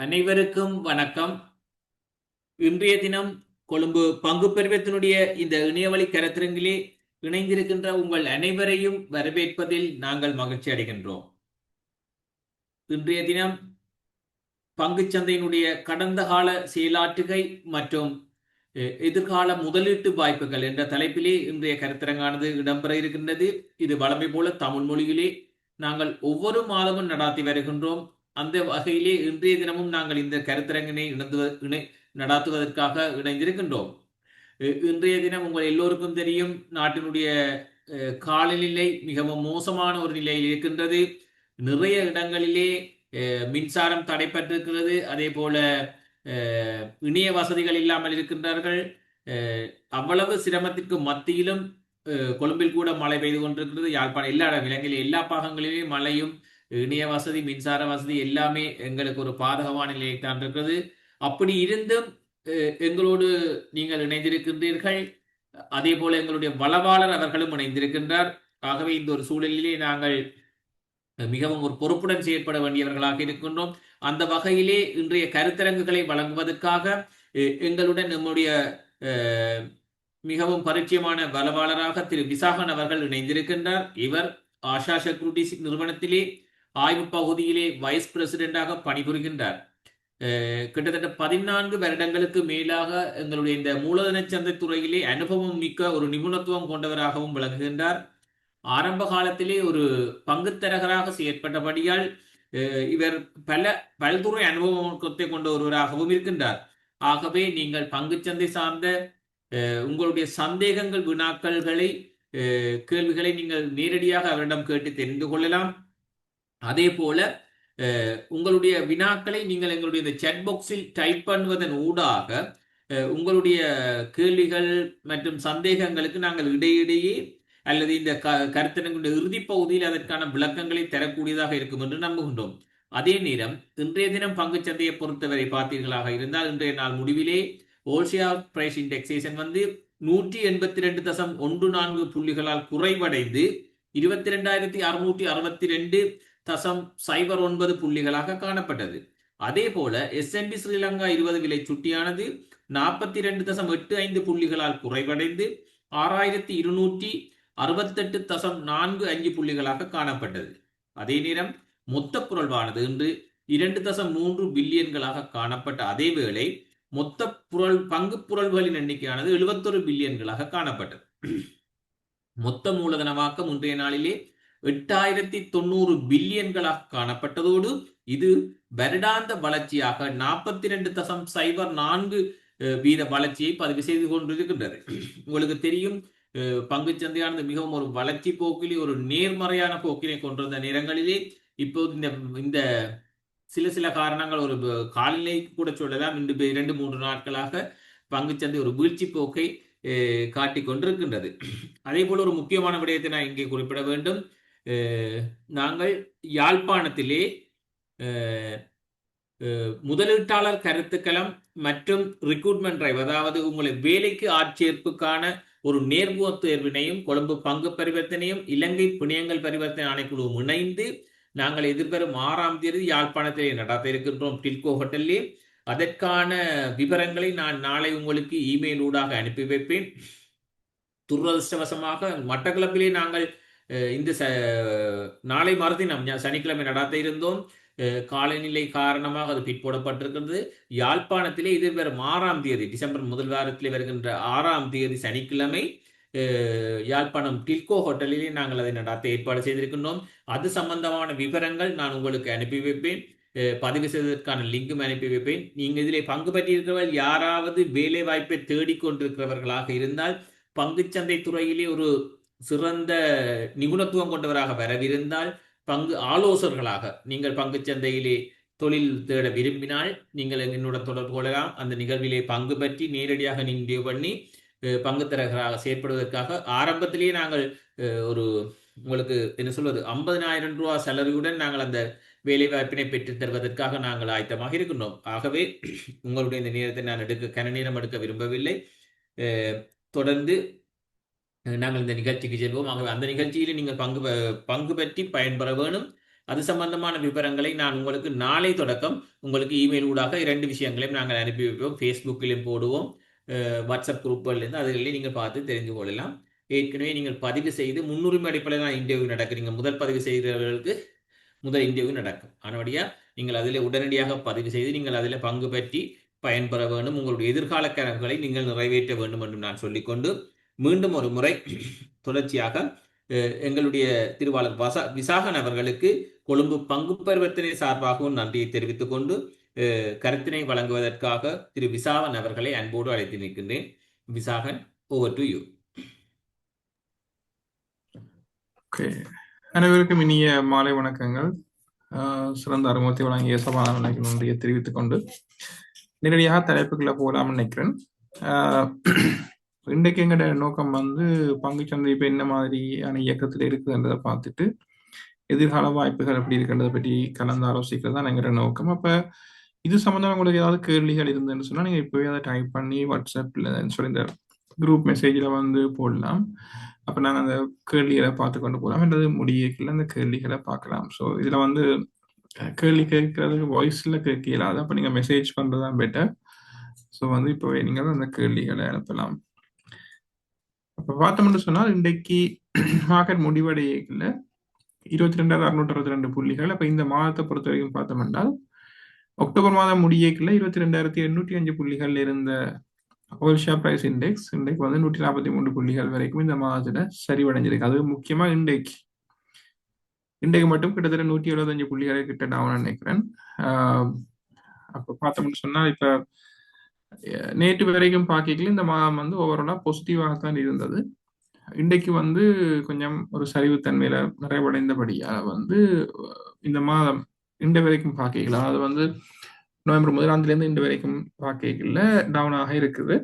அனைவருக்கும் வணக்கம். இன்றைய தினம் கொழும்பு பங்கு பெருவத்தினுடைய இந்த இணையவழி கருத்தரங்கிலே இணைந்திருக்கின்ற உங்கள் அனைவரையும் வரவேற்பதில் நாங்கள் மகிழ்ச்சி அடைகின்றோம். இன்றைய தினம் பங்குச்சந்தையினுடைய கடந்த கால செயலாற்றுகை மற்றும் எதிர்கால முதலீட்டு வாய்ப்புகள் என்ற தலைப்பிலே இன்றைய கருத்தரங்கானது இடம்பெற இருக்கின்றது. இது வழமை போல தமிழ் மொழியிலே நாங்கள் ஒவ்வொரு மாதமும் நடாத்தி வருகின்றோம். அந்த வகையிலே இன்றைய தினமும் நாங்கள் இந்த கருத்தரங்கினை நடாத்துவதற்காக இணைந்திருக்கின்றோம். இன்றைய தினம் உங்கள் எல்லோருக்கும் தெரியும், நாட்டினுடைய காலநிலை மிகவும் மோசமான ஒரு நிலையில் இருக்கின்றது. நிறைய இடங்களிலே மின்சாரம் தடைப்பட்டிருக்கிறது. அதே போல இணைய வசதிகள் இல்லாமல் இருக்கின்றார்கள். அவ்வளவு சிரமத்திற்கு மத்தியிலும் கொழும்பில் கூட மழை பெய்து கொண்டிருக்கிறது. யாழ்ப்பாணம் எல்லா இலங்கையில் எல்லா பாகங்களிலே மழையும் இணைய வசதி மின்சார வசதி எல்லாமே எங்களுக்கு ஒரு பாதகமான நிலையை தான் இருக்கிறது. அப்படி இருந்தும் எங்களோடு நீங்கள் இணைந்திருக்கின்றீர்கள். அதே போல எங்களுடைய வளவாளர் அவர்களும் இணைந்திருக்கின்றார். ஆகவே இந்த ஒரு சூழலிலே நாங்கள் மிகவும் ஒரு பொறுப்புடன் செயற்பட வேண்டியவர்களாக இருக்கின்றோம். அந்த வகையிலே இன்றைய கருத்தரங்குகளை வழங்குவதற்காக எங்களுடன் நம்முடைய மிகவும் பரிச்சயமான வளவாளராக திரு விசாகன் அவர்கள் இணைந்திருக்கின்றார். இவர் ஆஷா செக்யூரிட்டிஸ் நிறுவனத்திலே ஆய்வு பகுதியிலே வைஸ் பிரசிடென்டாக பணிபுரிகின்றார். கிட்டத்தட்ட 14 வருடங்களுக்கு மேலாக எங்களுடைய இந்த மூலதன சந்தை துறையிலே அனுபவம் மிக்க ஒரு நிபுணத்துவம் கொண்டவராகவும் விளங்குகின்றார். ஆரம்ப காலத்திலே ஒரு பங்குத்தரகராக செயற்பட்டபடியால் இவர் பல்துறை அனுபவத்தை கொண்ட ஒருவராகவும் இருக்கின்றார். ஆகவே நீங்கள் பங்குச்சந்தை சார்ந்த உங்களுடைய சந்தேகங்கள் வினாக்கள்களை கேள்விகளை நீங்கள் நேரடியாக அவரிடம் கேட்டு தெரிந்து கொள்ளலாம். அதே போல உங்களுடைய வினாக்களை நீங்கள் எங்களுடைய இந்த சாட் பாக்ஸில் டைப் பண்ணுவதன் ஊடாக உங்களுடைய கேள்விகள் மற்றும் சந்தேகங்களுக்கு நாங்கள் இடையிடையே அல்லது இந்த கருத்தரங்குடைய இறுதி பகுதியில் அதற்கான விளக்கங்களை தரக்கூடியதாக இருக்கும் என்று நம்புகின்றோம். அதே நேரம் இன்றைய தினம் பங்குச்சந்தையை பொறுத்தவரை பார்த்தீர்களாக இருந்தால் இன்றைய நாள் முடிவிலே ஓல்சியா பிரைஸ் இண்டெக்ஸேஷன் 182.14 புள்ளிகளால் குறைவடைந்து 22,662.09 புள்ளிகளாக காணப்பட்டது. அதே போல S&P ஸ்ரீலங்கா 20 விலை சுட்டியானது 42.85 புள்ளிகளால் குறைவடைந்து 6,268.45 புள்ளிகளாக காணப்பட்டது. அதே நேரம் மொத்த புரள்வானது இன்று 2.3 பில்லியன்களாக காணப்பட்ட அதே வேளை மொத்த பங்கு புரள்களின் எண்ணிக்கையானது 71 பில்லியன்களாக காணப்பட்டது. மொத்த மூலதனமாக்கம் இன்றைய நாளிலே 8,090 பில்லியன்களாக காணப்பட்டதோடு இது வருடாந்த வளர்ச்சியாக 42.04 வீத வளர்ச்சியை பதிவு செய்து கொண்டிருக்கின்றது. உங்களுக்கு தெரியும், பங்குச்சந்தையானது மிகவும் ஒரு வளர்ச்சி போக்கிலே ஒரு நேர்மறையான போக்கினை கொண்டிருந்த நேரங்களிலே இப்போது இந்த சில காரணங்கள் ஒரு காலநிலை கூட சொல்லலாம். இன்று 2-3 நாட்களாக பங்குச்சந்தை ஒரு வீழ்ச்சி போக்கை காட்டிக் கொண்டிருக்கின்றது. அதே போல ஒரு முக்கியமான விடயத்தை நான் இங்கே குறிப்பிட வேண்டும். நாங்கள் யாழ்ப்பாணத்திலே முதலீட்டாளர் கருத்துக்களம் மற்றும் ரிக்ரூட்மெண்ட் டிரைவ், அதாவது உங்களை வேலைக்கு ஆட்சேர்ப்புக்கான ஒரு நேர்முக தேர்வினையும் கொழும்பு பங்கு பரிவர்த்தனையும் இலங்கை பிணையங்கள் பரிவர்த்தனை ஆணைக்குழுவும் இணைந்து நாங்கள் எதிர்வரும் 6ஆம் தேதி யாழ்ப்பாணத்திலே நடத்த இருக்கின்றோம் டில்கோ ஹோட்டலிலே. அதற்கான விவரங்களை நான் நாளை உங்களுக்கு இமெயில் ஊடாக அனுப்பி வைப்பேன். துரதிருஷ்டவசமாக மட்டக்களப்பிலே நாங்கள் இந்த நாளை மறுதினம் சனிக்கிழமை நடத்த இருந்தோம். காலநிலை காரணமாக அது பிற்போடப்பட்டிருக்கிறது. யாழ்ப்பாணத்திலே எதிர்வரும் 6ஆம் தேதி டிசம்பர் முதல் வாரத்திலே வருகின்ற 6ஆம் தேதி சனிக்கிழமை யாழ்ப்பாணம் டில்கோ ஹோட்டலிலே நாங்கள் அதை நடத்த ஏற்பாடு செய்திருக்கின்றோம். அது சம்பந்தமான விவரங்கள் நான் உங்களுக்கு அனுப்பி வைப்பேன். பதிவு செய்வதற்கான லிங்கும் அனுப்பி வைப்பேன். நீங்கள் இதிலே பங்கு பெற்றிருக்கிறவர்கள் யாராவது வேலை வாய்ப்பை தேடிக்கொண்டிருக்கிறவர்களாக இருந்தால், பங்குச்சந்தை துறையிலே ஒரு சிறந்த நிபுணத்துவம் கொண்டவராக வரவிருந்தால், பங்கு ஆலோசகர்களாக நீங்கள் பங்குச்சந்தையிலே தொழில் தேட விரும்பினால் நீங்கள் என்னுடன் தொடர்பு கொள்ளலாம். அந்த நிகழ்விலே பங்கு பற்றி நேரடியாக நீங்கள் பண்ணி பங்கு தரகராக செயற்படுவதற்காக ஆரம்பத்திலேயே நாங்கள் ஒரு உங்களுக்கு என்ன சொல்வது 50,000 ரூபா செலரியுடன் நாங்கள் அந்த வேலை வாய்ப்பினை பெற்றுத் தருவதற்காக நாங்கள் ஆயத்தமாக இருக்கின்றோம். ஆகவே உங்களுடைய இந்த நேரத்தை நான் கன நேரம் எடுக்க விரும்பவில்லை. தொடர்ந்து நாங்கள் இந்த நிகழ்ச்சிக்கு செல்வோம். ஆகவே அந்த நிகழ்ச்சியில் நீங்கள் பங்கு பற்றி பயன்பெற வேணும். அது சம்பந்தமான விவரங்களை நான் உங்களுக்கு நாளை தொடக்கம் உங்களுக்கு இமெயில் ஊடாக 2 விஷயங்களையும் நாங்கள் அனுப்பி வைப்போம். ஃபேஸ்புக்கிலும் போடுவோம், வாட்ஸ்அப் குரூப்புகள்லேருந்து அதுகளிலே நீங்கள் பார்த்து தெரிந்து கொள்ளலாம். ஏற்கனவே நீங்கள் பதிவு செய்து முன்னுரிமை அடிப்படையில் தான் இன்டர்வியூ நடக்குறீங்க. முதல் பதிவு செய்கிறவர்களுக்கு முதல் இன்டர்வியூ நடக்கும். ஆனபடியாக நீங்கள் அதில் உடனடியாக பதிவு செய்து நீங்கள் அதில் பங்கு பெற்றி பயன்பெற வேண்டும். உங்களுடைய எதிர்கால கனவுகளை நீங்கள் நிறைவேற்ற வேண்டும் என்று நான் சொல்லிக்கொண்டு மீண்டும் ஒரு முறை தொடர்ச்சியாக எங்களுடைய திருவாளர் விசாகன் அவர்களுக்கு கொழும்பு பங்கு பரிவர்த்தனை சார்பாகவும் நன்றியை தெரிவித்துக் கொண்டு கருத்தினை வழங்குவதற்காக திரு விசாகன் அவர்களை அன்போடு அழைத்து நிற்கின்றேன். Visagan, over to you. அனைவருக்கும் இனிய மாலை வணக்கங்கள். சிறந்த அனுமதி வழங்கிய சபாநாயகருக்கு நன்றியை தெரிவித்துக் கொண்டு நேரடியாக தலைப்புக்குள்ள போகலாம்னு நினைக்கிறேன். இன்றைக்கு எங்களோட நோக்கம் பங்குச்சந்தை இப்போ என்ன மாதிரியான இயக்கத்தில் இருக்குதுன்றதை பார்த்துட்டு எதிர்கால வாய்ப்புகள் எப்படி இருக்குன்றதை பற்றி கலந்து ஆலோசிக்கிறது தான் எங்களோட நோக்கம். அப்போ இது சம்மந்தமாக உங்களுக்கு ஏதாவது கேள்விகள் இருந்ததுன்னு சொன்னால் நீங்கள் இப்போவே அதை டைப் பண்ணி வாட்ஸ்அப்பில் சொல்லி இந்த குரூப் மெசேஜில் போடலாம். அப்போ நாங்கள் அந்த கேள்விகளை பார்த்து கொண்டு போகலாம், அல்லது முடியல அந்த கேள்விகளை பார்க்கலாம். ஸோ இதில் கேள்வி கேட்கறதுக்கு வாய்ஸில் கேட்க இயலாது. அப்போ நீங்கள் மெசேஜ் பண்ணுறது தான் பெட்டர். ஸோ இப்போவே நீங்கள் அந்த கேள்விகளை அனுப்பலாம். அப்போ பார்த்தோம்னு சொன்னால் இன்றைக்கு மார்க்கெட் முடிவடையல 22,662 புள்ளிகள். அப்போ இந்த மாதத்தை பொறுத்த வரைக்கும் பார்த்தோம்னா அக்டோபர் மாதம் முடியல 22,805 புள்ளிகள் இருந்த ஓல் ஷேர் பிரைஸ் இண்டெக்ஸ் 143 புள்ளிகள் வரைக்கும் இந்த மாதத்துல சரிவடைஞ்சிருக்கு. அது முக்கியமா இன்றைக்கு மட்டும் கிட்டத்தட்ட 175 புள்ளிகளை கிட்ட நான் நினைக்கிறேன். அப்ப பார்த்தோம்னு சொன்னா இப்ப நேற்று வரைக்கும் பார்க்கல இந்த மாதம் ஓவராலா பாசிட்டிவாகத்தான் இருந்தது. இன்றைக்கு கொஞ்சம் ஒரு சரிவுத்தன்மையில நிறைவடைந்தபடியால இந்த மாதம் இன்று வரைக்கும் பார்க்கலாம். அது நவம்பர் 1 இன்று வரைக்கும் பார்க்கல டவுனாக இருக்குது.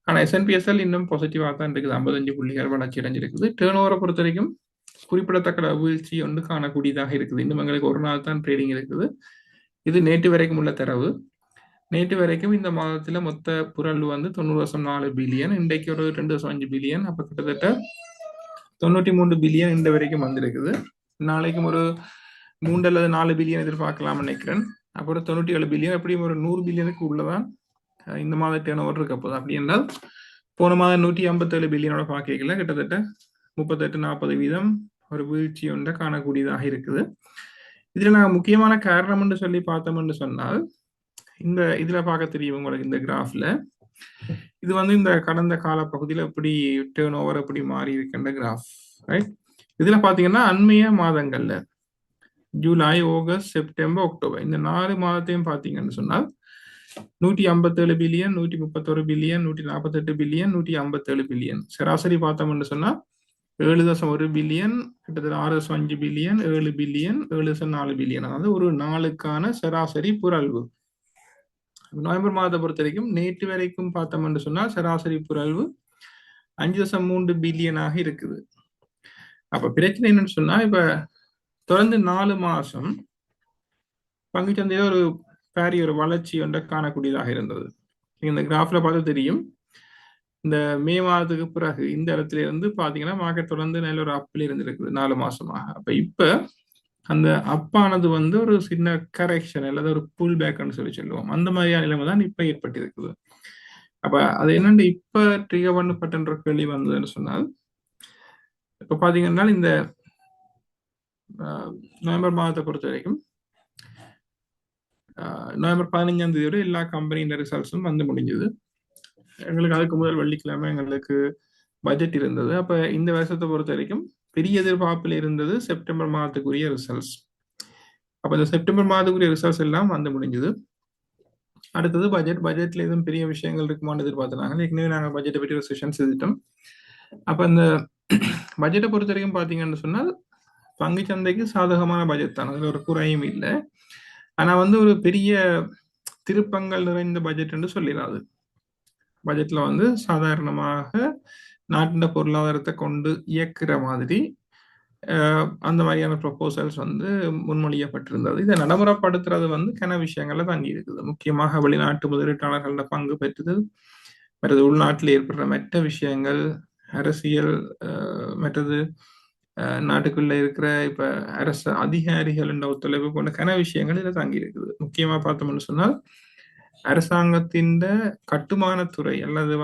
ஆனால் SNPSL இன்னும் பாசிட்டிவாக தான் இருக்குது. 55 புள்ளிகள் வளர்ச்சி அடைஞ்சிருக்குது. டேர்ன் ஓவரை பொறுத்த வரைக்கும் குறிப்பிடத்தக்க வீழ்ச்சி காணக்கூடியதாக இருக்குது. இன்னும் எங்களுக்கு ஒரு நாள் தான் ட்ரேடிங் இருக்குது. இது நேற்று வரைக்கும் உள்ள தரவு. நேற்று வரைக்கும் இந்த மாதத்துல மொத்த புரள்வு 90.4 பில்லியன், இன்றைக்கு ஒரு 2.5 பில்லியன். அப்ப கிட்டத்தட்ட 93 பில்லியன் இந்த வரைக்கும் வந்திருக்குது. நாளைக்கும் ஒரு 3 அல்லது 4 பில்லியன் எதிர்பார்க்கலாம் நினைக்கிறேன். அப்புறம் 97 பில்லியன், எப்படியும் ஒரு 100 பில்லியனுக்கு உள்ளதான் இந்த மாத டேர்ன் ஓவர் இருக்க போகுது. அப்படி என்றால் போன மாதம் 157 பில்லியனோட பார்க்கல கிட்டத்தட்ட 38-40% ஒரு வீழ்ச்சி ஒன்றை காணக்கூடியதாக இருக்குது. இதுல நாங்கள் முக்கியமான காரணம்னு சொல்லி பார்த்தோம்னு சொன்னால் இந்த இதுல பார்க்க தெரியும் உங்களுக்கு இந்த கிராஃப்ல இது இந்த கடந்த கால பகுதியில் எப்படி டேர்ன் ஓவர் எப்படி மாறி இருக்கின்ற கிராஃப், ரைட்? இதுல பாத்தீங்கன்னா அண்மைய மாதங்கள்ல ஜூலை, ஆகஸ்ட், செப்டம்பர், அக்டோபர் இந்த 4 மாதத்தையும் பார்த்தீங்கன்னு சொன்னால் 157 பில்லியன், 131 பில்லியன், 148 பில்லியன், 157 பில்லியன். சராசரி பார்த்தோம்னு சொன்னா 7.1 பில்லியன், கிட்டத்தட்ட 6.5 பில்லியன், 7 பில்லியன், 7.4 பில்லியன். அதாவது ஒரு நாளுக்கான சராசரி புரள்வு. நவம்பர் மாதத்தை பொறுத்த வரைக்கும் நேற்று வரைக்கும் பார்த்தோம்னு சொன்னா சராசரி புரள்வு 5.3 பில்லியனாக இருக்குது. அப்ப பிரச்சனை என்னன்னு சொன்னா இப்ப தொடர்ந்து 4 மாசம் பங்குச்சந்தையில ஒரு பாரிய ஒரு வளர்ச்சி ஒன்றை காணக்கூடியதாக இருந்தது. இந்த கிராஃப்ல பார்த்து தெரியும். இந்த மே மாதத்துக்கு பிறகு இந்த இடத்துல இருந்து பாத்தீங்கன்னா மார்க்கெட் தொடர்ந்து நல்ல ஒரு அப்பில் இருந்திருக்குது 4 மாசமாக. அப்ப இப்ப அந்த அப்பானது ஒரு சின்ன கரெக்ஷன் அல்லது ஒரு புல் பேக்னு சொல்லி சொல்லுவோம். அந்த மாதிரியான நிலைமை தான் இப்ப ஏற்பட்டிருக்குது. அப்ப அது என்னன்னு இப்ப ட்ரிகர் பண்ணப்பட்ட கேள்வி வந்ததுன்னு சொன்னால் இப்ப பாத்தீங்கன்னா இந்த நவம்பர் மாதத்தை பொறுத்த வரைக்கும் நவம்பர் 15 எல்லா கம்பெனியின் ரிசல்ட்ஸும் முடிஞ்சது. எங்களுக்கு அதுக்கு முதல் வெள்ளிக்கிழமை எங்களுக்கு பட்ஜெட் இருந்தது. அப்ப இந்த வருஷத்தை பொறுத்த வரைக்கும் பெரிய எதிர்பார்ப்பில் இருந்தது செப்டம்பர் மாதத்துக்குரிய ரிசல்ட்ஸ். அப்ப இந்த செப்டம்பர் மாதத்துக்குரிய ரிசல்ட்ஸ் எல்லாம் முடிஞ்சது. அடுத்தது பட்ஜெட்ல எதுவும் பெரிய விஷயங்கள் இருக்குமான்னு எதிர்பார்த்தாங்க. ஏற்கனவே நாங்கள் பட்ஜெட்டை பற்றி ஒரு செஷன் செய்துட்டோம். அப்ப இந்த பட்ஜெட்டை பொறுத்த வரைக்கும் பாத்தீங்கன்னு சொன்னால் பங்கு சந்தைக்கு சாதகமான பட்ஜெட் தான், அதுல ஒரு குறையும் இல்லை. ஆனா ஒரு பெரிய திருப்பங்கள் நிறைந்த பட்ஜெட் என்று சொல்லிடாது. பட்ஜெட்ல சாதாரணமாக நாட்டின் பொருளாதாரத்தை கொண்டு இயக்குற மாதிரி அந்த மாதிரியான ப்ரொபோசல்ஸ் முன்மொழியப்பட்டிருந்தது. இதை நடைமுறைப்படுத்துறது கன விஷயங்கள்ல தங்கி இருக்குது. முக்கியமாக வெளிநாட்டு முதலீட்டாளர்களோட பங்கு பெற்றுதல், மற்றது உள்நாட்டில் ஏற்படுற மற்ற விஷயங்கள், அரசியல், மற்றது நாட்டுக்குள்ள இருக்கிற இப்ப அரசு அதிகாரிகள் என்ற ஒத்துழைப்பு போன்ற கன விஷயங்கள் இதுல தங்கி இருக்குது. முக்கியமா பார்த்தோம்னு சொன்னால் அரசாங்கத்தின் கட்டுமானத்துறை அல்லது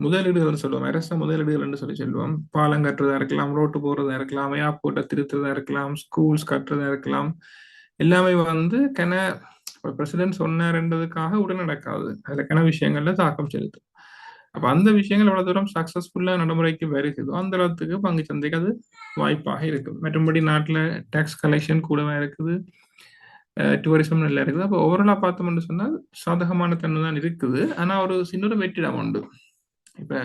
முதலீடுகள் சொல்லுவோம், அரச முதலீடுகள் என்று சொல்லுவோம். பாலம் கட்டுறதா இருக்கலாம், ரோட்டு போடுறதா இருக்கலாம், ஏர்போர்ட்டை திருத்துறதா இருக்கலாம், ஸ்கூல்ஸ் கட்டுறதா இருக்கலாம். எல்லாமே பிரசிடென்ட் சொன்னார்ன்றதுக்காக உடனே நடக்காது. அதுல கன விஷயங்கள்ல தாக்கம் செலுத்தும். அப்ப அந்த விஷயங்கள் எவ்வளவு தூரம் சக்சஸ்ஃபுல்லா நடைமுறைக்கு வருகுதோ அந்த அளவுக்கு பங்கு சந்தைக்கு அது வாய்ப்பாக இருக்குது. மற்றபடி நாட்டுல டாக்ஸ் கலெக்ஷன் கூடவா இருக்குது, டூரிசம் நல்லா இருக்குது. அப்போ ஓவராலா பார்த்தோம்னு சொன்னால் சாதகமான தன்மை தான் இருக்குது. ஆனா ஒரு சின்ன வெற்றிடம் உண்டு. இப்ப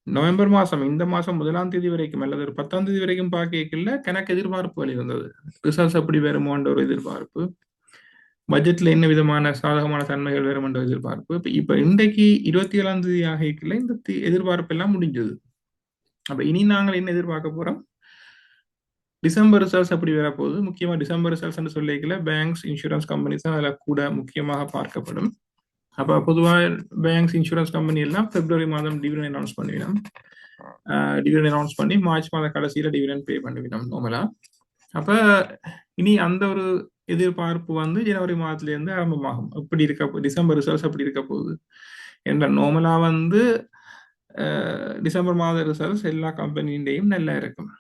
நவம்பர் மாசம், இந்த மாசம் 1ஆம் தேதி வரைக்கும் அல்லது ஒரு 10ஆம் தேதி வரைக்கும் பார்க்கல கணக்கு எதிர்பார்ப்புகள் இருந்தது. ரிசல்ட்ஸ் எப்படி வருமோன்ற ஒரு எதிர்பார்ப்பு, பட்ஜெட்ல என்ன விதமான சாதகமான தன்மைகள் வரும் என்ற எதிர்பார்ப்பு. இப்ப இன்றைக்கு 27ஆம் தேதி ஆகிக்கல இந்த எதிர்பார்ப்பு எல்லாம் முடிஞ்சது. அப்ப இனி நாங்கள் என்ன எதிர்பார்க்க போறோம்? டிசம்பர் ரிசல்ட்ஸ் அப்படி வரப்போகுது. முக்கியமா டிசம்பர் ரிசல்ட்ஸ் சொல்லிக்கல பேங்க்ஸ், இன்சூரன்ஸ் கம்பெனிஸ் தான் அதில் கூட முக்கியமாக பார்க்கப்படும். அப்ப பொதுவாக பேங்க்ஸ், இன்சூரன்ஸ் கம்பெனி எல்லாம் பிப்ரவரி மாதம் டிவிடெண்ட் அனௌன்ஸ் பண்ணிவிடும். டிவிடெண்ட் அனௌன்ஸ் பண்ணி மார்ச் மாத கடைசியில டிவிடெண்ட் பே பண்ணிவிடும் நார்மலா. அப்ப இனி அந்த ஒரு எதிர்பார்ப்பு ஜனவரி மாதத்துல இருந்து ஆரம்பமாகும். எப்படி இருக்க டிசம்பர் ரிசல்ட்ஸ் எப்படி இருக்க போகுது என்ற நார்மலா டிசம்பர் மாத ரிசல்ட்ஸ் எல்லா கம்பெனியிலையும் நல்லா இருக்கும்.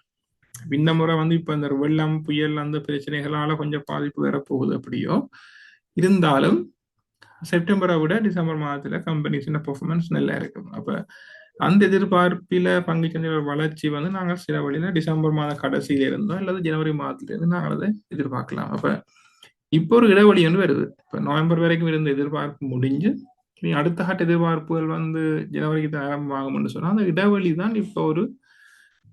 இந்த முறை இப்ப இந்த வெள்ளம், புயல் அந்த பிரச்சனைகளால கொஞ்சம் பாதிப்பு வரப்போகுது. அப்படியோ இருந்தாலும் செப்டம்பரை விட டிசம்பர் மாதத்துல கம்பெனிஸின் பெர்ஃபார்மன்ஸ் நல்லா இருக்கும். அப்ப அந்த எதிர்பார்ப்பில பங்கு சந்தையோட வளர்ச்சி நாங்கள் சில வழியில டிசம்பர் மாத கடைசியில இருந்தோ அல்லது ஜனவரி மாதத்துல இருந்து நாங்கள் அதை எதிர்பார்க்கலாம். அப்ப இப்போ ஒரு இடைவெளி வருது. இப்ப நவம்பர் வரைக்கும் இருந்த எதிர்பார்ப்பு முடிஞ்சு அடுத்த கட்ட எதிர்பார்ப்புகள் ஜனவரிக்கு தான் ஆரம்பமாகும்னு சொன்னா அந்த இடைவெளி தான் இப்போ ஒரு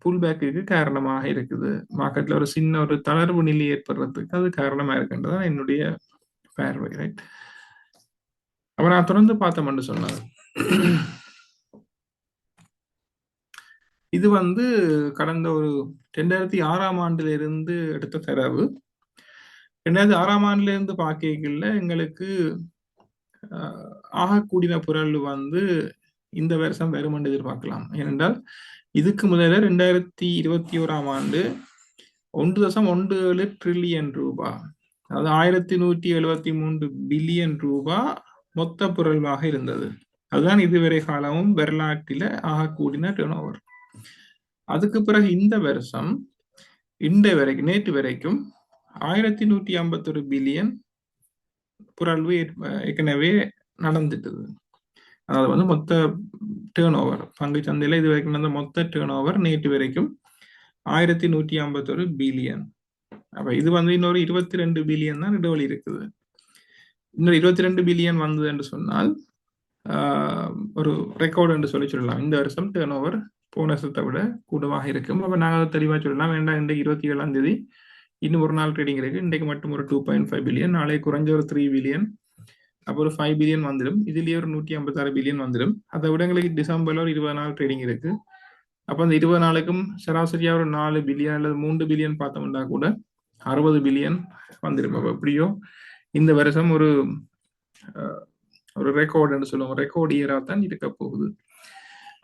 புல் பேக்கு காரணமாக இருக்குது. மார்க்கெட்ல ஒரு சின்ன ஒரு தளர்வு நிலை ஏற்படுறதுக்கு அது காரணமா இருக்குன்றதான் என்னுடைய பார்வை. ரைட். அப்ப நான் தொடர்ந்து பார்த்தோம்னு சொன்னாங்க, இது கடந்த ஒரு 2006ஆம் ஆண்டுல இருந்து எடுத்த தரவு. 2006ஆம் ஆண்டுல இருந்து பார்க்கல எங்களுக்கு ஆகக்கூடின பொருள் இந்த வருஷம் வரும் என்று எதிர்பார்க்கலாம். ஏனென்றால் இதுக்கு முதல்ல 2021ஆம் ஆண்டு 1.17 ட்ரில்லியன் ரூபாய், அதாவது 1173 பில்லியன் ரூபாய் மொத்த பொருளாக இருந்தது. அதுதான் இதுவரை காலமும் வரலாற்றில ஆகக்கூடின டர்ன் ஓவர். அதுக்கு பிறகு இந்த வருஷம் நேற்று வரைக்கும் 1151 பில்லியன் புரள்வு ஏற்கனவே நடந்துட்டது. அதாவது மொத்த டேர்ன் ஓவர் பங்கு சந்தையில இது வரைக்கும் நடந்த மொத்த டேர்ன் ஓவர் நேற்று வரைக்கும் 1151 பில்லியன். அப்ப இது இன்னொரு 22 பில்லியன் தான் இடைவெளி இருக்குது. இன்னொரு 22 பில்லியன் வந்தது என்று சொன்னால் ஒரு ரெக்கார்டு என்று சொல்லலாம். இந்த வருஷம் டேர்ன் ஓவர் போன வருஷத்தை விட கூடுதலாக இருக்கும். அப்ப நாங்கள் தெளிவா சொல்லலாம், வேண்டாம் இன்றைக்கு 27ஆம் தேதி இன்னும் ஒரு நாள் ட்ரேடிங் இருக்கு, இன்றைக்கு மட்டும் ஒரு 2.5 பில்லியன், நாளை குறைஞ்ச ஒரு 3 பில்லியன், அப்போ ஒரு 5 பில்லியன் வந்துடும். இதுலயே ஒரு 156 பில்லியன் வந்துடும். அதை விட எங்களுக்கு டிசம்பர்ல ஒரு 20 நாள் ட்ரேடிங் இருக்கு. அப்ப அந்த 20 நாளுக்கும் சராசரியா ஒரு 4 பில்லியன் அல்லது 3 பில்லியன் பார்த்தோம்னா கூட 60 பில்லியன் வந்துடும். அப்ப எப்படியோ இந்த வருஷம் ஒரு ரெக்கார்டு என்று சொல்லுவோம், ரெக்கார்டு இயரா தான் இருக்க போகுது.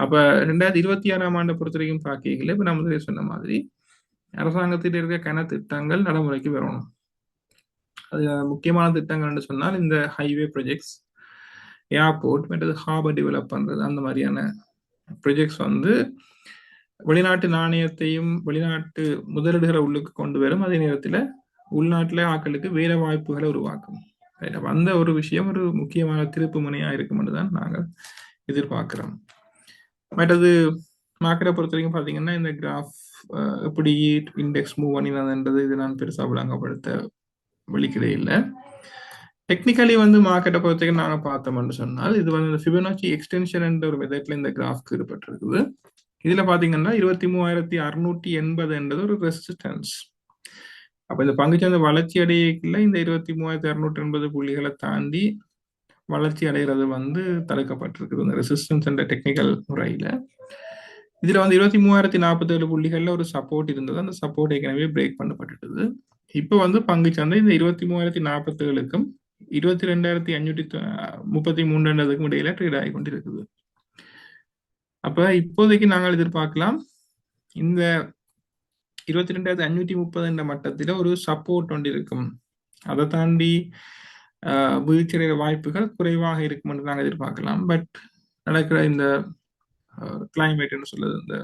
அப்ப 2026ஆம் ஆண்டை பொறுத்த வரைக்கும் பார்க்கல, இப்ப நம்ம சொன்ன மாதிரி அரசாங்கத்தில் இருக்க கன திட்டங்கள் நடைமுறைக்கு வரணும். அது முக்கியமான திட்டங்கள்னு சொன்னால் இந்த ஹைவே ப்ரொஜெக்ட்ஸ், ஏர்போர்ட் மற்றது ஹார்பர் டெவலப் பண்றது, அந்த மாதிரியான ப்ரொஜெக்ட்ஸ் வெளிநாட்டு நாணயத்தையும் வெளிநாட்டு முதலீடுகளை உள்ளுக்கு கொண்டு வரும். அதே நேரத்தில் உள்நாட்டில் ஆக்களுக்கு வேலை வாய்ப்புகளை உருவாக்கும். அந்த ஒரு விஷயம் ஒரு முக்கியமான திருப்பு முனையா இருக்கும் என்று தான் நாங்கள் எதிர்பார்க்கிறோம். மற்றது மார்க்கெட்டை பொறுத்த வரைக்கும் பார்த்தீங்கன்னா இந்த கிராஃப் எப்படி இண்டெக்ஸ் மூவ் பண்ணினதுன்றது இது நான் பெருசாக விளங்கப்படுத்த வெளிக்கிடே இல்லை. டெக்னிக்கலி மார்க்கெட்டை பொறுத்த வரைக்கும் நாங்கள் பார்த்தோம்னு சொன்னால் இது இந்த ஃபிபனாச்சி எக்ஸ்டென்ஷன் என்ற ஒரு மெத்தட்ல இந்த கிராஃப்க்கு ஈடுபட்டிருக்குது. இதுல பாத்தீங்கன்னா 23,680 என்றது ஒரு ரெசிஸ்டன்ஸ். அப்ப இந்த பங்குச்சந்தை வளர்ச்சி அடையல இந்த 23,680 புள்ளிகளை தாண்டி வளர்ச்சி அடைகிறது தடுக்கப்பட்டிருக்குது இந்த ரெசிஸ்டன்ஸ் என்ற டெக்னிக்கல் முறையில. இதுல 23,047 புள்ளிகள்ல ஒரு சப்போர்ட் இருந்தது. அந்த சப்போர்ட் ஏற்கனவே பிரேக் பண்ணப்பட்டுது. இப்ப பங்கு சந்தை இந்த 23,047க்கும் 22,533 இடையில ட்ரேட் ஆகி கொண்டிருக்குது. அப்ப இப்போதைக்கு நாங்கள் எதிர்பார்க்கலாம் இந்த 22,530 என்ற மட்டத்தில் ஒரு சப்போர்ட் ஒன்று இருக்கும். அதை தாண்டி வீழ்ச்சியடைய வாய்ப்புகள் குறைவாக இருக்கும் என்று நாங்கள் எதிர்பார்க்கலாம். பட் நடக்கிற இந்த கிளைமேட்னு சொல்லுது, இந்த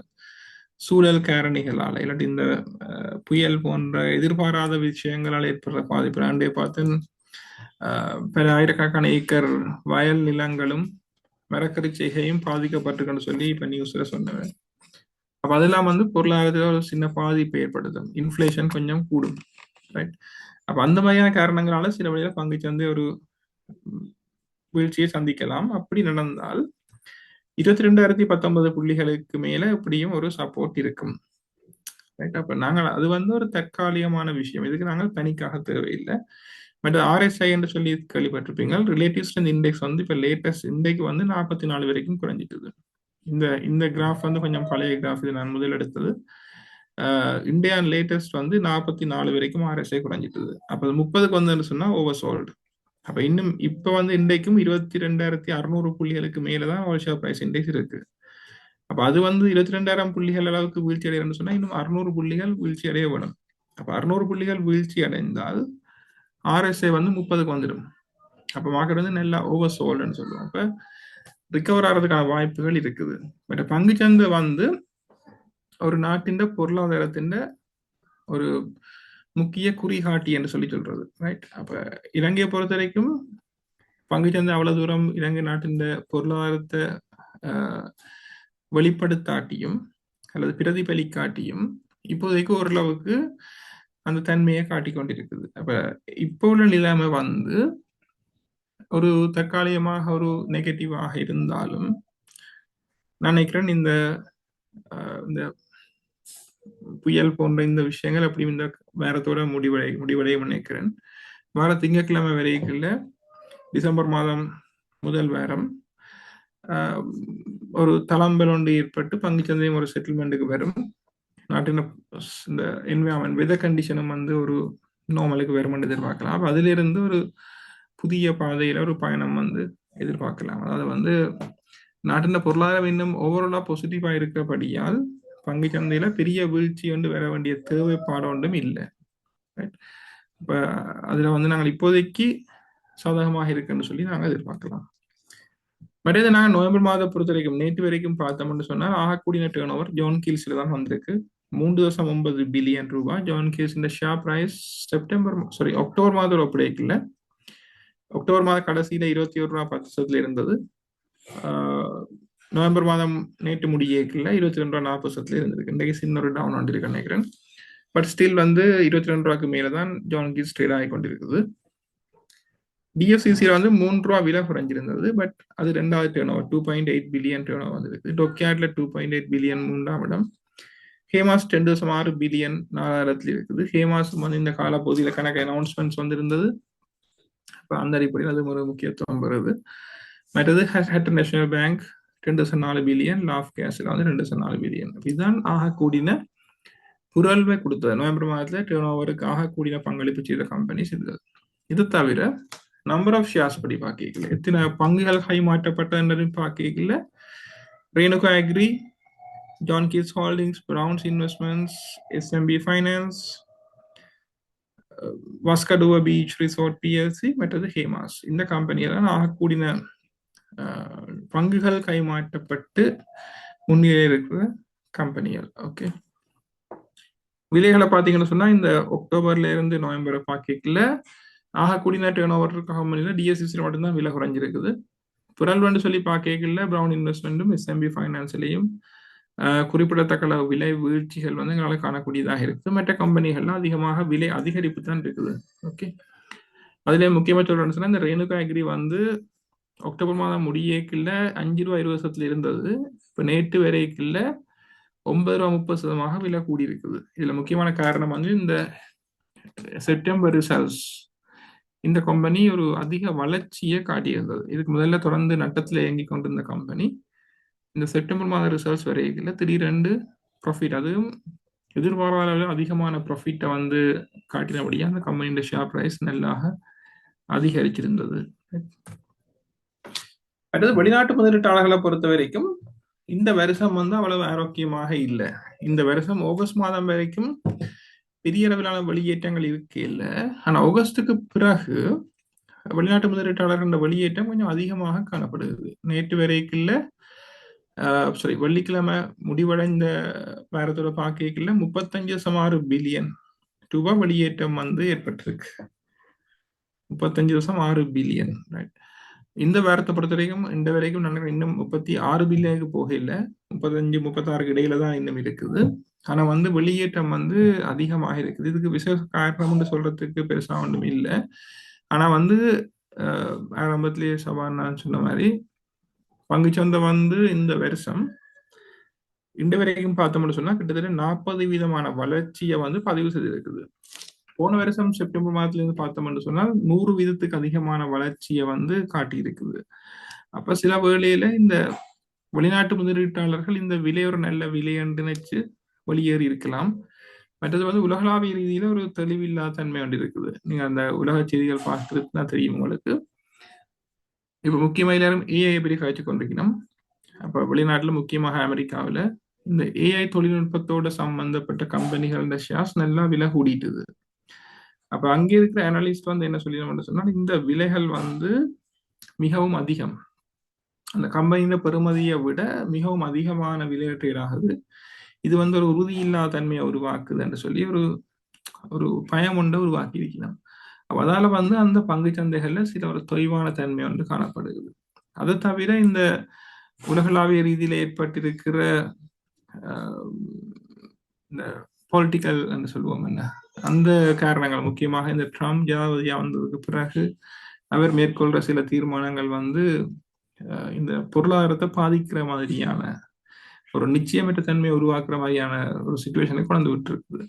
சூழல் காரணிகளால் இல்லாட்டி இந்த புயல் போன்ற எதிர்பாராத விஷயங்களால் ஏற்படுற பாதிப்பு அண்டே பார்த்து பல ஆயிரக்கணக்கான ஏக்கர் வயல் நிலங்களும் மரக்கறி செய்கையும் பாதிக்கப்பட்டிருக்குன்னு சொல்லி இப்ப நியூஸ்ல சொன்னேன். அப்ப அதெல்லாம் பொருளாதாரத்தில் ஒரு சின்ன பாதிப்பு ஏற்படுத்தும், இன்ஃப்ளேஷன் கொஞ்சம் கூடும், ரைட்? அப்ப அந்த மாதிரியான காரணங்களால சில வழியில பங்கு சந்தை ஒரு வீழ்ச்சியை சந்திக்கலாம். அப்படி நடந்தால் 22,019 புள்ளிகளுக்கு மேல எப்படியும் ஒரு சப்போர்ட் இருக்கும், ரைட்? அப்ப நாங்கள் அது ஒரு தற்காலிகமான விஷயம், இதுக்கு நாங்கள் பனிக்காக தேவையில்லை. பட் RSI என்று சொல்லி கேள்விப்பட்டிருப்பீங்க, ரிலேட்டிவ் ஸ்ட்ரென்த் இண்டெக்ஸ் இப்ப லேட்டஸ்ட் இன்றைக்கு 44 வரைக்கும் குறைஞ்சிட்டுது. இந்த கிராஃப் கொஞ்சம் பழைய கிராஃப், இது நான் முதல் எடுத்தது. இந்தியா லேட்டஸ்ட் 44 வரைக்கும் RSI குறைஞ்சிட்டுது. அப்ப 30க்கு வந்துன்னு சொன்னா ஓவர் சோல்டு. அப்ப இன்னும் இப்ப இன்றைக்கும் 22,600 புள்ளிகளுக்கு மேலதான் ஆல் ஷேர் பிரைஸ் இண்டெக்ஸ் இருக்கு. அப்ப அது 22,000 புள்ளிகள் அளவுக்கு வீழ்ச்சி அடையணும்னு சொன்னா இன்னும் 600 புள்ளிகள் வீழ்ச்சி அடைய வேணும். அப்ப 600 புள்ளிகள் வீழ்ச்சி அடைந்தால் RSI 30க்கு வந்துடும். அப்ப மார்க்கெட் நல்லா ஓவர் சோல்டுன்னு சொல்லுவோம். அப்ப ரிகவர் ஆகிறதுக்கான வாய்ப்புகள் இருக்குது. பட் பங்கு சந்தை ஒரு நாட்டின் பொருளாதாரத்தின் ஒரு முக்கிய குறிகாட்டி என்று சொல்றது, ரைட்? அப்ப இலங்கையை பொறுத்த வரைக்கும் பங்கு சந்தை அவ்வளவு தூரம் இலங்கை நாட்டின் பொருளாதாரத்தை வெளிப்படுத்தாட்டியும் அல்லது பிரதிபலிக்காட்டியும் இப்போதைக்கு ஓரளவுக்கு அந்த தன்மையை காட்டிக்கொண்டிருக்குது. அப்ப இப்போ உள்ள நிலைமை ஒரு தற்காலிகமாக ஒரு நெகட்டிவாக இருந்தாலும் நான் நினைக்கிறேன் இந்த புயல் போன்ற இந்த விஷயங்கள் அப்படி இந்த வாரத்தோட முடிவடையும் நினைக்கிறேன். வார திங்கட்கிழமை வரைக்குள்ள டிசம்பர் மாதம் முதல் வாரம் ஒரு தளம்பல் ஒன்று ஏற்பட்டு பங்கு சந்தையும் ஒரு செட்டில்மெண்ட்டுக்கு வரும். நாட்டின் இந்த என்விரான்மெண்ட் வெதர் கண்டிஷனும் ஒரு நார்மலுக்கு வரும்னு எதிர்பார்க்கலாம். அப்ப அதுல இருந்து ஒரு புதிய பாதையில ஒரு பயணம் எதிர்பார்க்கலாம். அதாவது நாட்டின் பொருளாதாரம் இன்னும் ஓவராலா பாசிட்டிவா இருக்கிறபடியால் பங்கு சந்தையில பெரிய வீழ்ச்சி வர வேண்டிய தேவைப்பாடு ஒன்றும் இல்லை. இப்ப அதுல நாங்கள் இப்போதைக்கு சாதகமாக இருக்குன்னு சொல்லி நாங்கள் எதிர்பார்க்கலாம். பட் இதை நாங்கள் நவம்பர் மாதம் பொறுத்த வரைக்கும் நேற்று வரைக்கும் பார்த்தோம்னு சொன்னால் ஆகக்கூடிய டேர்ன் ஓவர் ஜான் கீல்ஸ்ல தான் வந்திருக்கு. 3.9 பில்லியன் ரூபாய். ஜான் கீல்ஸ் இந்த ஷேர் பிரைஸ் அக்டோபர் மாதம் ஒப்படைக்கல. அக்டோபர் மாதம் கடைசியில 21 ரூபா 10 இருந்தது. நவம்பர் மாதம் நேற்று முடியல 22 ரூபா 40 இருந்திருக்கு. இன்றைக்கு சின்ன ஒரு டவுன் வந்திருக்கு நினைக்கிறேன். பட் ஸ்டில் 22 ரூபாய்க்கு மேலதான் ஜான் கீல்ஸ் ட்ரேட் ஆகி கொண்டிருக்குது. DFCC 3 ரூபா விலை குறைஞ்சிருந்தது. பட் அது 2வது turn over 2.8 billion turn over வந்திருக்கு. டொக்கியாட்ல 2.8 பில்லியன் 3ஆம் இடம். ஹேமாஸ் 10.6 பில்லியன் 4ஆயிரத்துல இருக்குது. ஹேமாஸ் இந்த காலப்பகுதியில் கணக்கு அனௌன்ஸ்மெண்ட்ஸ் வந்திருந்தது. இப்போ அந்த அடிப்படையில் அது ஒரு முக்கியத்துவம் வருது. மற்றது header national bank 2.4 billion, laugh கேஸ்ல 2.4 பில்லியன். இதுதான் ஆக கூடின புரல்வை கொடுத்தது. நவம்பர் மாதத்துல டேர்ன் ஓவருக்கு ஆக கூடின பங்களிப்பு செய்த கம்பெனிஸ் இது. இது தவிர நம்பர் ஆஃப் ஷேர்ஸ் படி பார்க்கல, எத்தனை பங்குகள் கை மாற்றப்பட்டது பார்க்கல. Renuka agri, John Keells Holdings, Browns Investments, SMB finance, Waskaduwa beach resort PLC, மற்றது ஹேமாஸ். இந்த கம்பெனியெல்லாம் ஆகக்கூடிய பங்குகள் கைமாற்றப்பட்டு முன்னிலை இருக்கிற கம்பெனிகள். ஓகே, விலைகளை பார்த்தீங்கன்னு சொன்னா இந்த அக்டோபர்ல இருந்து நவம்பரை பார்க்கல ஆகக்கூடிய டேர்ன் ஓவர் கம்பெனியில DFCC மட்டும்தான் விலை குறைஞ்சிருக்குது. புரல் சொல்லி பார்க்கல பிரவுன் இன்வெஸ்ட்மெண்ட்டும் SMB ஃபைனான்ஸ்லையும் குறிப்பிடத்தக்க விலை வீழ்ச்சிகள் எங்களால் காணக்கூடியதாக இருக்குது. மற்ற கம்பெனிகள்லாம் அதிகமாக விலை அதிகரிப்பு தான் இருக்குது. ஓகே, அதுல முக்கியமாக சொல்றேன்னு சொன்னா இந்த ரேணுகா அக்ரி அக்டோபர் மாதம் முடியக்குள்ள 5 ரூபா 20 இருந்தது. இப்ப நேற்று வரைக்குள்ள 9 ரூபா 30% விலை கூடி இருக்குது. இதுல முக்கியமான காரணம் இந்த செப்டம்பர் ரிசல்ட்ஸ். இந்த கம்பெனி ஒரு அதிக வளர்ச்சியை காட்டியிருந்தது. இதுக்கு முதல்ல தொடர்ந்து நட்டத்துல இயங்கி கொண்டிருந்த கம்பெனி இந்த செப்டம்பர் மாத ரிசல்ட்ஸ் வரைக்குள்ள திடீரென்று ப்ராஃபிட், அதுவும் எதிர்பாராத அதிகமான ப்ராஃபிட்டை காட்டினபடியா அந்த கம்பெனியோட ஷேர் பிரைஸ் நல்லாக அதிகரிச்சிருந்தது. அடுத்தது வெளிநாட்டு முதலீட்டாளர்களை பொறுத்த வரைக்கும் இந்த வருஷம் வந்து அவ்வளவு ஆரோக்கியமாக இல்லை. இந்த வருஷம் ஆகஸ்ட் மாதம் வரைக்கும் பெரிய அளவிலான வெளியேற்றங்கள் இருக்கே இல்லை. ஆனா ஆகஸ்டுக்கு பிறகு வெளிநாட்டு முதலீட்டாளர்கள் வெளியேற்றம் கொஞ்சம் அதிகமாக காணப்படுகிறது. நேற்று வரைக்குள்ள சாரி வெள்ளிக்கிழமை முடிவடைந்த வாரத்தோட பார்க்கல 35.6 பில்லியன் ரூபாய் வெளியேற்றம் வந்து ஏற்பட்டிருக்கு. 35.6 பில்லியன். இந்த வாரத்தை பொறுத்த வரைக்கும் இந்த வரைக்கும் நாங்கள் இன்னும் 36 பில்லியனுக்கு போக இல்லை. 35-36 இடையில தான் இன்னும் இருக்குது. ஆனா வந்து வெளியேற்றம் வந்து அதிகமாக இருக்குது. இதுக்கு விசேஷ காரணம்னு சொல்றதுக்கு பெருசா ஒன்றும் இல்லை. ஆனா வந்து ஆரம்பத்திலேயே சபான்னு சொன்ன மாதிரி பங்குச்சந்தை வந்து இந்த வருஷம் இந்த வரைக்கும் பார்த்தோம்னு சொன்னா கிட்டத்தட்ட 40% வளர்ச்சியை வந்து பதிவு செய்திருக்குது. போன வருஷம் செப்டம்பர் மாதத்திலிருந்து பார்த்தோம்னு சொன்னால் 100% அதிகமான வளர்ச்சியை வந்து காட்டியிருக்குது. அப்ப சில வேளையில இந்த வெளிநாட்டு முதலீட்டாளர்கள் இந்த விலை ஒரு நல்ல விலை என்று நினைச்சு வெளியேறி இருக்கலாம். மற்றது வந்து உலகளாவிய ரீதியில ஒரு தெளிவில்லா தன்மை ஒன்று இருக்குது. நீங்க அந்த உலக செய்திகள் பார்த்துட்டு தான் தெரியும் உங்களுக்கு. இப்ப முக்கியமாக எல்லாரும் ஏஐ பற்றி காய்ச்சி கொண்டிருக்கணும். அப்ப வெளிநாட்டுல முக்கியமாக அமெரிக்காவில் இந்த ஏஐ தொழில்நுட்பத்தோட சம்பந்தப்பட்ட கம்பெனிகளோட ஷேர்ஸ் நல்லா விலை கூடிட்டுது. அப்ப அங்க இருக்கிற அனலிஸ்ட் வந்து என்ன சொல்லி சொன்னா இந்த விலைகள் வந்து மிகவும் அதிகம், அந்த கம்பெனியோட பெறுமதியை விட மிகவும் அதிகமான விலை ட்ரேட் ஆகுது. இது வந்து ஒரு உறுதியில்லா தன்மையை உருவாக்குது என்று சொல்லி ஒரு ஒரு பயம் ஒன்றை உருவாக்கி இருக்கணும். அப்ப அதால வந்து அந்த பங்கு சந்தைகள்ல சில ஒரு தொய்வான தன்மை ஒன்று காணப்படுகிறது. அதை தவிர இந்த உலகளாவிய ரீதியில ஏற்பட்டிருக்கிற இந்த பொலிட்டிக்கல் என்று சொல்லுவோம் என்ன, அந்த காரணங்கள் முக்கியமாக இந்த ட்ரம்ப் ஜனாதிபதியா வந்ததுக்கு பிறகு அவர் மேற்கொள்ற சில தீர்மானங்கள் வந்து இந்த பொருளாதாரத்தை பாதிக்கிற மாதிரியான ஒரு நிச்சயமற்ற தன்மையை உருவாக்குற மாதிரியான ஒரு சுச்சுவேஷனை கொண்டு விட்டு இருக்குது.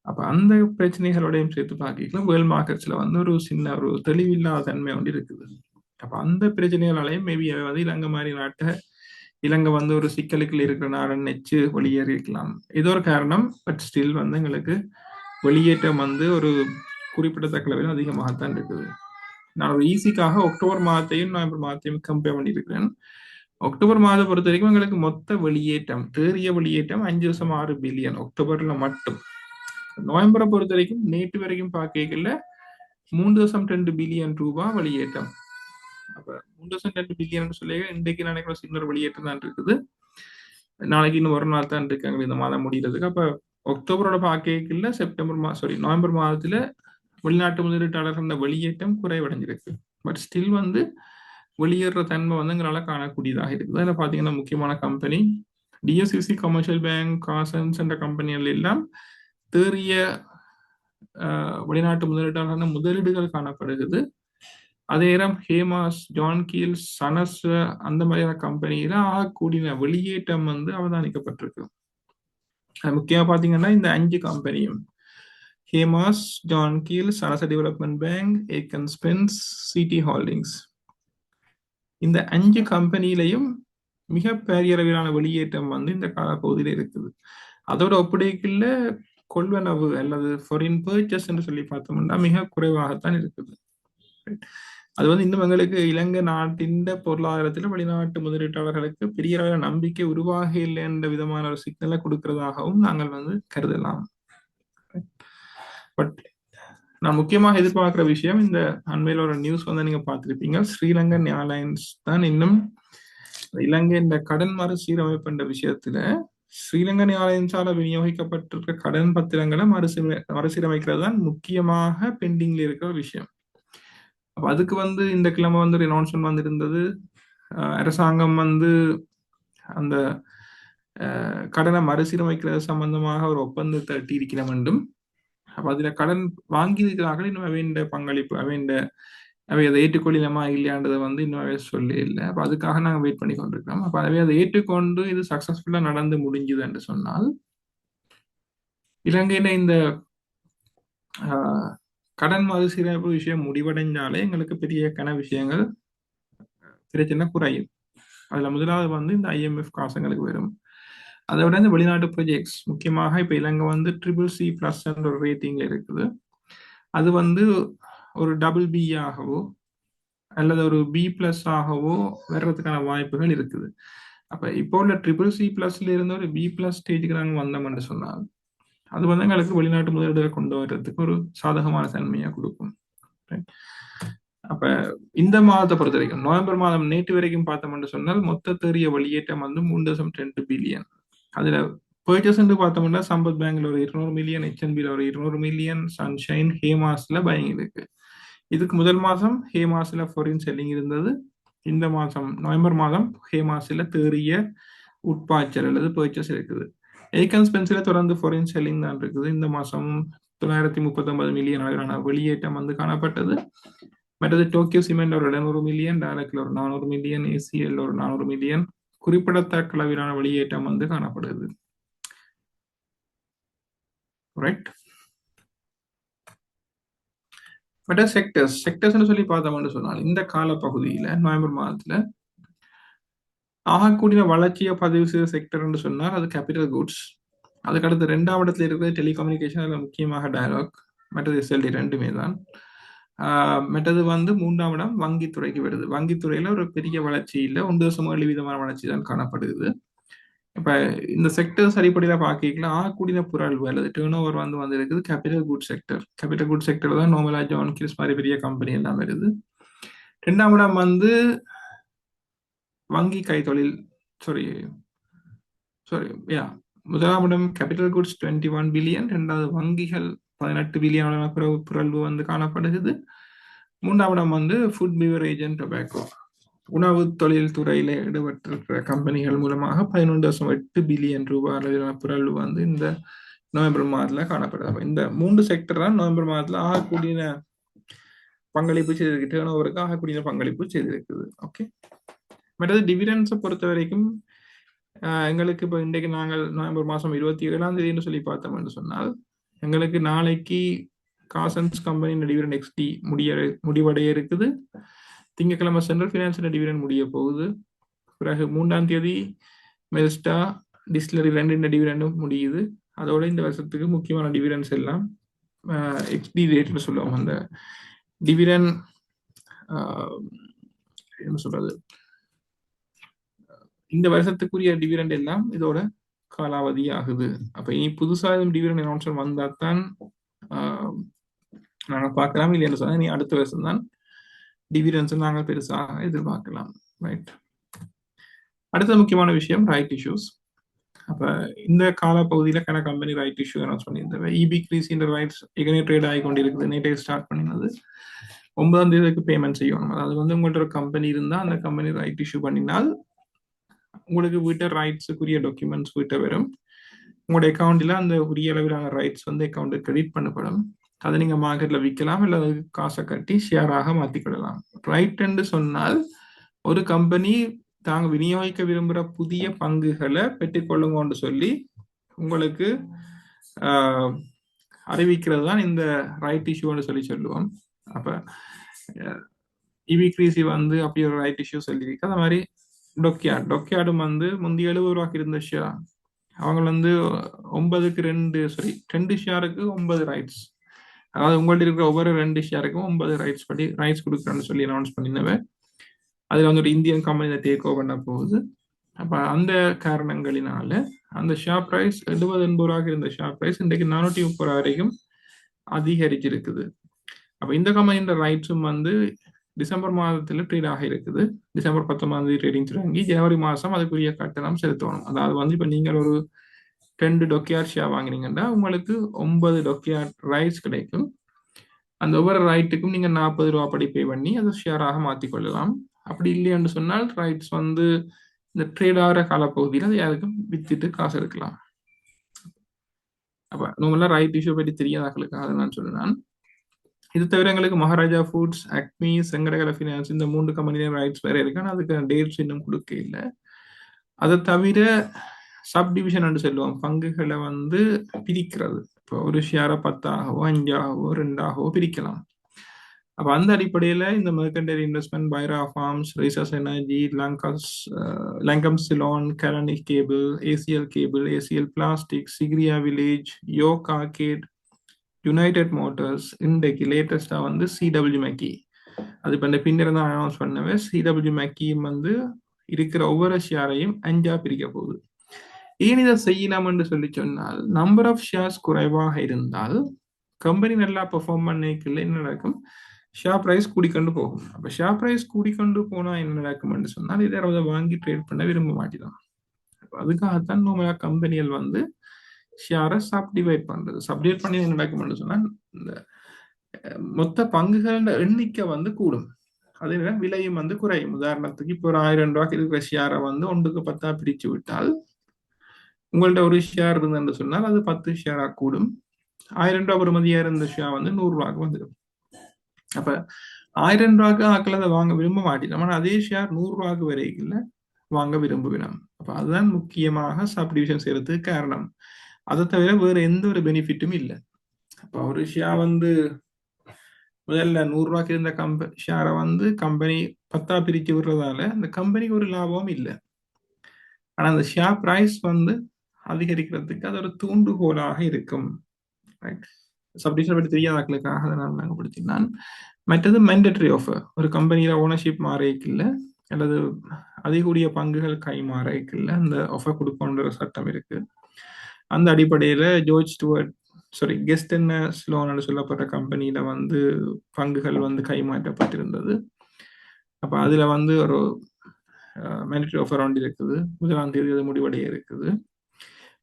அப்ப அந்த பிரச்சனைகளோடையும் சேர்த்து பார்க்கலாம் வேர்ல்ட் மார்க்கெட்ஸ்ல வந்து ஒரு சின்ன ஒரு தெளிவில்லாத தன்மை ஒன்று இருக்குது. அப்ப அந்த பிரச்சனைகளாலையும் மேபி வந்து இலங்கை மாதிரி நாட்டை இலங்கை வந்து ஒரு சிக்கலுக்குள்ள இருக்கிற நாடுன்னு நினைச்சு வெளியேறி இருக்கலாம். இது ஒரு காரணம். பட் ஸ்டில் வந்து எங்களுக்கு வெளியேற்றம் வந்து ஒரு குறிப்பிடத்தக்க அளவில் அதிகமாகத்தான் இருக்குது. நான் ஒரு ஈஸிக்காக அக்டோபர் மாதத்தையும் நவம்பர் மாதத்தையும் கம்பேர் பண்ணியிருக்கிறேன். அக்டோபர் மாதம் பொறுத்த வரைக்கும் எங்களுக்கு மொத்த வெளியேற்றம் தேறிய வெளியேற்றம் 5.6 பில்லியன் அக்டோபர்ல மட்டும். நவம்பரை பொறுத்த வரைக்கும் நேற்று வரைக்கும் பார்க்கல 3.2 பில்லியன் ரூபாய் வெளியேற்றம். அப்ப 3.2 பில்லியன் சொல்லி இன்றைக்கு நினைக்கிற சின்ன வெளியேற்றம் தான் இருக்குது. நாளைக்கு இன்னும் ஒரு நாள் தான் இருக்காங்க இந்த மாதம் முடிகிறதுக்கு. அப்ப அக்டோபரோட பார்க்கல நவம்பர் மாதத்துல வெளிநாட்டு முதலீட்டாளர்கள் வெளியேற்றம் குறைவடைஞ்சிருக்கு. பட் ஸ்டில் வந்து வெளியேற தன்மை வந்து எங்களால காணக்கூடியதாக இருக்குது. அதில் பார்த்தீங்கன்னா முக்கியமான கம்பெனி டிஎஸ்சிசி, கமர்ஷியல் பேங்க், காசன்ஸ் என்ற கம்பெனிகள் எல்லாம் தேறிய வெளிநாட்டு முதலீட்டாளர்கள் முதலீடுகள் காணப்படுகிறது. அதே நேரம் ஹேமாஸ், ஜான் கீல்ஸ், சனஸ் அந்த மாதிரியான கம்பெனியில ஆகக்கூடிய வெளியேற்றம் வந்து அவதானிக்கப்பட்டிருக்கு. முக்கியமா பாத்தீங்கன்னா இந்த 5 கம்பெனியும் Hemas, John Keells, Sanasa development bank, Aitken Spence, CT holdings, இந்த 5 கம்பெனிலையும் மிக பெரிய அளவிலான வெளியேற்றம் வந்து இந்த காலப்பகுதியில் இருக்குது. அதோட ஒப்படைக்குள்ள கொள்வனவு அல்லது ஃபாரின் பர்ச்சேஸ் என்று சொல்லி பார்த்தோம்னா மிக குறைவாகத்தான் இருக்குது. அது வந்து இன்னும் எங்களுக்கு இலங்கை நாட்டின் பொருளாதாரத்தில் வெளிநாட்டு முதலீட்டாளர்களுக்கு பெரிய அளவில் நம்பிக்கை உருவாக இல்லை என்ற விதமான ஒரு சிக்னலை கொடுக்கிறதாகவும் நாங்கள் வந்து கருதலாம். பட் நான் முக்கியமாக எதிர்பார்க்கிற விஷயம், இந்த அண்மையில் ஒரு நியூஸ் வந்து நீங்க பார்த்திருப்பீங்க, ஸ்ரீலங்கன் ஏர்லைன்ஸ் தான் இன்னும் இலங்கை இந்த கடன் மறுசீரமைப்பு என்ற விஷயத்துல ஸ்ரீலங்கன் ஏர்லைன்ஸால விநியோகிக்கப்பட்டிருக்க கடன் பத்திரங்களை மறுசீரமைக்கிறது தான் முக்கியமாக பெண்டிங்ல இருக்கிற விஷயம். அப்ப அதுக்கு வந்து இந்த கிழமை வந்து ஒரு அனௌன்ஸ்மெண்ட் வந்து இருந்தது. அரசாங்கம் வந்து அந்த கடனை மறுசீரமைக்கிறது சம்பந்தமாக ஒரு ஒப்பந்தத்தை எட்டியிருக்கிற வேண்டும். அப்ப அதுல கடன் வாங்கியிருக்கிறார்கள், இன்னும் அவைண்ட பங்களிப்பு அவை அதை ஏற்றுக்கொள்ளலாமா இல்லையான்றதை வந்து இன்னும் அவை சொல்லி இல்லை. அப்ப அதுக்காக நாங்கள் வெயிட் பண்ணி கொண்டிருக்கிறோம். அப்ப அவை அதை ஏற்றுக்கொண்டு இது சக்சஸ்ஃபுல்லா நடந்து முடிஞ்சுது என்று சொன்னால் இலங்கையில இந்த கடன் மறுசீரமைப்பு விஷயம் முடிவடைஞ்சாலே எங்களுக்கு பெரிய கன விஷயங்கள் பிரச்சனை குறையும். அதுல முதலாவது வந்து இந்த IMF காசுங்களுக்கு வரும். அதை விட இந்த வெளிநாட்டு ப்ராஜெக்ட்ஸ், முக்கியமாக இப்ப இலங்கை வந்து CCC+ என்ற ஒரு ரேட்டிங்ல இருக்குது. அது வந்து ஒரு BB ஆகவோ அல்லது ஒரு B+ ஆகவோ வர்றதுக்கான வாய்ப்புகள் இருக்குது. அப்ப இப்போ உள்ள CCC+ல இருந்து ஒரு B+ ஸ்டேஜுக்கு நாங்கள் வந்தோம்னு சொன்னால் அது வந்து எங்களுக்கு வெளிநாட்டு முதலீடுகளை கொண்டு வர்றதுக்கு ஒரு சாதகமான தன்மையை கொடுக்கும். Right? அப்ப இந்த மாதத்தை பொறுத்த வரைக்கும் நவம்பர் மாதம் நேற்று வரைக்கும் பார்த்தோம்னு சொன்னால் மொத்த தேறிய வெளியேற்றம் வந்து 3.2 பில்லியன். அதுல பர்ச்சேஸ் பார்த்தோம்னா சம்பத் பேங்க்ல ஒரு 200 மில்லியன், HNBல ஒரு 200 மில்லியன், சன்ஷைன் ஹேமாஸ்ல பையிங் இருக்கு. இதுக்கு முதல் மாதம் ஹேமாஸ்ல ஃபாரின் செல்லிங் இருந்தது. இந்த மாதம் நவம்பர் மாதம் ஹேமாஸ்ல தேறிய உட்பாய்ச்சல் அல்லது பர்ச்சேஸ் இருக்குது. ஏக்கன் ஸ்பென்ஸ்ல தொடர்ந்து ஃபாரின் செல்லிங் தான் இருக்குது. இந்த மாதம் 939 மில்லியன் அளவிலான வெளியேற்றம் வந்து காணப்பட்டது. மற்றது டோக்கியோ சிமெண்ட் ஒரு 200 மில்லியன், டைரக்ட்ல ஒரு 400 மில்லியன், ACL ஒரு 400 மில்லியன் குறிப்பிடத்தக்க அளவிலான வெளியேற்றம் வந்து காணப்படுது. ரைட். பட் செக்டர்ஸ்னு சொல்லி பார்த்தோம்னு சொன்னால் இந்த கால பகுதியில் நவம்பர் மாதத்துல ஆகக்கூடிய வளர்ச்சியை பதிவு செய்த செக்டர்னு சொன்னால் அது கேபிட்டல் குட்ஸ். அதுக்கடுத்து 2ஆம் இடத்துல இருக்கிறது டெலிகம்யூனிகேஷன், அதில் முக்கியமாக டயலாக், மற்றது SLD ரெண்டுமே தான். மற்றது வந்து 3ஆம் இடம் வங்கித்துறைக்கு வருது. வங்கித்துறையில ஒரு பெரிய வளர்ச்சி இல்லை, 1.7% வளர்ச்சி தான் காணப்படுது. இப்ப இந்த செக்டர்ஸ் அடிப்படையில் பார்க்கலாம் ஆகக்கூடிய புரள்வு அல்லது டேர்ன் ஓவர் வந்து இருக்குது capital good sector. Capital good sector தான் நோமலா, ஜான் கில்ஸ் மாதிரி பெரிய கம்பெனி எல்லாம் வருது. 2ஆம் இடம் வந்து வங்கி கைத்தொழில், முதலாம் இடம் கேபிட்டல் குட்ஸ் 21 பில்லியன், 2வது வங்கிகள் 18 பில்லியன் புரள்வு வந்து காணப்படுகிறது. 3ஆம் இடம் வந்து ஃபுட் பிவரேஜ் அண்ட் டொபாக்கோ, உணவு தொழில் துறையில ஈடுபட்டிருக்கிற கம்பெனிகள் மூலமாக 11.8 பில்லியன் ரூபாய் அளவிலான புரள்வு வந்து இந்த நவம்பர் மாதத்துல காணப்படுது. இந்த 3 செக்டர் தான் நவம்பர் மாதத்துல ஆகக்கூடிய பங்களிப்பு செய்திருக்கு, டேர்ன் ஓவருக்கு ஆகக்கூடிய பங்களிப்பு செய்திருக்குது. ஓகே. மற்றது டிவிடெண்ட்ஸை பொறுத்த வரைக்கும் எங்களுக்கு இப்போ இன்றைக்கு நாங்கள் நவம்பர் மாதம் 27ஆம் தேதினு சொல்லி பார்த்தோம்னு சொன்னால் எங்களுக்கு நாளைக்கு காசன்ஸ் கம்பெனி டிவிடெண்ட் XD முடிவடைய இருக்குது. திங்கட்கிழமை சென்ட்ரல் ஃபினான்ஸ் டிவிடெண்ட் முடிய போகுது. பிறகு 3ஆம் தேதி மெல்ஸ்டா டிஸ்டிலரி 2 டிவிடெண்டும் முடியுது. அதோட இந்த வருஷத்துக்கு முக்கியமான டிவிடெண்ட்ஸ் எல்லாம் XD ரேட்னு சொல்லுவோம். அந்த டிவிடெண்ட் என்ன சொல்றது, இந்த வருஷத்துக்குரிய டிவிடெண்ட் எல்லாம் இதோட காலாவதி ஆகுது. அப்ப இனி புதுசா டிவிடெண்ட் அனௌன்ஸ்மெண்ட் வந்தா தான் நாங்கள் பார்க்கலாம். இல்லைன்னு சொன்னா இனி அடுத்த வருஷம் தான் டிவிடெண்ட்ஸ் நாங்கள் பெருசாக எதிர்பார்க்கலாம். ரைட். அடுத்த முக்கியமான விஷயம் ரைட் இஷ்யூஸ். அப்ப இந்த காலப்பகுதியில கம்பெனி ரைட் இஷ்யூ அனௌன்ஸ் பண்ணியிருந்தது. EBCRC ரைட்ஸ் ஏற்கனவே ட்ரேட் ஆகி கொண்டிருக்குது. நேற்றே ஸ்டார்ட் பண்ணினது. 9ஆம் தேதிக்கு பேமெண்ட் செய்யணும். அதாவது வந்து உங்கள்ட்ட ஒரு கம்பெனி இருந்தால் அந்த கம்பெனி ரைட் இஷ்யூ பண்ணினால் உங்களுக்கு வீட்டை ரைட்ஸுக்குரிய டாக்குமெண்ட்ஸ் வீட்டை வரும். உங்களோட அக்கௌண்ட்ல அந்த உரிய அளவிலான ரைட்ஸ் வந்து அக்கௌண்ட் கிரெடிட் பண்ணப்படும். அதை நீங்க மார்க்கெட்ல விற்கலாம், இல்லை காசை கட்டி ஷேராக மாற்றிக்கொள்ளலாம். ரைட்ன்னு சொன்னால் ஒரு கம்பெனி தாங்க விநியோகிக்க விரும்புகிற புதிய பங்குகளை பெற்றுக்கொள்ளுங்கன்னு சொல்லி உங்களுக்கு அறிவிக்கிறது தான் இந்த ரைட் இஷ்யூன்னு சொல்லி சொல்லுவோம். அப்ப EBCRC வந்து அப்படி ஒரு ரைட் இஷ்யூ சொல்லியிருக்கு. அது மாதிரி டொக்கியாடும் வந்து முந்தைய 70 ரூபாய்க்கு இருந்த ஷேர் அவங்க வந்து 2 ஷேருக்கு 9 ரைட்ஸ், அதாவது உங்கள்ட்ட இருக்கிற ஒவ்வொரு 2 ஷேருக்கும் 9 ரைட்ஸ் கொடுக்குறேன்னு சொல்லி அனௌன்ஸ் பண்ணினவ. அதுல வந்து ஒரு இந்தியன் கம்பெனி டேக் ஓவர் பண்ண போகுது. அப்ப அந்த காரணங்களினால அந்த ஷேர் பிரைஸ் 70-80 ரூபாய்க்கு இருந்த ஷேர் பிரைஸ் இன்றைக்கு 430 ரூபாய் வரைக்கும் அதிகரிச்சிருக்குது. அப்ப இந்த கம்பெனியோட ரைட்ஸும் வந்து டிசம்பர் மாதத்துல ட்ரேட் ஆக இருக்குது. டிசம்பர் 19ஆம் தேதி ட்ரேடிங் தொடங்கி ஜனவரி மாதம் அதுக்குரிய கட்டணம் செலுத்தணும். அதாவது வந்து இப்ப நீங்கள் ஒரு 2 டொக்கியார்ட் ஷேர் வாங்கினீங்கன்னா உங்களுக்கு 9 டொக்கியார்ட் ரைட்ஸ் கிடைக்கும். அந்த ஒவ்வொரு ரைட்டுக்கும் நீங்க 40 ரூபாய் படி பே பண்ணி அதை ஷேராக மாற்றிக்கொள்ளலாம். அப்படி இல்லைன்னு சொன்னால் ரைட்ஸ் வந்து இந்த ட்ரேட் ஆகிற காலப்பகுதியில் அதை யாருக்கும் வித்துட்டு காசு எடுக்கலாம். அப்ப நம்மளாம் ரைட் இஷ்யூ பற்றி தெரியாதாக்களுக்காக அதை நான் சொல்லுறேன். இது தவிர எங்களுக்கு மகாராஜா ஃபுட்ஸ், அக்மி, செங்கடகல ஃபினான்ஸ் இந்த 3 கம்பெனியும் ரைட்ஸ் வேற இருக்கு. அதுக்கு டேட்ஸ் இன்னும் கொடுக்க இல்லை. அதை தவிர சப் டிவிஷன் சொல்லுவோம், பங்குகளை வந்து பிரிக்கிறது. இப்போ ஒரு ஷேரை 10ஆகவோ 5ஆகவோ 2ஆகவோ பிரிக்கலாம். அப்போ அந்த அடிப்படையில் இந்த mercantile investment, Bairaha farms, research energy, Lankem Ceylon, கரனிக் cable, ACL cable, ACL plastic, Sigiriya village, York arcade, United Motors, இன்றைக்கு லேட்டஸ்டா வந்து CW மெக்கி, அது இப்போ இந்த பின்னர் தான் அனௌன்ஸ் பண்ணவே. CW மெக்கியும் வந்து இருக்கிற ஒவ்வொரு ஷேரையும் 5ஆ பிரிக்க போகுது. ஏன் இதை செய்யலாம் என்று சொல்லி சொன்னால், நம்பர் ஆஃப் ஷேர்ஸ் குறைவாக இருந்தால் கம்பெனி நல்லா பெர்ஃபார்ம் பண்ணிக்கல என்ன நடக்கும், ஷேர் பிரைஸ் கூடிக்கொண்டு போகும். அப்ப ஷேர் பிரைஸ் கூடிக்கொண்டு போனா என்ன நடக்கும் என்று சொன்னால், இதை அதை வாங்கி ட்ரேட் பண்ண விரும்ப மாட்டேதான். அதுக்காகத்தான் நம்ம கம்பெனிகள் வந்து ஷேரை சப்டிவைட் பண்றது. சப்டிவைட் பண்ணி என்ன நடக்கும் என்று சொன்னால், இந்த மொத்த பங்குகளோட எண்ணிக்கை வந்து கூடும், அதே நேரம் விலையும் வந்து குறையும். உதாரணத்துக்கு இப்போ ஒரு 1000 ரூபாய்க்கு இருக்கிற ஷேரை வந்து 1க்கு 10ஆ பிரிச்சு விட்டால், உங்கள்ட்ட ஒரு ஷேர் இருந்ததுன்னு சொன்னால் அது 10 ஷேரா கூடும். 1000 ரூபாய் பெறுமதியா இருந்த ஷேர் வந்து 100 ரூபாய்க்கு வந்துடும். அப்ப 1000 ரூபாய்க்கு ஆக்கள் அதை வாங்க விரும்ப மாட்டேன், ஆனால் அதே ஷேர் 100 ரூபாய்க்கு வரைக்கும் வாங்க விரும்புவினோம். அப்ப அதுதான் முக்கியமாக சப்டிவிஷன் செய்யறதுக்கு காரணம். அதை தவிர வேற எந்த ஒரு பெனிஃபிட்டும் இல்லை. அப்ப ஒரு ஷேர் வந்து முதல்ல 100 ரூபாய்க்கு இருந்த ஷேரை வந்து கம்பெனி 10ஆ பிரிச்சு விடுறதால அந்த கம்பெனிக்கு ஒரு லாபமும் இல்லை. ஆனா அந்த ஷேர் பிரைஸ் வந்து அதிகரிக்கிறதுக்கு அது ஒரு தூண்டுகோலாக இருக்கும். சப்டிவிஷன் பற்றி தெரியாதாக்களுக்காக அதை நான் விளங்கப்படுத்தினான். மற்றது மேண்டேட்டரி ஆஃபர். ஒரு கம்பெனியில ஓனர்ஷிப் மாறிக்கல அல்லது அதிகூடிய பங்குகள் கை மாறிக்கல அந்த ஆஃபர் கொடுக்கணுன்ற சட்டம் இருக்கு. அந்த அடிப்படையில கெஸ்ட் என்ன ஸ்லோன் சொல்லப்பட்ட கம்பெனியில வந்து பங்குகள் வந்து கைமாற்றப்பட்டிருந்தது. அப்ப அதுல வந்து ஒரு மேண்டேட்டரி ஆஃபர் ஒன்று இருக்குது, 1ஆம் தேதி அது முடிவடைய இருக்குது.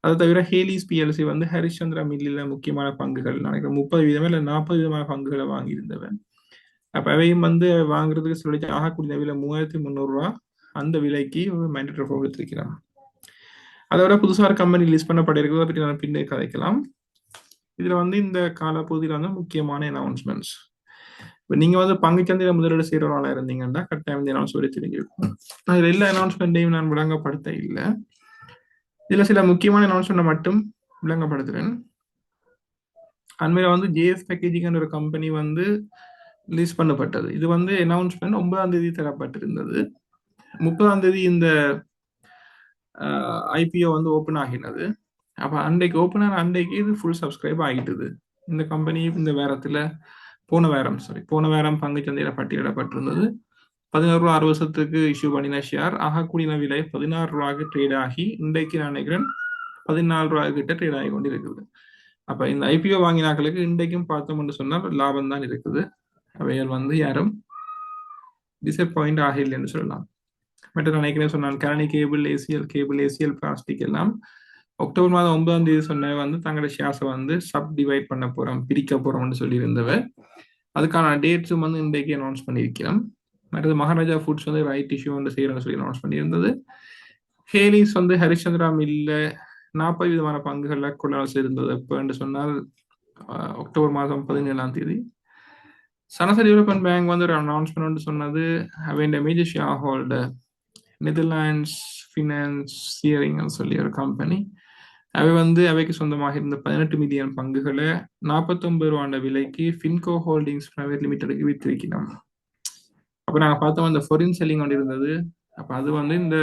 அதை தவிர ஹேலிஸ் பிஎல்சி வந்து ஹரிச்சந்திரா மில்லில் முக்கியமான பங்குகள் நினைக்கிறேன் 30% இல்லை 40% பங்குகளை வாங்கியிருந்தவன். அப்ப அவையும் வந்து வாங்குறதுக்கு சொல்லி ஆகக்கூடிய விலை 3300 ரூபா, அந்த விலைக்கு ஒரு மேண்டேட்டரி ஆஃபர் எடுத்திருக்கிறான். அதோட புதுசாக ஒரு கம்பெனி லிஸ்ட் பண்ணப்பட இருக்குது, அதை பற்றி நான் பின்னே கதைக்கலாம். இதுல வந்து இந்த காலப்பகுதியில் வந்து முக்கியமான அனௌன்ஸ்மெண்ட்ஸ். இப்போ நீங்க வந்து பங்குச்சந்தையில முதலீடு செய்யறவங்களா இருந்தீங்கன்னா கட்டாயம் இந்த அனௌன்ஸ்மெண்ட் தெரிஞ்சிருக்கும். அதில் எல்லா அனௌன்ஸ்மெண்ட்டையும் நான் விளங்கப்படுத்த இல்லை, இதுல சில முக்கியமான அனௌன்ஸ்மெண்ட் மட்டும் விளங்கப்படுத்துறேன். அண்மையில வந்து ஜேஎஸ் பேக்கேஜிங் ஒரு கம்பெனி வந்து ரிலீஸ் பண்ணப்பட்டது. இது வந்து அனௌன்ஸ்மெண்ட் 9ஆம் தேதி தரப்பட்டிருந்தது. 30ஆம் தேதி இந்த ஐபிஓ வந்து ஓப்பன் ஆகினது. அப்ப அன்றைக்கு ஓப்பன் ஆன அன்றைக்கு இது ஃபுல் சப்ஸ்கிரைப் ஆகிட்டுது. இந்த கம்பெனி இந்த போன வாரம் பங்குச்சந்தையில பட்டியலிடப்பட்டிருந்தது. 11 ரூபா 60 வருஷத்துக்கு இஷ்யூ பண்ணின ஷேர் ஆகக்கூடிய விலை 16 ரூபாய்க்கு ட்ரேட் ஆகி இன்றைக்கு நான் நினைக்கிறேன் 14 ரூபாய் கிட்ட ட்ரேட் ஆகி கொண்டு இருக்குது. அப்ப இந்த ஐபிஓ வாங்கினாக்களுக்கு இன்றைக்கும் பார்த்தோம்னு சொன்னால் லாபம் தான் இருக்குது. அவைகள் வந்து யாரும் டிசப்பாயிண்ட் ஆகலைன்னு சொல்லலாம். மற்ற நினைக்கிறேன் சொன்னான் கரணி கேபிள் ஏசிஎல் பிளாஸ்டிக் எல்லாம் அக்டோபர் மாதம் 9ஆம் தேதி சொன்ன வந்து தங்களோட ஷேர்ஸை வந்து சப் டிவைட் பண்ண போறோம், பிரிக்க போறோம்னு சொல்லி இருந்தவர். அதுக்கான டேட்ஸும் வந்து இன்றைக்கு அனௌன்ஸ் பண்ணியிருக்கிறோம். மற்றது மகாராஜா ஃபுட்ஸ் வந்து ரைட் இஷ்யூ வந்து செய்யறோம்னு சொல்லி அனௌன்ஸ் பண்ணியிருந்தது. ஹேலிஸ் வந்து ஹரிச்சந்திரா மில்ல 40% பங்குகள்ல கொள்ளாசு இருந்தது. எப்போன்னு சொன்னால் அக்டோபர் மாதம் 17ஆம் தேதி. சனசரி டெவலப்மெண்ட் பேங்க் வந்து ஒரு அனௌன்ஸ்மெண்ட் சொன்னது, அவன் major shareholder Netherlands finance சியரிங்னு சொல்லி ஒரு கம்பெனி, அவைக்கு சொந்தமாக இருந்த 18 மில்லியன் பங்குகளை 49 ரூபாண்ட விலைக்கு ஃபின்கோ ஹோல்டிங்ஸ் பிரைவேட் லிமிடெடுக்கு வித்திருக்கணும். அப்ப நாங்க பார்த்தோம் அந்த ஃபொரின் செல்லிங் ஒன்று இருந்தது. அப்ப அது வந்து இந்த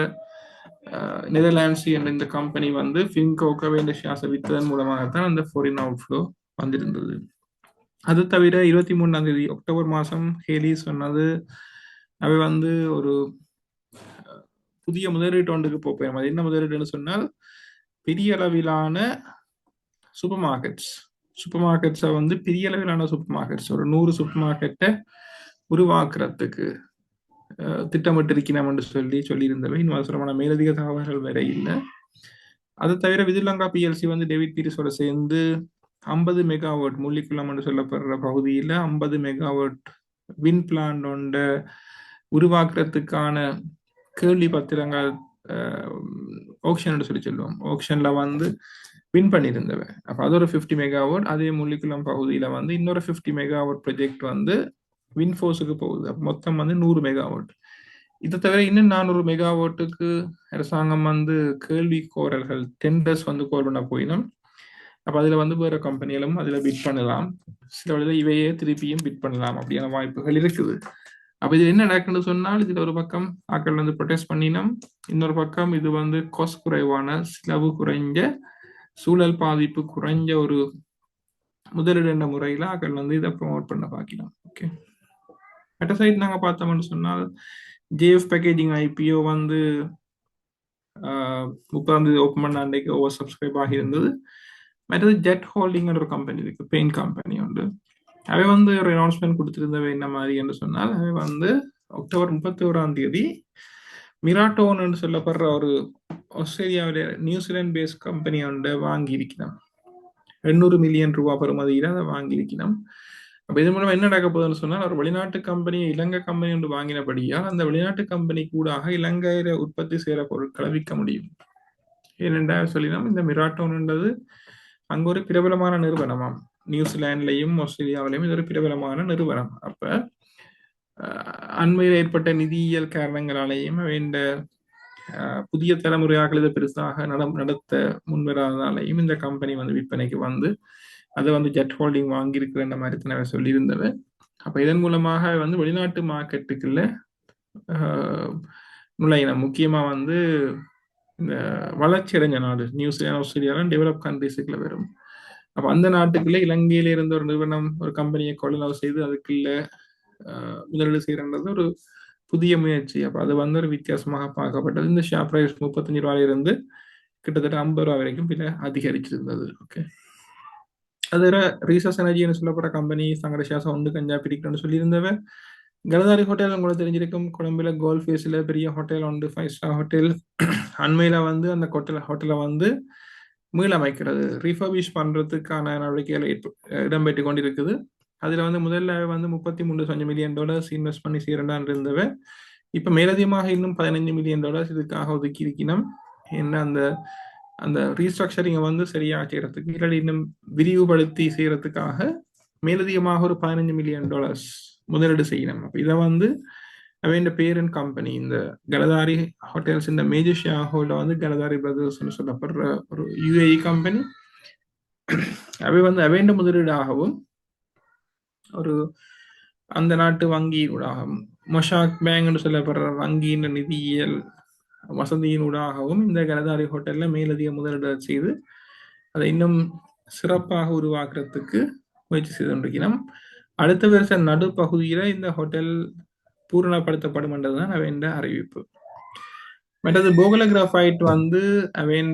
நெதர்லாண்ட்ஸ் என்ற இந்த கம்பெனி வந்து ஃபின்கோக்கு வேண்டிய ஷேர்ஸை வித்ததன் மூலமாகத்தான் அந்த ஃபொரின் அவுட்ஃப்ளோ வந்திருந்தது. அது தவிர 23ஆம் தேதி அக்டோபர் மாதம் ஹேலி சொன்னது, அவை வந்து ஒரு புதிய முதலீட்டு ஒன்றுக்கு போப்போம். அது என்ன முதலீடுன்னு சொன்னால் பெரிய அளவிலான சூப்பர் மார்க்கெட்ஸை வந்து பெரிய அளவிலான சூப்பர் மார்க்கெட்ஸ் ஒரு 100 சூப்பர் மார்க்கெட்டை உருவாக்குறதுக்கு திட்டமிட்டு இருக்கணும் என்று சொல்லியிருந்தவை. இன்னும் அவசரமான மேலதிக தகவல்கள் வேற இல்லை. அது தவிர விதுலங்கா பிஎல்சி வந்து டேவிட் பீரிஸோட சேர்ந்து 50 மெகாவாட் முள்ளிக்குளம் என்று சொல்லப்படுற பகுதியில் 50 மெகாவாட் வின் பிளான் ஒன்றை உருவாக்குறதுக்கான கேள்வி பத்திரங்கள் ஆக்ஷன் சொல்லி சொல்லுவோம். ஆக்ஷன்ல வந்து வின் பண்ணியிருந்தவ. அப்ப அது ஒரு 50 மெகாவாட். அதே முள்ளிக்குளம் பகுதியில வந்து இன்னொரு 50 மெகாவாட் ப்ராஜெக்ட் வந்து வின்ஃபோர்ஸுக்கு போகுது. மொத்தம் வந்து 100 மெகாவாட். இதை தவிர இன்னும் 400 மெகாவாட்டுக்கு அரசாங்கம் வந்து கேள்வி கோரல்கள் டெண்டர்ஸ் வந்து கோல் பண்ண போயிடும். அப்ப அதுல வந்து வேற கம்பெனிகளும் அதுல பிட் பண்ணலாம், சில வழியில இவையே திருப்பியும் பிட் பண்ணலாம் அப்படியான வாய்ப்புகள் இருக்குது. அப்ப இது என்ன நடக்குன்னு சொன்னால், இதுல ஒரு பக்கம் ஆக்கள் வந்து ப்ரொடெஸ்ட் பண்ணினோம், இன்னொரு பக்கம் இது வந்து காஸ்ட் குறைவான, செலவு குறைஞ்ச, சூழல் பாதிப்பு குறைஞ்ச ஒரு முதலீடு என்ற முறையில ஆக்கள் வந்து இதை ப்ரொமோட் பண்ண பார்க்கலாம். ஓகே, மற்ற சைட் நாங்க பார்த்தோம்னு சொன்னால் ஜேஎஃப் பேக்கேஜிங் ஐபிஓ வந்து 30ஆம் தேதி ஓப்பன் பண்ண அன்றைக்கு ஓவர் சப்ஸ்கிரைப் ஆகியிருந்தது. மற்றது ஜெட் ஹோல்டிங் ஒரு கம்பெனி இருக்கு, பெயிண்ட் கம்பெனி உண்டு. அவை வந்து ஒரு அனௌன்ஸ்மெண்ட் கொடுத்திருந்தவை என்ன மாதிரி என்று சொன்னால், அவை வந்து அக்டோபர் 31ஆம் தேதி மிராட்டோன் என்று சொல்லப்படுற ஒரு ஆஸ்திரேலியாவில நியூசிலாந்து பேஸ் கம்பெனி ஒன்று வாங்கி இருக்கிறோம். 800 மில்லியன் ரூபாய் பெறுமதியில் அதை வாங்கி இருக்கிறோம். அப்போ இது மூலம் என்ன நடக்க போகுதுன்னு சொன்னால், ஒரு வெளிநாட்டு கம்பெனி இலங்கை கம்பெனி ஒன்று வாங்கினபடியால் அந்த வெளிநாட்டு கம்பெனி கூடாக இலங்கையில உற்பத்தி செய்கிற பொருட்களை விற்க முடியும். ஏனென்றால் சொல்லினோம், இந்த மிராட்டோன்ன்றது அங்க ஒரு பிரபலமான நிறுவனமாம். நியூசிலாந்துலையும் ஆஸ்திரேலியாவிலையும் இது ஒரு பிரபலமான நிறுவனம். அப்ப அண்மையில் ஏற்பட்ட நிதியியல் காரணங்களாலேயும் இந்த புதிய தலைமுறையாக இதை பெருசாக நடத்த முன்வராதனாலையும் இந்த கம்பெனி வந்து விற்பனைக்கு வந்து அதை வந்து ஜெட் ஹோல்டிங் வாங்கியிருக்கிற மாதிரி தான் சொல்லியிருந்தது. அப்ப இதன் மூலமாக வந்து வெளிநாட்டு மார்க்கெட்டுக்குள்ள நுழையினம். முக்கியமா வந்து இந்த வளர்ச்சி அடைஞ்ச நாடு நியூசிலாந்து ஆஸ்திரேலியாலாம் டெவலப் கண்ட்ரிஸுக்குள்ள வரும். அப்ப அந்த நாட்டுக்குள்ள இலங்கையில இருந்த ஒரு நிறுவனம் ஒரு கம்பெனியை கொள்ளளவு செய்து அதுக்குள்ள முதலீடு செய்யறது ஒரு புதிய முயற்சி. அப்ப அது வந்து ஒரு வித்தியாசமாக பார்க்கப்பட்டது. இந்த ஷேர் பிரைஸ் 35 ரூபாயில இருந்து கிட்டத்தட்ட 50 ரூபாய் வரைக்கும் பின்ன அதிகரிச்சிருந்தது. ஓகே, அது ரீசர்ச் எனர்ஜின்னு சொல்லப்பட்ட கம்பெனி தங்களோட ஷேர்ஸை ஒன்று கஞ்சா பிரிக்கணும்னு சொல்லியிருந்தவ. கலதாரி ஹோட்டல் உங்களுக்கு தெரிஞ்சிருக்கும், கொழும்புல கோல்ஃப் ஃபேஸில் பெரிய ஹோட்டல் உண்டு, 5 ஸ்டார் ஹோட்டல். அண்மையில வந்து அந்த ஹோட்டலை வந்து மீளமைக்கிறது, ரீஃபர்பிஷ் பண்றதுக்கான நடவடிக்கைகள் இடம்பெற்று கொண்டிருக்குது. அதுல வந்து முதல்ல வந்து $33 மில்லியன் இன்வெஸ்ட் பண்ணி செய்யறேன் இருந்தவ. இப்ப மேலதிகமாக இன்னும் $15 மில்லியன் இதுக்காக ஒதுக்கி இருக்கணும். என்ன அந்த அந்த ரீஸ்ட்ரக்சரிங்கை வந்து சரியா செய்யறதுக்கு இல்லை இன்னும் விரிவுபடுத்தி செய்யறதுக்காக மேலதிகமாக ஒரு $15 மில்லியன் முதலீடு செய்யணும். அப்ப இதை வந்து அவன் பேரண்ட் கம்பெனி இந்த கலதாரி ஹோட்டல்ஸ் இந்த மேஜர் ஷேர் ஹோல்டர் வந்து கலதாரி பிரதர்ஸ்னு சொல்லப்படுற ஒரு யுஏஇ கம்பெனி. அவை வந்து அவன் முதலீடாகவும் ஒரு அந்த நாட்டு வங்கியினூடாகவும் மொஷாக் பேங்க்னு சொல்லப்படுற வங்கியின் நிதியியல் வசதியினூடாகவும் இந்த கலதாரி ஹோட்டல்ல மேலதிக முதலீடு செய்து அதை இன்னும் சிறப்பாக உருவாக்குறதுக்கு முயற்சி செய்து கொண்டிருக்கிறோம். அடுத்த வருஷ நடுப்பகுதியில இந்த ஹோட்டல் பூரணப்படுத்தப்படும் என்றதுதான் அவன் அறிவிப்பு. மற்றது போகல கிராஃபைட் வந்து அவன்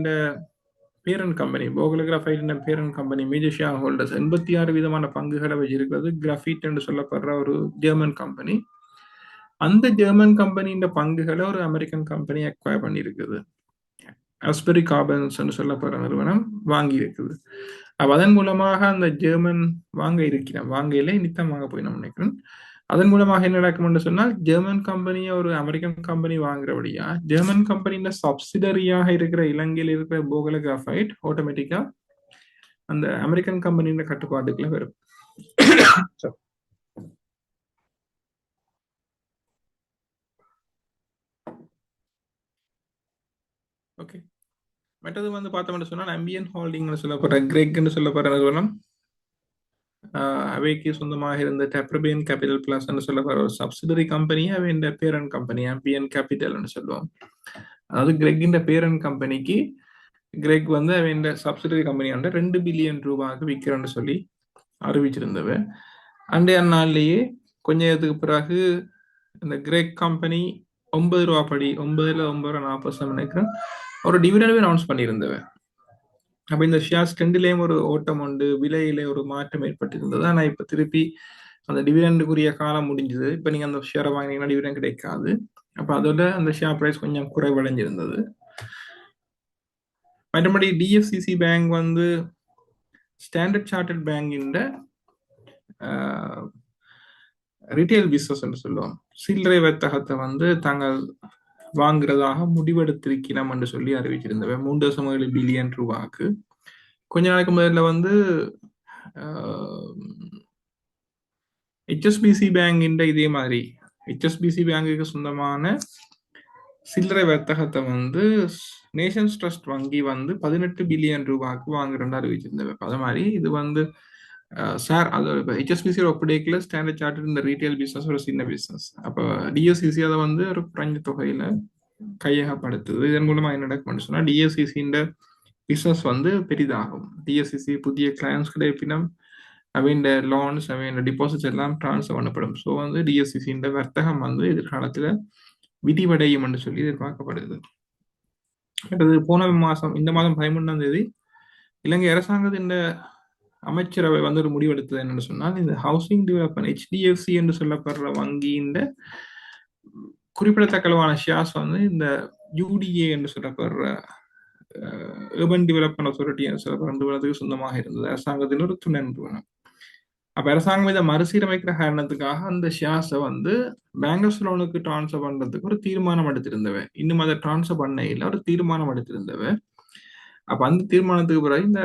பேரண்ட் கம்பெனி, போகல graphite parent company major share holders 86 விதமான பங்குகளை வச்சிருக்கிறது. கிராஃபைட் என்று சொல்லப்படுற ஒரு ஜெர்மன் கம்பெனி. அந்த ஜெர்மன் கம்பெனியின் பங்குகளை ஒரு அமெரிக்கன் கம்பெனி அக்வயர் பண்ணியிருக்குது. ஆஸ்பெரி கார்பன்ஸ் சொல்லப்படுற நிறுவனம் வாங்கி இருக்குது. அதன் மூலமாக அந்த ஜெர்மன் வாங்கையில நித்தம் வாங்க போய் நம்ம நினைக்கிறேன். அதன் மூலமாக என்ன நடக்கும்னு சொன்னால், ஜெர்மன் கம்பெனியை ஒரு அமெரிக்கன் கம்பெனி வாங்குறபடியா ஜெர்மன் கம்பெனியில சப்சிடரியாக இருக்கிற இலங்கையில் இருக்கிற போகல கிராஃபைட் ஆட்டோமேட்டிக்கா அந்த அமெரிக்கன் கம்பெனியோட கட்டுப்பாட்டுக்குள்ள வரும். ஓகே, மற்றது வந்து பார்த்தோம்னு சொன்னால் அம்பியன் ஹோல்டிங்னு சொல்லப்படுற கிரெக்னு சொல்லப்படுற நிறுவனம் அவைக்கு சொந்தமாக இருந்த டெப்ரபியன் கேபிட்டல் பிளஸ்ன்னு சொல்லப்படுற ஒரு சப்சிடரி கம்பெனி அவன் பேரண்ட் கம்பெனி அம்பியன் கேபிட்டல்னு சொல்லுவோம். அதாவது கிரெக்கின் பேரண்ட் கம்பெனிக்கு கிரெக் வந்து அவன் சப்சிடரி கம்பெனி வந்து $2 பில்லியன் விற்கிறேன்னு சொல்லி அறிவிச்சிருந்தவ. அன்றைய நாள்லேயே கொஞ்ச நேரத்துக்கு பிறகு இந்த கிரெக் கம்பெனி 9 ரூபா படி 9.40 நினைக்கிறேன் ஒரு டிவிடெண்ட் அனௌன்ஸ் பண்ணியிருந்தவ. அப்ப இந்த ஷேர்ஸ் ரெண்டுலேயும் ஒரு ஓட்டம் உண்டு, விலையில ஒரு மாற்றம் ஏற்பட்டிருந்தது. ஆனால் இப்ப திருப்பி அந்த டிவிடெண்டுக்குரிய காலம் முடிஞ்சது. இப்ப நீங்க அந்த ஷேரை வாங்கினீங்கன்னா டிவிடெண்ட் கிடைக்காது. அப்ப அதோட அந்த ஷேர் பிரைஸ் கொஞ்சம் குறைவடைஞ்சிருந்தது. மற்றபடி டிஎஃப்சிசி பேங்க் வந்து ஸ்டாண்டர்ட் சார்ட்டர்ட் பேங்கின் ரிட்டெயில் பிசினஸ் என்று சொல்லுவோம், சில்லறை வர்த்தகத்தை வந்து தாங்கள் வாங்குறதாக முடிவெடுத்திருக்கிறோம் என்று சொல்லி அறிவிச்சிருந்தவ. $3.7 பில்லியன். கொஞ்ச நாளைக்கு முதல்ல வந்து HSBC பேங்க் இதே மாதிரி HSBC பேங்குக்கு சொந்தமான சில்லறை வர்த்தகத்தை வந்து நேஷன்ஸ் ட்ரஸ்ட் வங்கி வந்து $18 பில்லியன் வாங்குறேன்னு அறிவிச்சிருந்தவ. அது மாதிரி இது வந்து சார் அது HSBC ஒப்படைக்கல ஸ்டாண்டர்ட் சார்ட்டர்ட் இந்த ரீட்டைல் பிசினஸ் ஒரு சின்ன பிசினஸ். அப்போ டிஎஸ்சிசி அதை வந்து ஒரு குறைஞ்ச தொகையில கையகப்படுத்துது. இதன் மூலமா என்ன நடக்கும்னு சொன்னா டிஎஸ்சிசின்ற பிசினஸ் வந்து பெரிதாகும். டிஎஸ்சிசி புதிய கிளையன்ஸ் கிடைப்பினும் அவன் லோன்ஸ் அவன் டிபாசிட்ஸ் எல்லாம் டிரான்ஸ்ஃபர் பண்ணப்படும். ஸோ வந்து டிஎஸ்சிசின்ற வர்த்தகம் வந்து எதிர்காலத்துல விரிவடையும் என்று சொல்லி எதிர்பார்க்கப்படுது. அடுத்தது இந்த மாதம் 13ஆம் தேதி இலங்கை அரசாங்கத்தின் அமைச்சரவை வந்து ஒரு முடிவெடுத்தது என்னன்னு சொன்னால், இந்த ஹவுசிங் டெவலப்மெண்ட் HDFC என்று சொல்லப்படுற வங்கியின் குறிப்பிடத்தக்களவான ஷேர்ஸ் வந்து இந்த UDA என்று சொல்லப்படுற urban development authority என்று சொல்லப்படுற நிறுவனத்துக்கு சொந்தமாக இருந்தது. அரசாங்கத்தின் ஒரு துணை நிறுவனம். அப்ப அரசாங்கம் இதை மறுசீரமைக்கிற காரணத்துக்காக அந்த ஷேர்ஸை வந்து பேங்கர்ஸ் லோனுக்கு டிரான்ஸ்ஃபர் பண்றதுக்கு ஒரு தீர்மானம் எடுத்திருந்தவ. இன்னும் அதை டிரான்ஸ்ஃபர் பண்ண இல்லை, ஒரு தீர்மானம் எடுத்திருந்தவ. அப்ப அந்த தீர்மானத்துக்கு பிறகு இந்த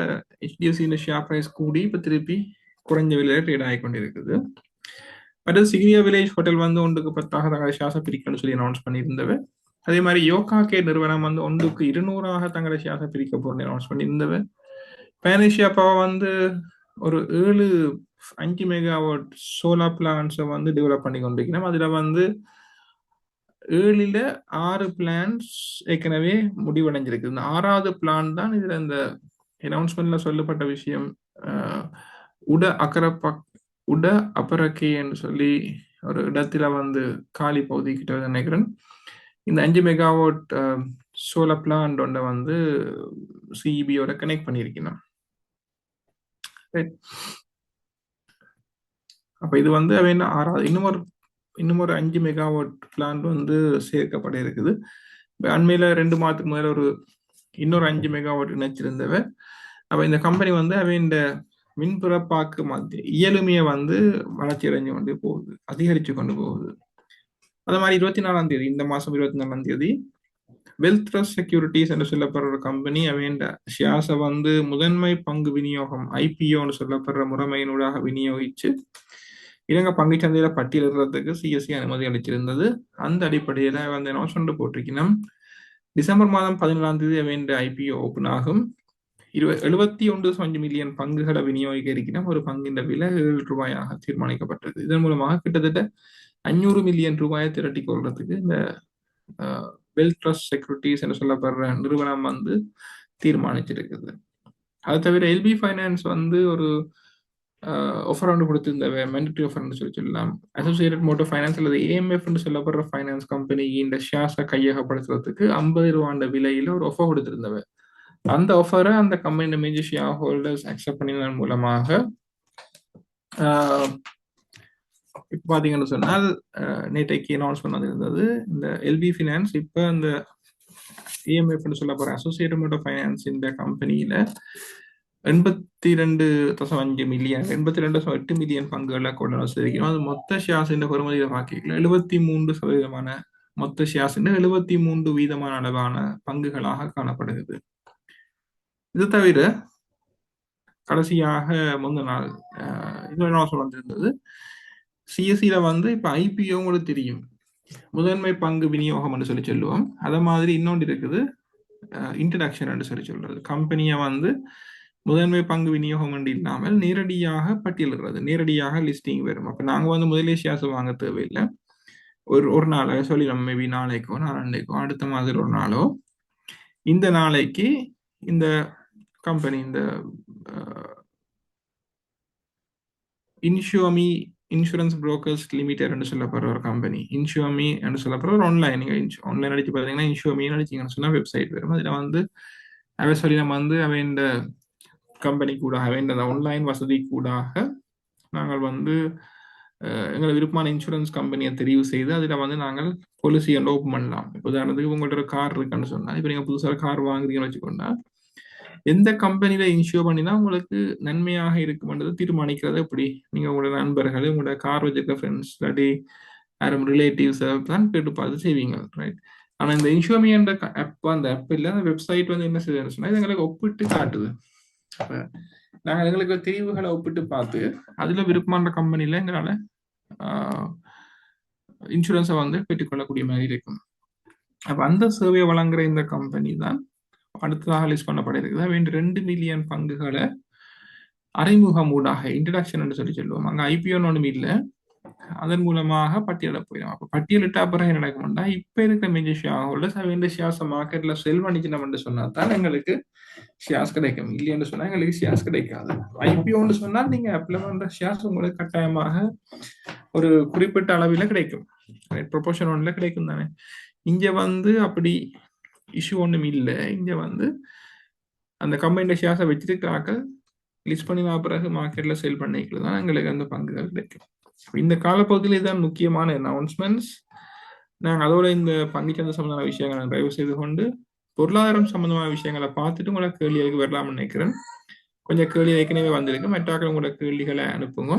HDFC ஷேர் பிரைஸ் கூடி இப்ப திருப்பி குறைஞ்ச விலையில ட்ரேட் ஆகி கொண்டிருக்குது. அடுத்து சிகிரியா வில்லேஜ் ஹோட்டல் வந்து 1க்கு 10 தங்களை ஷேர்ஸை பிரிக்கணும்னு சொல்லி அனௌன்ஸ் பண்ணியிருந்தவ. அதே மாதிரி யோகா கேர் நிறுவனம் வந்து 1க்கு 200 தங்களை ஷேர்ஸை பிரிக்க போறேன்னு அனௌன்ஸ் பண்ணியிருந்தவ. பேனிஷியா பவர் வந்து ஒரு 5 மெகாவாட் சோலார் பிளான்ஸை வந்து டெவலப் பண்ணி கொண்டிருக்கணும். அதுல வந்து 7ல் 6 பிளான்ஸ் ஏற்கனவே முடிவடைஞ்சிருக்கு. இந்த 6வது பிளான் தான் இதுல இந்த அனௌன்ஸ்மெண்ட்ல சொல்லப்பட்ட விஷயம். உட அபரக்கே என்று சொல்லி ஒரு இடத்துல வந்து காலி பகுதி கிட்ட நினைக்கிறேன். இந்த 5 மெகாவாட் சோலார் பிளான்ட் ஒன்றை வந்து சிஇபியோட கனெக்ட் பண்ணியிருக்கணும். அப்ப இது வந்து அவன் 6வது இன்னும் ஒரு 5 மெகாவாட் பிளான்ட் வந்து சேர்க்கப்பட இருக்குது. அண்மையில 2 மாதத்துக்கு முதல்ல இன்னொரு 5 மெகாவாட் இணைச்சிருந்தவ. அப்ப இந்த கம்பெனி வந்து அவன் மின்புறப்பாக்கு மத்திய இயலுமையை வந்து வளர்ச்சி அடைஞ்சு கொண்டு போகுது, அதிகரிச்சு கொண்டு போகுது. அதே மாதிரி 24ஆம் தேதி இந்த மாசம் 24ஆம் தேதி வெல்த் ட்ரஸ்ட் செக்யூரிட்டிஸ் என்று சொல்லப்படுற ஒரு கம்பெனி அவன் ஷேர்ஸை வந்து முதன்மை பங்கு விநியோகம் IPOன்னு சொல்லப்படுற முறைமையினூடாக விநியோகிச்சு இலங்கை பங்குச்சந்தையில பட்டியலிடுறதுக்கு CSE அனுமதி அளிச்சிருந்தது. அந்த அடிப்படையில வந்து அனௌன்ஸ்மெண்ட் போட்டிருக்கணும். டிசம்பர் மாதம் 17ஆம் தேதி அவன் IPO ஓபன் ஆகும். 71.5 மில்லியன் பங்குகளை விநியோகிக்க இருக்கணும். ஒரு பங்கின் விலை ₹7 தீர்மானிக்கப்பட்டது. இதன் மூலமாக கிட்டத்தட்ட 500 மில்லியன் ரூபாயை திரட்டி கொள்றதுக்கு இந்த வெல்த் ட்ரஸ்ட் செக்யூரிட்டிஸ் என்று சொல்லப்படுற நிறுவனம் வந்து தீர்மானிச்சிருக்குது. அது தவிர LB ஃபைனான்ஸ் வந்து ஒரு ஆஃபர் ஒன்று கொடுத்திருந்தவ, மேண்டேட்டரி ஆஃபர்னு சொல்லலாம். அசோசியேட்டட் மோட்டார் ஃபைனான்ஸ் அல்லது AMF சொல்லப்படுற ஃபைனான்ஸ் கம்பெனி இந்த ஷேர்ஸை கையகப்படுத்துறதுக்கு ₹50 விலையில ஒரு ஆஃபர் கொடுத்திருந்தவ. அந்த ஆஃபரை அந்த company major shareholders accept பண்ணினதன் மூலமாக இப்ப பாத்தீங்கன்னு சொன்னால் நேற்றைக்கு அனௌன்ஸ் பண்ணது இருந்தது. இந்த LB ஃபைனான்ஸ் இப்ப இந்த AMF சொல்ல போற அசோசியேட்டட் மோட்டார் ஃபைனான்ஸ் இந்த கம்பெனியில 82.5 மில்லியன் 82.8 மில்லியன் பங்குகளை கொண்டு வச்சிருக்கிறோம். அது மொத்த ஷேர்ஸ் பெறுமதியில பார்க்கல 73% மொத்த ஷேர்ஸ் 73% அளவான பங்குகளாக காணப்படுகிறது. இது தவிர கடைசியாக முந்தின நாள் இன்னொரு வந்திருந்தது. CSEல வந்து இப்ப IPO உங்களுக்கு தெரியும், முதன்மை பங்கு விநியோகம் என்று சொல்லி சொல்லுவோம். அத மாதிரி இன்னொன்று இருக்குது, இன்ட்ரடக்ஷன் என்று சொல்லி சொல்றது. கம்பெனியை வந்து முதன்மை பங்கு விநியோகம் என்று இல்லாமல் நேரடியாக பட்டியலிடுறது, நேரடியாக லிஸ்டிங் வரும். அப்ப நாங்க வந்து முதலே ஷேர்ஸ் வாங்க தேவையில்லை. ஒரு நாளை சொல்லி நம்ம மேபி நாளைக்கோ நாளைக்கோ அடுத்த மாதிரி ஒரு நாளோ இந்த நாளைக்கு இந்த கம்பெனி இந்த இன்ஷுவமி இன்சூரன்ஸ் புரோக்கர்ஸ் லிமிடெட் என்று சொல்லப்படுற ஒரு கம்பெனி, இன்ஷுவமி என்று சொல்லப்படுற ஒரு ஆன்லைன், நீங்க ஆன்லைன் அடிச்சு பார்த்தீங்கன்னா இன்ஷுவமின்னு அடிச்சிங்கன்னு சொன்னா வெப்சைட் வரும். அதில் வந்து அவை சொல்லி நம்ம வந்து அவை இந்த கம்பெனி கூட அவை இந்த ஆன்லைன் வசதி கூடாக நாங்கள் வந்து எங்களை விருப்பமான இன்சூரன்ஸ் கம்பெனியை தெரிவு செய்து அதில் வந்து நாங்கள் பாலிசி ஓப்பன் பண்ணலாம். இப்போ உதாரணத்துக்கு உங்கள்ட்ட ஒரு கார் இருக்குன்னு சொன்னால், இப்போ நீங்கள் புதுசாக கார் வாங்குறீங்கன்னு வச்சுக்கோண்டா எந்த கம்பெனியில இன்ஷூர் பண்ணினா உங்களுக்கு நன்மையாக இருக்கும்ன்றது தீர்மானிக்கிறது எப்படி? நீங்க உங்களோட நண்பர்கள், உங்களோட கார் வச்சிருக்க ஃப்ரெண்ட்ஸ், இல்லாட்டி யாரும் ரிலேட்டிவ்ஸ் தான் கேட்டு பார்த்து செய்வீங்க, ரைட்? ஆனா இந்த இன்ஷூர்மி என்ற அந்த ஆப் இல்லை, அந்த வெப்சைட் வந்து என்ன செய்யுதுன்னு சொன்னா இது எங்களுக்கு ஒப்பிட்டு காட்டுது. நாங்கள் எங்களுக்கு தெரிவுகளை ஒப்பிட்டு பார்த்து அதுல விருப்பமான கம்பெனில எங்களால இன்சூரன்ஸை வந்து பெற்றுக்கொள்ளக்கூடிய மாதிரி இருக்கும். அப்ப அந்த சேவையை வழங்குற இந்த கம்பெனி தான் அடுத்ததாக லிஸ்ட் பண்ணப்பட இருக்குது. 2 மில்லியன் பங்குகளை அறிமுகம் ஊடாக இன்ட்ரடக்ஷன் என்று சொல்லி சொல்லுவோம். அங்க IPO ஒன்றும் இல்லை, அதன் மூலமாக பட்டியலிட போயிடும். அப்ப பட்டியலிட்ட பிறகு என்ன நடக்கும்னா, இப்ப இருக்கிற மேஜர் ஷேர் ஹோல்டர்ஸ் அவங்க ஷேர்ஸ் மார்க்கெட்ல செல் பண்ணிச்சு சொன்னா தான் எங்களுக்கு ஷேர்ஸ் கிடைக்கும். இல்லைன்னு சொன்னா எங்களுக்கு ஷேர்ஸ் கிடைக்காது. IPOன்னு சொன்னா நீங்க அப்ளை பண்ற ஷேர்ஸ் உங்களுக்கு கட்டாயமாக ஒரு குறிப்பிட்ட அளவில் கிடைக்கும். ப்ரொபோஷன் ஒன்ல கிடைக்கும் தானே. இங்க வந்து அப்படி இஷ்யூ ஒன்றும் இல்லை. இங்க வந்து அந்த கம்பெனி ஷேர்ஸை வச்சிருக்கிறார்கள் லிஸ்ட் பண்ணி பிறகு மார்க்கெட்ல சேல் பண்ணிக்கலாம் தான் எங்களுக்கு அந்த பங்குகள் கிடைக்கும். இந்த காலப்பகுதியில் இதுதான் முக்கியமான அனௌன்ஸ்மெண்ட்ஸ். நாங்கள் அதோட இந்த பங்குச்சந்தை சம்பந்தமான விஷயங்களை தயவு செய்து கொண்டு பொருளாதாரம் சம்பந்தமான விஷயங்களை பார்த்துட்டு உங்களை கேள்விகளுக்கு வரலாம்னு நினைக்கிறேன். கொஞ்சம் கேள்வி ஏற்கனவே வந்திருக்கு. மற்றாக்கள் உங்களோட கேள்விகளை அனுப்புங்க.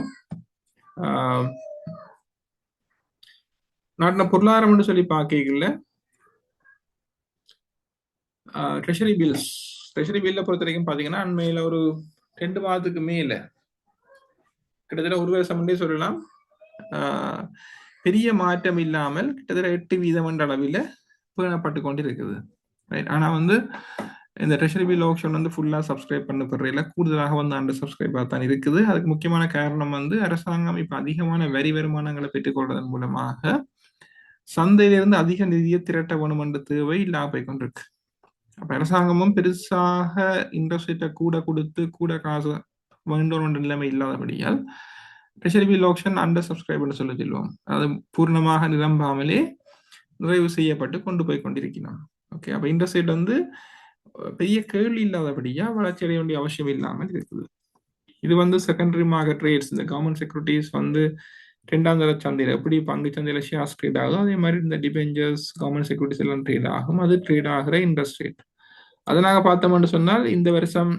நாட்டின பொருளாதாரம்னு சொல்லி பார்க்கல ட்ரெஷரி பில்லை பொறுத்த வரைக்கும் பார்த்தீங்கன்னா அண்மையில் ஒரு 2 மாதத்துக்கு மேல கிட்டத்தட்ட ஒரு வருஷம் முன்னே சொல்லலாம் பெரிய மாற்றம் இல்லாமல் கிட்டத்தட்ட 8% என்ற அளவில் பேணப்பட்டு கொண்டு இருக்குது. ரைட். ஆனால் வந்து இந்த ட்ரெஷரி பில் ஆப்ஷன் வந்து ஃபுல்லாக சப்ஸ்கிரைப் பண்ண போடுறதில்ல, கூடுதலாக வந்து அண்டர் சப்ஸ்கிரைபாக தான் இருக்குது. அதுக்கு முக்கியமான காரணம் வந்து அரசாங்கம் இப்போ அதிகமான வரி வருமானங்களை பெற்றுக்கொள்வதன் மூலமாக சந்தையிலிருந்து அதிக நிதியை திரட்ட வேணும் என்ற தேவை இல்லாம போய் கொண்டிருக்கு. அப்ப அரசாங்கமும் பெருசாக இன்ட்ரெஸ்ட் ரேட்டை கூட கொடுத்து கூட காசு வேண்டும் என்ற நிலைமை இல்லாதபடியால் treasury bill option under subscribe சொல்ல சொல்லுவோம். அது பூர்ணமாக நிரம்பாமலே நிறைவு செய்யப்பட்டு கொண்டு போய் கொண்டிருக்கிறோம். ஓகே. அப்ப இன்ட்ரெஸ்ட் ரேட் வந்து பெரிய கேள்வி இல்லாதபடியா வளர்ச்சி அடைய வேண்டிய அவசியம் இல்லாமல் இருக்குது. இது வந்து செகண்டரி மார்க்கெட் ட்ரேட்ஸ், இந்த கவர்மெண்ட் செக்யூரிட்டிஸ் வந்து 2ஆம் தர சந்தையில் எப்படி பங்கு சந்தையில் ஷேர்ஸ் ட்ரேட் ஆகும், அதே மாதிரி இந்த டிபெஞ்சர்ஸ் கவர்மெண்ட் செக்யூரிட்டிஸ் எல்லாம் ட்ரேட் ஆகும். அது ட்ரேட் ஆகிற இன்ட்ரெஸ்ட் ரேட். அதை நாங்கள் பார்த்தோம்னு சொன்னால் இந்த வருஷம்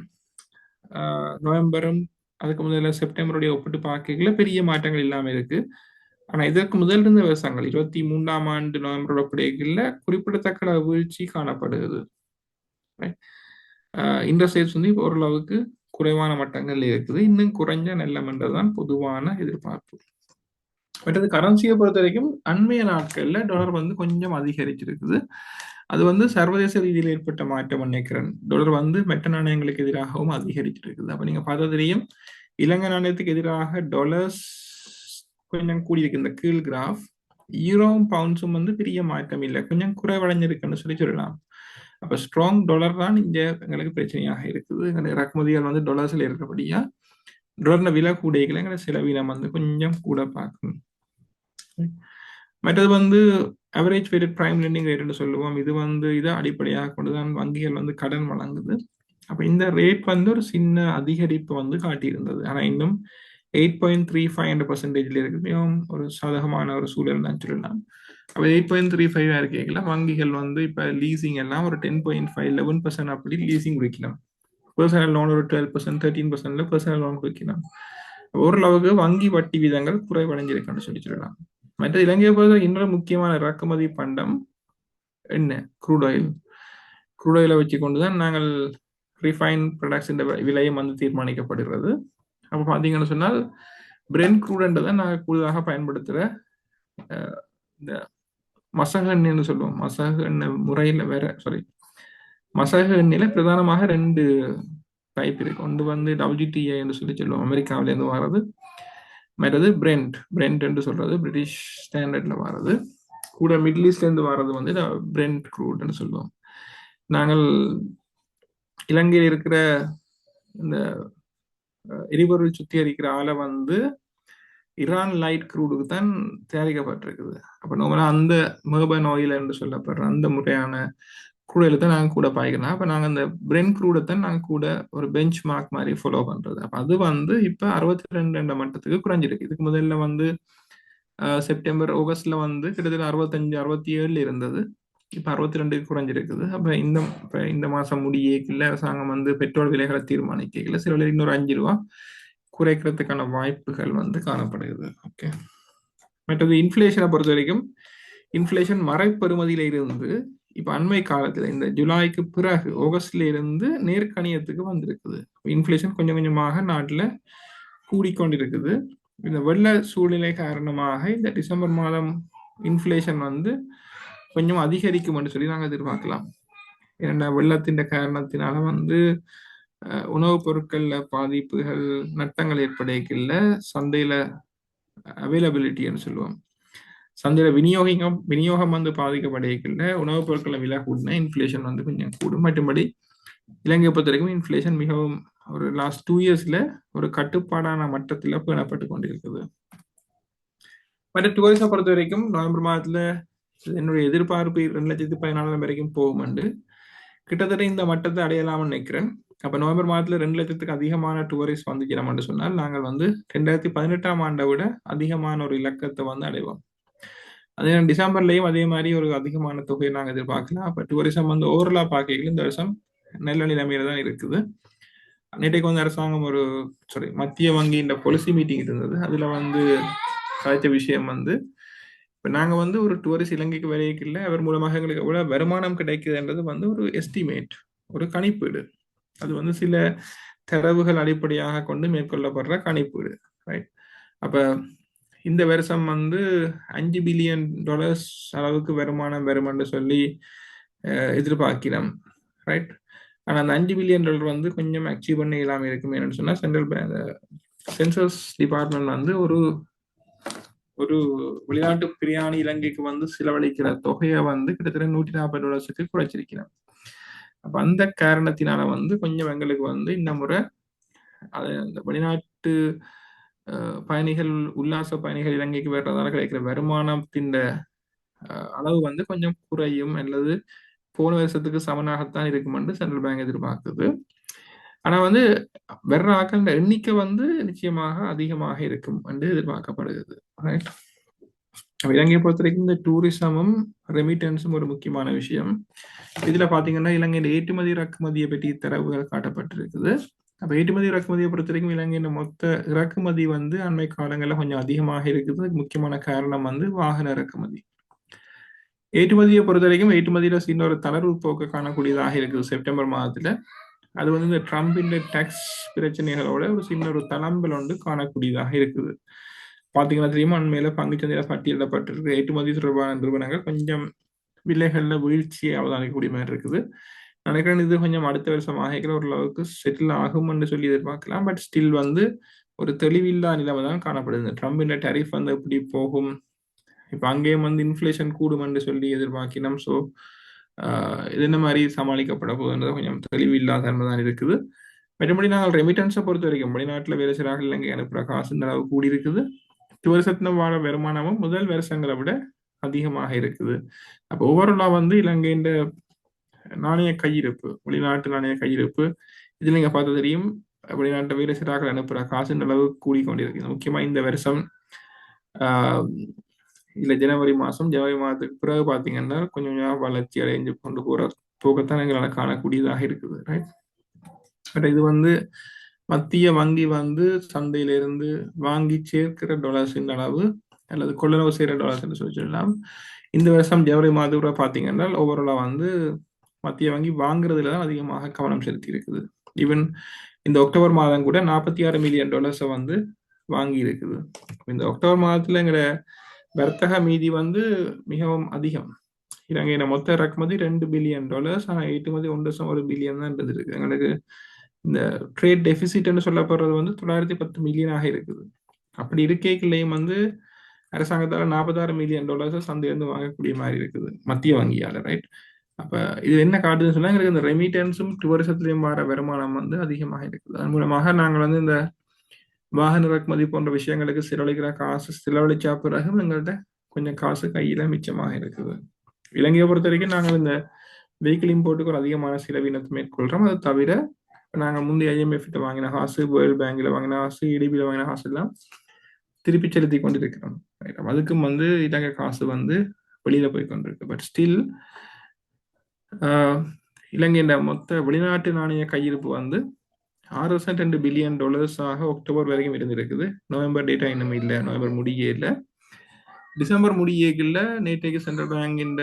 நவம்பரும் அதுக்கு முதல்ல செப்டம்பருடைய ஒப்பிட்டு பார்க்கல பெரிய மாற்றங்கள் இல்லாமல் இருக்கு. ஆனால் இதற்கு முதல் இருந்த வருஷங்கள் 23ஆம் ஆண்டு நவம்பரோட ஒப்பிடைக்கல குறிப்பிடத்தக்க வீழ்ச்சி காணப்படுகிறது. இன்ட்ரெஸ்ட் ரேட்ஸ் வந்து ஓரளவுக்கு குறைவான மட்டங்கள் இருக்குது. இன்னும் குறைஞ்ச நல்லம் என்றுதான் பொதுவான எதிர்பார்ப்பு. மற்றது கரன்சியை பொறுத்த வரைக்கும் அண்மைய நாட்கள்ல டாலர் வந்து கொஞ்சம் அதிகரிச்சிருக்குது. அது வந்து சர்வதேச ரீதியில் ஏற்பட்ட மாற்றம் நினைக்கிறேன். டாலர் வந்து மற்ற நாணயங்களுக்கு எதிராகவும் அதிகரிச்சிருக்குது. அப்ப நீங்க பார்த்தா தெரியும், இலங்கை நாணயத்துக்கு எதிராக டாலர்ஸ் கொஞ்சம் கூடியிருக்கு இந்த கீழ் கிராஃப். யூரோவும் பவுண்ட்ஸும் வந்து பெரிய மாற்றம் இல்லை, கொஞ்சம் குறைவடைஞ்சிருக்குன்னு சொல்லலாம். அப்ப ஸ்ட்ராங் டாலர் தான் இங்க எங்களுக்கு பிரச்சனையாக இருக்குது. எங்களுக்கு இறக்குமதிகள் வந்து டாலர்ஸ்ல இருக்கிறபடியா டாலர் விலை கூடைகளை எங்களை செலவினம் வந்து கொஞ்சம் கூட பார்க்கணும். மற்றது வந்து அவரேஜ் வெயிட்டட் பிரைம் லெண்டிங் ரேட்னு சொல்லுவோம். இது வந்து இதை அடிப்படையாக கொண்டுதான் வங்கிகள் வந்து கடன் வழங்குது. அப்ப இந்த ரேட் வந்து ஒரு சின்ன அதிகரிப்பு வந்து காட்டியிருந்தது. ஆனா இன்னும் 8.35% இருக்கு. மிகவும் ஒரு சாதகமான ஒரு சூழல் தான் சொல்லலாம். அப்ப 8.35 இருக்கீங்களா, வங்கிகள் வந்து இப்ப லீசிங் எல்லாம் ஒரு 10.5 11% அப்படி லீசிங் குடிக்கலாம். பர்சனல் லோன் ஒரு 12% 13% பர்சனல் லோன் குடிக்கலாம். ஓரளவுக்கு வங்கி வட்டி விதங்கள் குறைவடைஞ்சிருக்குன்னு சொல்லலாம். மற்ற இலங்கையை பொறுத்த இன்னொரு முக்கியமான இறக்குமதி பண்டம் என்ன, க்ரூட் ஆயில். க்ரூட் ஆயிலை வச்சு கொண்டுதான் நாங்கள் ரிஃபைன் ப்ராடக்ட்ஸ் விலையும் வந்து தீர்மானிக்கப்படுகிறது. அப்போ பார்த்தீங்கன்னு சொன்னால் பிரெண்ட் க்ரூட்ன்றதை நாங்கள் கூடுதலாக பயன்படுத்துகிற இந்த மசகு எண்ணெய்னு சொல்லுவோம். மசகு எண்ணெய் முறையில் மசகு எண்ணெயில பிரதானமாக 2 டைப் இருக்கு. ஒன்று வந்து WTI என்று சொல்லுவோம், அமெரிக்காவிலேருந்து வர்றது. மற்றது பிரெண்ட் என்று சொல்றது பிரிட்டிஷ் ஸ்டாண்டர்ட்ல வர்றது. கூட மிடில் ஈஸ்ட்ல இருந்து வர்றது வந்து பிரெண்ட் க்ரூட்னு சொல்லுவோம். நாங்கள் இலங்கையில் இருக்கிற இந்த எரிபொருள் சுத்திகரிக்கிற ஆலை வந்து ஈரான் லைட் க்ரூடுக்கு தான் தயாரிக்கப்பட்டிருக்குது. அப்போ நம்மளா அந்த மெர்பன் ஆயில் என்று சொல்லப்படுற அந்த முறையான க்ரூடையில தான் நாங்கள் கூட பாய்க்கலாம். அப்போ நாங்கள் அந்த பிரெண்ட் க்ரூடை தான் நாங்கள் கூட ஒரு பெஞ்ச் மார்க் மாதிரி ஃபாலோ பண்றது. அப்போ அது வந்து இப்போ 62 மட்டத்துக்கு குறைஞ்சிருக்கு. இதுக்கு முதல்ல வந்து செப்டம்பர் ஆகஸ்ட்ல வந்து கிட்டத்தட்ட 65 67 இருந்தது. இப்போ 62க்கு குறைஞ்சிருக்குது. அப்போ இந்த மாசம் முடியல அரசாங்கம் வந்து பெட்ரோல் விலைகளை தீர்மானிக்கல, சில வேளை இன்னொரு 5 ரூபா குறைக்கிறதுக்கான வாய்ப்புகள் வந்து காணப்படுகிறது. ஓகே. மற்றது இன்ஃப்ளேஷனை பொறுத்த வரைக்கும் இன்ஃப்ளேஷன் மறைப்பெறுமதியில இருந்து இப்ப அண்மை காலத்துல இந்த ஜூலைக்கு பிறகு ஆகஸ்ட்ல இருந்து நேர்கணியத்துக்கு வந்திருக்குது. இன்ஃப்ளேஷன் கொஞ்சம் கொஞ்சமாக நாட்டுல கூடிக்கொண்டிருக்குது. இந்த வெள்ள சூழ்நிலை காரணமாக இந்த டிசம்பர் மாதம் இன்ஃப்ளேஷன் வந்து கொஞ்சம் அதிகரிக்கும் என்று சொல்லி நாங்கள் எதிர்பார்க்கலாம். ஏன்னா வெள்ளத்தின் காரணத்தினால வந்து உணவுப் பொருட்கள்ல பாதிப்புகள் நட்டங்கள் ஏற்படைக்கல, சந்தையில அவைலபிலிட்டின்னு சொல்லுவோம், சந்தையில விநியோகம் வந்து பாதிக்கப்படைக்கல, உணவுப் பொருட்களை விலை கூடினா இன்ஃப்ளேஷன் வந்து கொஞ்சம் கூடும். மற்றபடி இலங்கையை பொறுத்த வரைக்கும் இன்ஃப்ளேஷன் மிகவும் ஒரு லாஸ்ட் 2 இயர்ஸ்ல ஒரு கட்டுப்பாடான மட்டத்தில் பேணப்பட்டு கொண்டிருக்குது. மற்ற டூரிசம் பொறுத்த வரைக்கும் நவம்பர் மாதத்துல என்னுடைய எதிர்பார்ப்பு 2,14,000 வரைக்கும் போகும்ண்டு கிட்டத்தட்ட இந்த மட்டத்தை அடையலாம்னு நினைக்கிறேன். அப்ப நவம்பர் மாதத்துல 2,00,000க்கு அதிகமான டூரிஸ்ட் வந்துக்கிறோம்னு சொன்னால் நாங்கள் 2018ஆம் ஆண்டை விட அதிகமான ஒரு இலக்கத்தை அடைவோம். அதே டிசம்பர்லயும் அதே மாதிரி ஒரு அதிகமான தொகையை நாங்கள் எதிர்பார்க்கலாம். அப்ப டூரிசம் ஓவரலா பார்க்கல இந்த வருஷம் நல்ல நிலைமையில தான் இருக்குது. நேற்றைக்கு அரசாங்கம் மத்திய வங்கி இந்த பாலிசி மீட்டிங் இருந்தது. அதுல கதைத்த விஷயம் இப்ப நாங்க ஒரு டூரிஸ்ட் இலங்கைக்கு வரையில அவர் மூலமாக எங்களுக்கு எவ்வளவு வருமானம் கிடைக்குதுன்றது ஒரு எஸ்டிமேட், ஒரு கணிப்பீடு. அது சில தரவுகள் அடிப்படையாக கொண்டு மேற்கொள்ளப்படுற கணிப்பீடு, ரைட்? அப்ப இந்த வருஷம் $5 பில்லியன் அளவுக்கு வருமானம் வரும் என்று சொல்லி எதிர்பார்க்கிறோம், ரைட்? ஆனா அந்த $5 பில்லியன் கொஞ்சம் அச்சீவ் பண்ண இல்லாம இருக்கும். என்னன்னு சொன்னா சென்ட்ரல் பேங்க் சென்சஸ் டிபார்ட்மெண்ட் ஒரு வெளிநாட்டு பிரியாணி இலங்கைக்கு செலவழிக்கிற தொகையை கிட்டத்தட்ட $140 குறைச்சிருக்கிறோம். அப்ப அந்த காரணத்தினால கொஞ்சம் எங்களுக்கு இந்த முறை அந்த வெளிநாட்டு பயணிகள், உல்லாச பயணிகள் இலங்கைக்கு வர்றதால கிடைக்கிற வருமானத்தின் அளவு கொஞ்சம் குறையும் அல்லது போன வருஷத்துக்கு சமனாகத்தான் இருக்கும் என்று சென்ட்ரல் பேங்க் எதிர்பார்க்குது. ஆனா வர்ற ஆக்கள் எண்ணிக்கை நிச்சயமாக அதிகமாக இருக்கும் என்று எதிர்பார்க்கப்படுகிறது, ரைட்? இலங்கையை பொறுத்த வரைக்கும் இந்த டூரிசமும் ரெமிட்டன்ஸும் ஒரு முக்கியமான விஷயம். இதுல பாத்தீங்கன்னா இலங்கையின் ஏற்றுமதி இறக்குமதியை பற்றி தரவுகள் காட்டப்பட்டிருக்குது. அப்ப ஏற்றுமதி இறக்குமதியை பொறுத்த வரைக்கும் இலங்கையின் மொத்த இறக்குமதி அண்மை காலங்களில் கொஞ்சம் அதிகமாக இருக்குது. முக்கியமான காரணம் வாகன இறக்குமதி. ஏற்றுமதியை பொறுத்த வரைக்கும் ஏற்றுமதியில சின்ன ஒரு தளர்வு போக்கு காணக்கூடியதாக இருக்குது செப்டம்பர் மாதத்துல. அது இந்த ட்ரம்பின் டாக்ஸ் பிரச்சனைகளோட ஒரு சின்ன ஒரு தளம்பல் காணக்கூடியதாக இருக்குது. பாத்தீங்கன்னா தெரியுமா, அண்மையில பங்குச்சந்தையில பட்டியலிடப்பட்டிருக்கு ஏற்றுமதி தொடர்பான நிறுவனங்கள் கொஞ்சம் விலைகள்ல வீழ்ச்சியை அவதானிக்கக்கூடிய மாதிரி இருக்குது. நினைக்கிறேன் இது கொஞ்சம் அடுத்த வருஷம் ஆகிக்கிற ஓரளவுக்கு செட்டில் ஆகும் என்று சொல்லி எதிர்பார்க்கலாம். பட் ஸ்டில் ஒரு தெளிவில்லா நிலைமை தான் காணப்படுது. ட்ரம்பின் டேரிஃப் எப்படி போகும், இப்ப அங்கேயும் இன்ஃபிளேஷன் கூடும் என்று சொல்லி எதிர்பார்க்கணும். ஸோ இது என்ன மாதிரி சமாளிக்கப்பட போகுதுன்றது கொஞ்சம் தெளிவில்லாத தன்மை தான் இருக்குது. மற்றபடி நாங்கள் ரெமிட்டன்ஸை பொறுத்த வரைக்கும் வெளிநாட்டில் வேலை செய்கிறார்கள் இலங்கை அனுப்புகிற காசு அளவு கூடி இருக்குது. வருஷத்துல வாழ வருமானமும் முதல் வருஷங்களை விட அதிகமாக இருக்குது. அப்போ ஓவராலா இலங்கையின் நாணய கையிருப்பு, வெளிநாட்டு நாணய கையிருப்பு, இதுல நீங்க பார்த்து தெரியும் வெளிநாட்டு வேலை செய்கிறார்கள் அனுப்புகிற காசு அளவு கூடிக்கொண்டிருக்கு. முக்கியமா இந்த வருஷம் இல்ல ஜனவரி மாதத்துக்கு பிறகு பாத்தீங்கன்னா கொஞ்சம் வளர்ச்சி அடைஞ்சு கொண்டு போற போக்கத்தான் எங்களால் காணக்கூடியதாக இருக்குது, ரைட்? பட் இது மத்திய வங்கி சந்தையிலிருந்து வாங்கி சேர்க்கிற டாலர்ஸின் அளவு அல்லது கொள்ளளவு செய்கிற டாலர்ஸ் என்று சொல்லலாம். இந்த வருஷம் ஜனவரி மாதம் பார்த்தீங்கன்னா ஓவராலா மத்திய வங்கி வாங்குறதுல தான் அதிகமாக கவனம் செலுத்தி இருக்குது. ஈவன் இந்த அக்டோபர் மாதம் கூட $46 மில்லியன் வாங்கி இருக்குது. இந்த அக்டோபர் மாதத்துல எங்கிற வர்த்தக மீதி மிகவும் அதிகம். இலங்கையில மொத்த இறக்குமதி $2 பில்லியன், ஆனா ஏற்றுமதி 1.1 பில்லியன் தான் இருக்கு. எங்களுக்கு இந்த ட்ரேட் டெபிசிட்னு சொல்லப்படுறது $910 மில்லியனாக இருக்குது. அப்படி இருக்கைக்குள்ளேயும் அரசாங்கத்தால $46 மில்லியன் சந்தையிலிருந்து வாங்கக்கூடிய மாதிரி இருக்குது மத்திய வங்கியால, ரைட்? அப்ப இது என்ன காட்டுதுன்னு சொன்னா எங்களுக்கு இந்த ரெமிட்டன்ஸும் டூரிசத்திலையும் வர வருமானம் அதிகமாக இருக்குது. அதன் மூலமாக நாங்கள் இந்த வாகன இறக்குமதி போன்ற விஷயங்களுக்கு செலவழிக்கிற காசு செலவழிச்சா பிறகு எங்கள்கிட்ட கொஞ்சம் காசு கையில மிச்சமாக இருக்குது. இலங்கையை பொறுத்த வரைக்கும் நாங்கள் இந்த வெஹிக்கிள் இம்போர்ட்டுக்கு ஒரு அதிகமான செலவினத்தை மேற்கொள்றோம். அது தவிர நாங்கள் முந்தைய IMF வாங்கின காசு, வேர்ல்ட் பேங்க்ல வாங்கின காசு, EDBல வாங்கின காசு எல்லாம் திருப்பி செலுத்தி கொண்டிருக்கிறோம். அதுக்கும் இலங்கை காசு வெளியில போய் கொண்டிருக்கு. பட் ஸ்டில் இலங்கையின் மொத்த வெளிநாட்டு நாணய கையிருப்பு $6.2 பில்லியன் அக்டோபர் வரைக்கும் இருந்திருக்குது. நவம்பர் டேட்டா இன்னும் இல்லை, நவம்பர் முடியே இல்லை. டிசம்பர் முடியல. நேற்றைக்கு சென்ட்ரல் பேங்கின்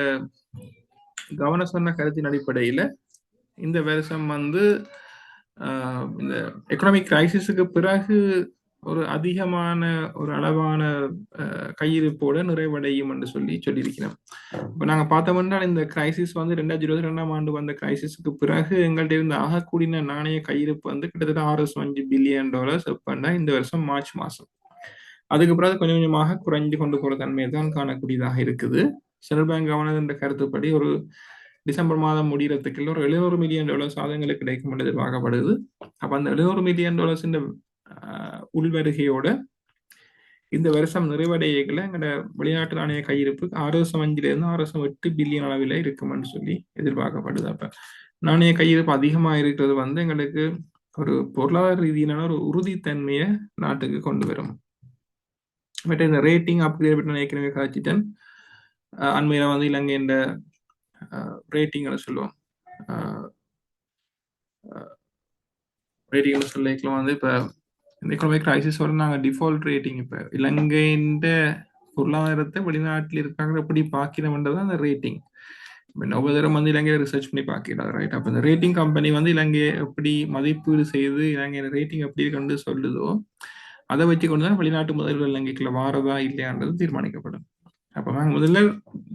கவன சொன்ன கருத்தின் அடிப்படையில இந்த வருஷம் இந்த எக்கனாமிக் கிரைசிஸுக்கு பிறகு ஒரு அதிகமான ஒரு அளவான கையிருப்போட நிறைவடையும் என்று சொல்லியிருக்கிறோம். இப்ப நாங்க பார்த்தோம்னா இந்த கிரைசிஸ் 2022ஆம் ஆண்டு வந்த கிரைசிஸுக்கு பிறகு எங்கள்கிட்ட இருந்து ஆகக்கூடிய நாணய கையிருப்பு கிட்டத்தட்ட $6.5 பில்லியன் எப்பன்னா இந்த வருஷம் மார்ச் மாசம். அதுக்கு பிறகு கொஞ்சம் கொஞ்சமாக குறைஞ்சு கொண்டு போற தன்மையை தான் காணக்கூடியதாக இருக்குது. சென்ட்ரல் பேங்க் கவர்னர் என்ற கருத்துப்படி ஒரு டிசம்பர் மாதம் முடிகிறதுக்குள்ள ஒரு $700 மில்லியன் சாதங்களுக்கு கிடைக்கும் என்று எதிர்பார்க்கப்படுது. அப்ப அந்த $700 மில்லியன் உள்வருகையோட இந்த வருஷம் நிறைவடையல எங்களோட வெளிநாட்டு நாணய கையிருப்பு 6.5 6.8 பில்லியன் அளவில் இருக்கும்னு சொல்லி எதிர்பார்க்கப்படுது. அப்ப நாணய கையிருப்பு அதிகமா இருக்கிறது வந்து எங்களுக்கு ஒரு பொருளாதார ரீதியிலான ஒரு உறுதித்தன்மையை நாட்டுக்கு கொண்டு வரும். பட் இந்த ரேட்டிங் அப்கிரேட் நான் ஏற்கனவே காய்ச்சிட்டேன். அண்மையில வந்து இலங்கையின் ரேட்டிங்களை சொல்லுவோம். ரேட்டிங்களை சொல்லிக்கலாம் வந்து இப்போ இந்த எக்கனாமிக் கிரைசிஸோட நாங்கள் டிஃபால்ட் ரேட்டிங் இப்போ இலங்கையின் பொருளாதாரத்தை வெளிநாட்டில் இருக்காங்க எப்படி பார்க்கிறோம்ன்றது அந்த ரேட்டிங். ஒவ்வொரு தரம் வந்து இலங்கையை ரிசர்ச் பண்ணி பார்க்கிறாரு, ரைட்? அப்போ இந்த ரேட்டிங் கம்பெனி வந்து இலங்கையை எப்படி மதிப்பீடு செய்து இலங்கையோட ரேட்டிங் எப்படி இருக்குன்னு சொல்லுதோ அதை வச்சு கொண்டு தான் வெளிநாட்டு முதல்கள் இலங்கைக்குள்ள வாரதா இல்லையான்றது தீர்மானிக்கப்படும். அப்போ நாங்கள் முதல்ல